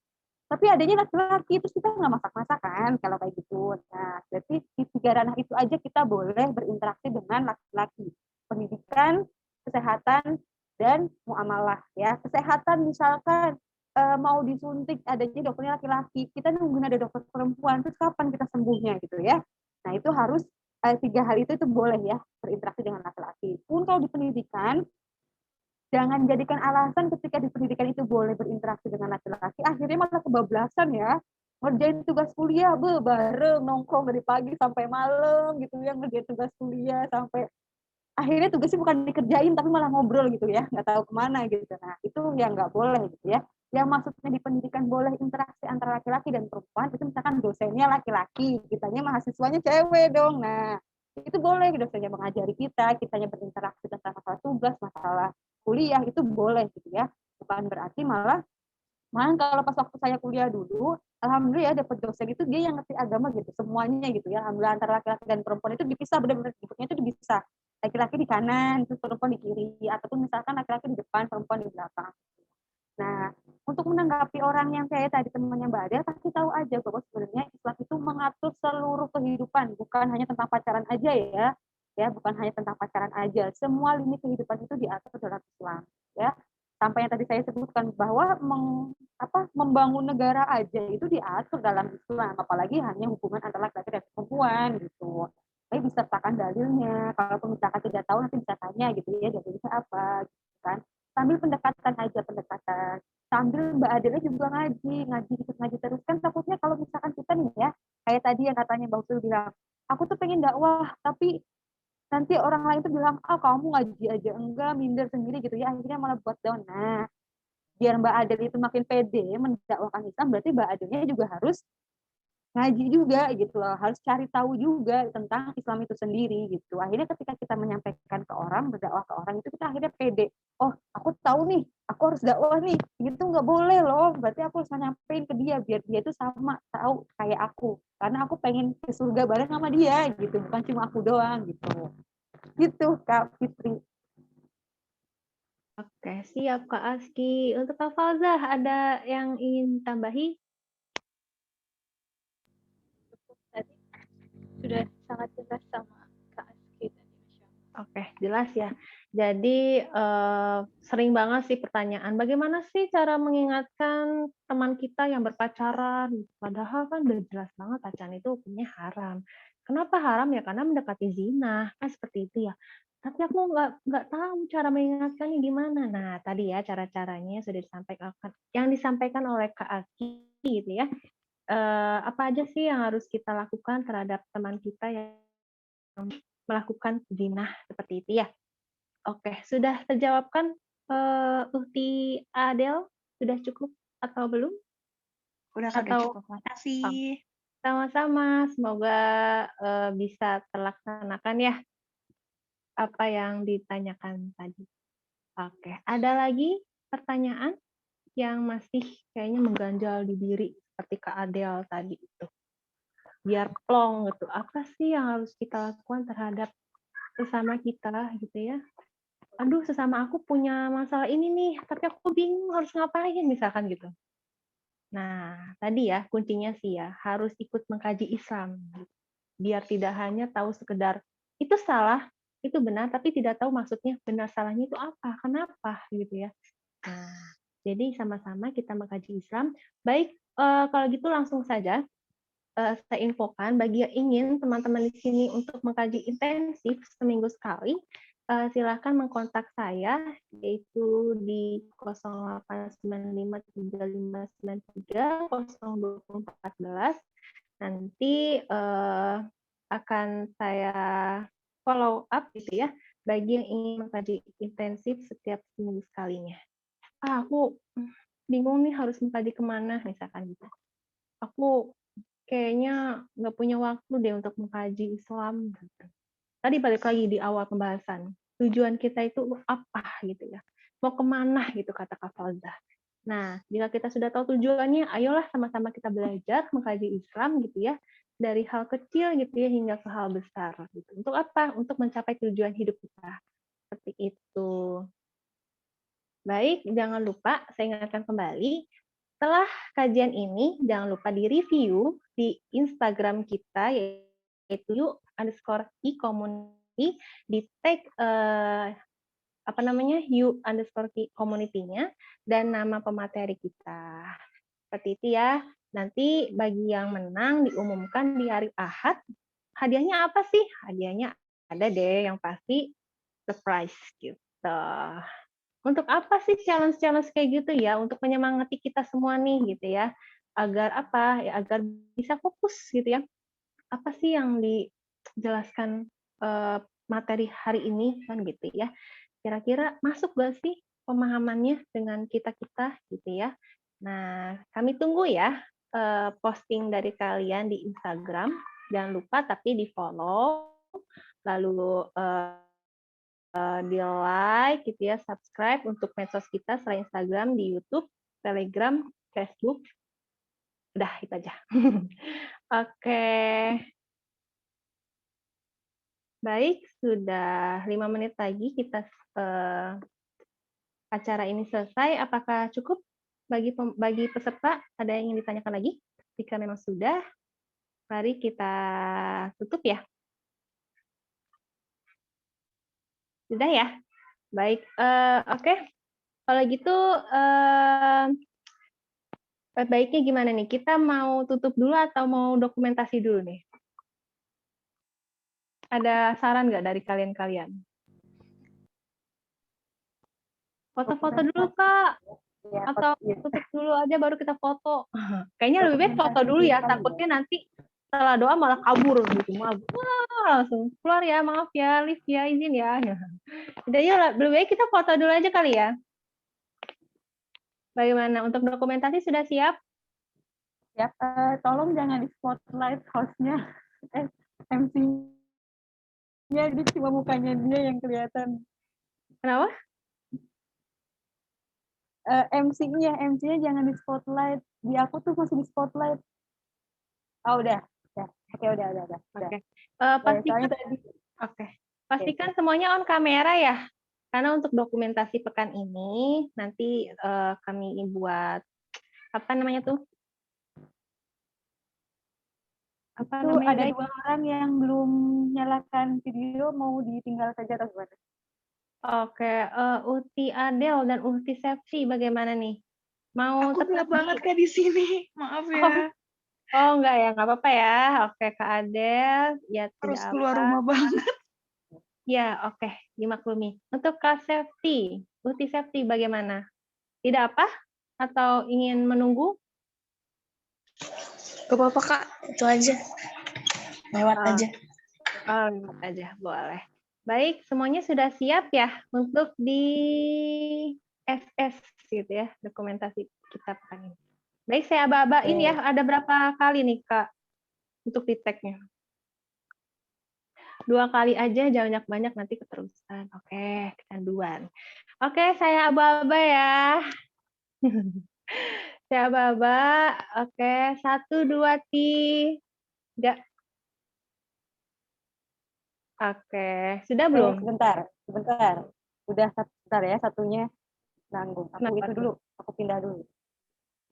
Tapi adanya laki-laki, terus kita nggak masak-masakan kalau kayak gitu. Nah, berarti di tiga ranah itu aja kita boleh berinteraksi dengan laki-laki. Pendidikan, kesehatan, dan muamalah. Ya, kesehatan misalkan mau disuntik, adanya dokternya laki-laki, kita nungguin ada dokter perempuan, terus kapan kita sembuhnya gitu ya. Nah itu harus tiga hal itu boleh ya berinteraksi dengan laki-laki. Pun kalau di pendidikan, jangan jadikan alasan ketika di pendidikan itu boleh berinteraksi dengan laki-laki, akhirnya malah kebablasan ya. Ngerjain tugas kuliah, bareng, nongkrong dari pagi sampai malam gitu ya, ngerjain tugas kuliah sampai akhirnya tugasnya bukan dikerjain tapi malah ngobrol gitu ya, nggak tahu kemana gitu. Nah itu yang nggak boleh gitu ya. Yang maksudnya di pendidikan boleh interaksi antara laki-laki dan perempuan itu misalkan dosennya laki-laki, kitanya mahasiswanya cewek dong. Nah itu boleh dosennya mengajari kitanya berinteraksi tentang masalah tugas, masalah kuliah, itu boleh gitu ya. Bukan berarti malah kalau pas waktu saya kuliah dulu, alhamdulillah ya dapat dosen itu dia yang ngerti agama gitu, semuanya gitu ya. Alhamdulillah antara laki-laki dan perempuan itu dipisah, benar-benar bentuknya itu dipisah. Laki-laki di kanan, terus perempuan di kiri, ataupun misalkan laki-laki di depan, perempuan di belakang. Nah, untuk menanggapi orang yang kayak tadi temannya Mbak Adel, pasti tahu aja bahwa sebenarnya Islam itu mengatur seluruh kehidupan, bukan hanya tentang pacaran aja ya, bukan hanya tentang pacaran aja. Semua lini kehidupan itu diatur dalam Islam, ya. Sampai yang tadi saya sebutkan bahwa membangun negara aja itu diatur dalam Islam, apalagi hanya hubungan antara laki-laki dan perempuan gitu. Saya disertakan dalilnya. Kalau misalkan tidak tahu nanti bisa tanya gitu ya, dalilnya apa gitu kan. Sambil pendekatan. Sambil Mbak Adela juga ikut ngaji terus kan, takutnya kalau misalkan kita nih ya, kayak tadi yang katanya Mbak Usul bilang, aku tuh pengen dakwah tapi nanti orang lain tuh bilang, kamu ngaji aja enggak, minder sendiri gitu ya, akhirnya malah buat down. Nah, biar Mbak Adel itu makin pede mendakwahkan Islam, berarti Mbak Adelnya juga harus ngaji juga gitu loh, harus cari tahu juga tentang Islam itu sendiri gitu. Akhirnya ketika kita menyampaikan ke orang, berdakwah ke orang itu kita akhirnya pede. Oh, aku tahu nih, aku harus dakwah nih. Gitu nggak boleh loh. Berarti aku harus nyampein ke dia biar dia itu sama tahu kayak aku. Karena aku pengen ke surga bareng sama dia gitu, bukan cuma aku doang gitu. Gitu Kak Fitri. Oke, siap Kak Aski. Untuk Kak Falzah, ada yang ingin tambahi? Tadi sudah sangat jelas sama Kak Aski tadi. Oke, jelas ya. Jadi sering banget sih pertanyaan, bagaimana sih cara mengingatkan teman kita yang berpacaran? Padahal kan udah jelas banget pacaran itu hukumnya haram. Kenapa haram ya? Karena mendekati zina, kan seperti itu ya. Tapi aku nggak tahu cara mengingatkannya gimana. Nah tadi ya cara-caranya sudah disampaikan, yang disampaikan oleh Kak Aki gitu ya. Apa aja sih yang harus kita lakukan terhadap teman kita yang melakukan zina seperti itu ya? Oke, sudah terjawabkan, Uhti Adel? Sudah cukup atau belum? Udah Atau cukup. Makasih. sama-sama, semoga bisa terlaksanakan ya apa yang ditanyakan tadi. Oke, ada lagi pertanyaan yang masih kayaknya mengganjal di diri seperti Kak Adel tadi itu. Biar plong gitu, apa sih yang harus kita lakukan terhadap sesama kita gitu ya? Aduh, sesama aku punya masalah ini nih, tapi aku bingung harus ngapain misalkan gitu. Nah, tadi ya kuncinya sih ya harus ikut mengkaji Islam. Biar tidak hanya tahu sekedar itu salah, itu benar, tapi tidak tahu maksudnya benar salahnya itu apa, kenapa gitu ya. Nah, jadi sama-sama kita mengkaji Islam. Baik, kalau gitu langsung saja saya infokan bagi yang ingin teman-teman di sini untuk mengkaji intensif seminggu sekali, silakan mengkontak saya yaitu di 089535930214. Nanti akan saya follow up gitu ya bagi yang ingin mengkaji intensif setiap seminggu sekalinya. Aku bingung nih harus mengkaji kemana misalkan gitu. Aku kayaknya nggak punya waktu deh untuk mengkaji Islam. Gitu. Tadi balik lagi di awal pembahasan, tujuan kita itu apa gitu ya, mau kemana gitu kata Kak Falzah. Nah, jika kita sudah tahu tujuannya, ayolah sama-sama kita belajar mengkaji Islam gitu ya, dari hal kecil gitu ya hingga ke hal besar. Gitu. Untuk apa? Untuk mencapai tujuan hidup kita. Seperti itu. Baik, jangan lupa saya ingatkan kembali, setelah kajian ini, jangan lupa di-review di Instagram kita, yaitu you_i_community, di tag you_community-nya, dan nama pemateri kita. Seperti itu ya. Nanti bagi yang menang diumumkan di hari Ahad. Hadiahnya apa sih? Hadiahnya ada deh yang pasti surprise gitu. Untuk apa sih challenge-challenge kayak gitu ya? Untuk menyemangati kita semua nih gitu ya. Agar apa? Ya agar bisa fokus gitu ya. Apa sih yang dijelaskan materi hari ini kan gitu ya. Kira-kira masuk gak sih pemahamannya dengan kita-kita gitu ya. Nah, kami tunggu ya posting dari kalian di Instagram. Jangan lupa tapi di-follow, lalu di-like gitu ya, subscribe untuk medsos kita selain Instagram, di YouTube, Telegram, Facebook. Udah, itu aja. Oke. Baik, sudah 5 menit lagi kita acara ini selesai. Apakah cukup bagi peserta? Ada yang ingin ditanyakan lagi? Jika memang sudah, mari kita tutup ya. Sudah ya? Baik, oke. Kalau gitu, baiknya gimana nih? Kita mau tutup dulu atau mau dokumentasi dulu nih? Ada saran nggak dari kalian-kalian? Foto-foto dulu, Kak. Atau tutup dulu aja baru kita foto. Kayaknya lebih baik foto dulu ya, takutnya nanti setelah doa malah kabur gitu. Wah, langsung keluar ya, maaf ya, lift ya, izin ya. Udah yuk, lebih baik kita foto dulu aja kali ya. Bagaimana? Untuk dokumentasi sudah siap? Ya, tolong jangan di spotlight hostnya, MC-nya, ini cuma mukanya dia yang kelihatan. Kenapa? MC-nya jangan di spotlight. Di aku tuh masih di spotlight. Oh, udah. Oke, udah. Oke. Pastikan Pastikan semuanya on kamera ya. Karena untuk dokumentasi pekan ini nanti kami buat apa namanya tuh? Apa Tuh, namanya ada guys? 2 orang yang belum nyalakan video, mau ditinggal saja atau gimana? Oke, Uti Adel dan Uti Sepsi bagaimana nih? Mau Aku tetap gelap banget Kak di sini. Maaf ya. enggak ya, nggak apa-apa ya. Oke, Kak Adel, ya tidak Harus keluar apa. rumah banget. Ya, oke, dimaklumi. Untuk Kak Septi, Uti Septi bagaimana? Tidak apa? Atau ingin menunggu? Gak apa-apa Kak, itu aja. Lewat Oh, aja. lewat aja, boleh. Baik, semuanya sudah siap ya untuk di SS gitu ya, dokumentasi kita pekan ini. Baik, saya aba-abain ya, ada berapa kali nih Kak untuk di tag-nya? 2 kali aja, jangan banyak-banyak nanti keterusan. Oke, kecanduan. Oke, saya aba-aba ya. Saya aba-aba. Oke, 1, 2, 3. Oke, sudah belum? Sebentar. Udah sebentar ya, satunya nanggung. Aku Kenapa itu tuh? dulu, aku pindah dulu.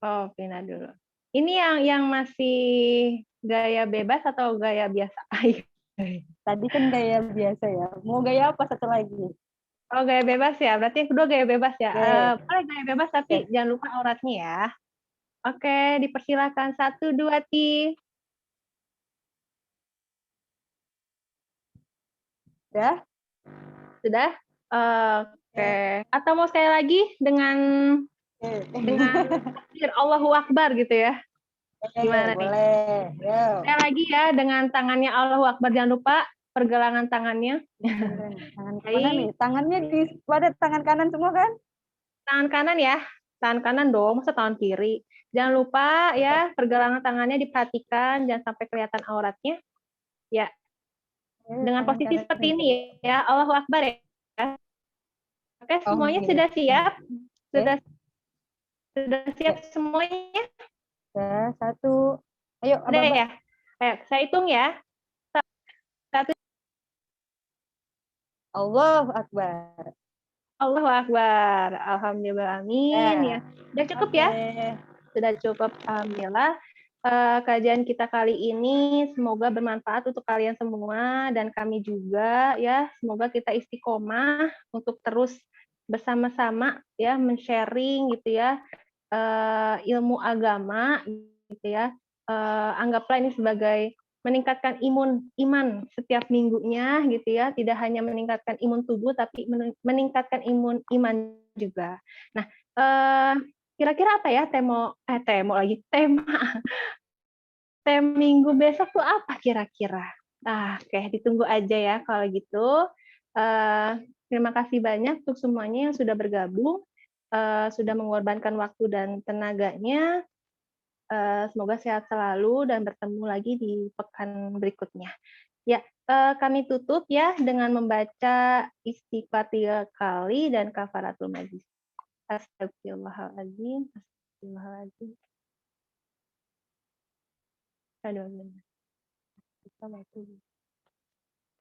Oh, pindah dulu. Ini yang masih gaya bebas atau gaya biasa? Tadi kan gaya biasa ya. Mau gaya apa satu lagi? Oh, gaya bebas ya. Berarti yang kedua gaya bebas ya. Oke. Boleh gaya bebas tapi jangan lupa auratnya ya. Oke, dipersilakan 1, 2, 3. Sudah? Sudah? Oke. Atau mau sekali lagi dengan takbir Allahu Akbar gitu ya? Gimana nih? Boleh. Yo. Sekali lagi ya dengan tangannya Allahu Akbar. Jangan lupa pergelangan tangannya. Tangan mana nih? Tangannya pada tangan kanan semua kan? Tangan kanan ya. Tangan kanan dong, masa tangan kiri. Jangan lupa ya, pergelangan tangannya diperhatikan, jangan sampai kelihatan auratnya. Ya. Dengan posisi seperti ini ya, Allahu Akbar ya. Oke, semuanya sudah siap? Sudah siap semuanya? Ya, 1. Ayo, Udah ya? Ayo, saya hitung ya. 1. Allahu Akbar. Allahu Akbar. Alhamdulillah. Amin. Ya. Sudah cukup ya? Sudah cukup. Alhamdulillah. Kajian kita kali ini semoga bermanfaat untuk kalian semua dan kami juga ya. Semoga kita istiqomah untuk terus bersama-sama ya men-sharing gitu ya ilmu agama gitu ya. Anggaplah ini sebagai meningkatkan iman setiap minggunya gitu ya, tidak hanya meningkatkan imun tubuh tapi meningkatkan iman juga. Nah, kira-kira apa ya tema minggu besok tuh apa kira-kira? Oke, ditunggu aja ya kalau gitu. Terima kasih banyak untuk semuanya yang sudah bergabung, sudah mengorbankan waktu dan tenaganya. Semoga sehat selalu dan bertemu lagi di pekan berikutnya. Ya, kami tutup ya dengan membaca istighfar 3 kali dan kafaratul majlis. Astagfirullahaladzim. Astagfirullahaladzim.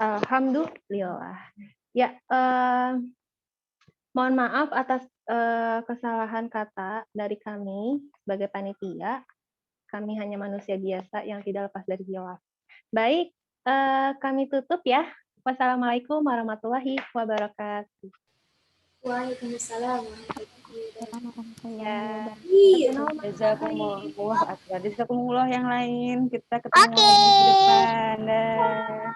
Alhamdulillah. Ya, mohon maaf atas kesalahan kata dari kami sebagai panitia. Kami hanya manusia biasa yang tidak lepas dari hilaf. Baik, kami tutup ya. Wassalamualaikum warahmatullahi wabarakatuh. Waalaikumsalam. Ya. Jazakumullah akbar. Jazakumullah yang lain. Kita ketemu lagi di depan. Dah.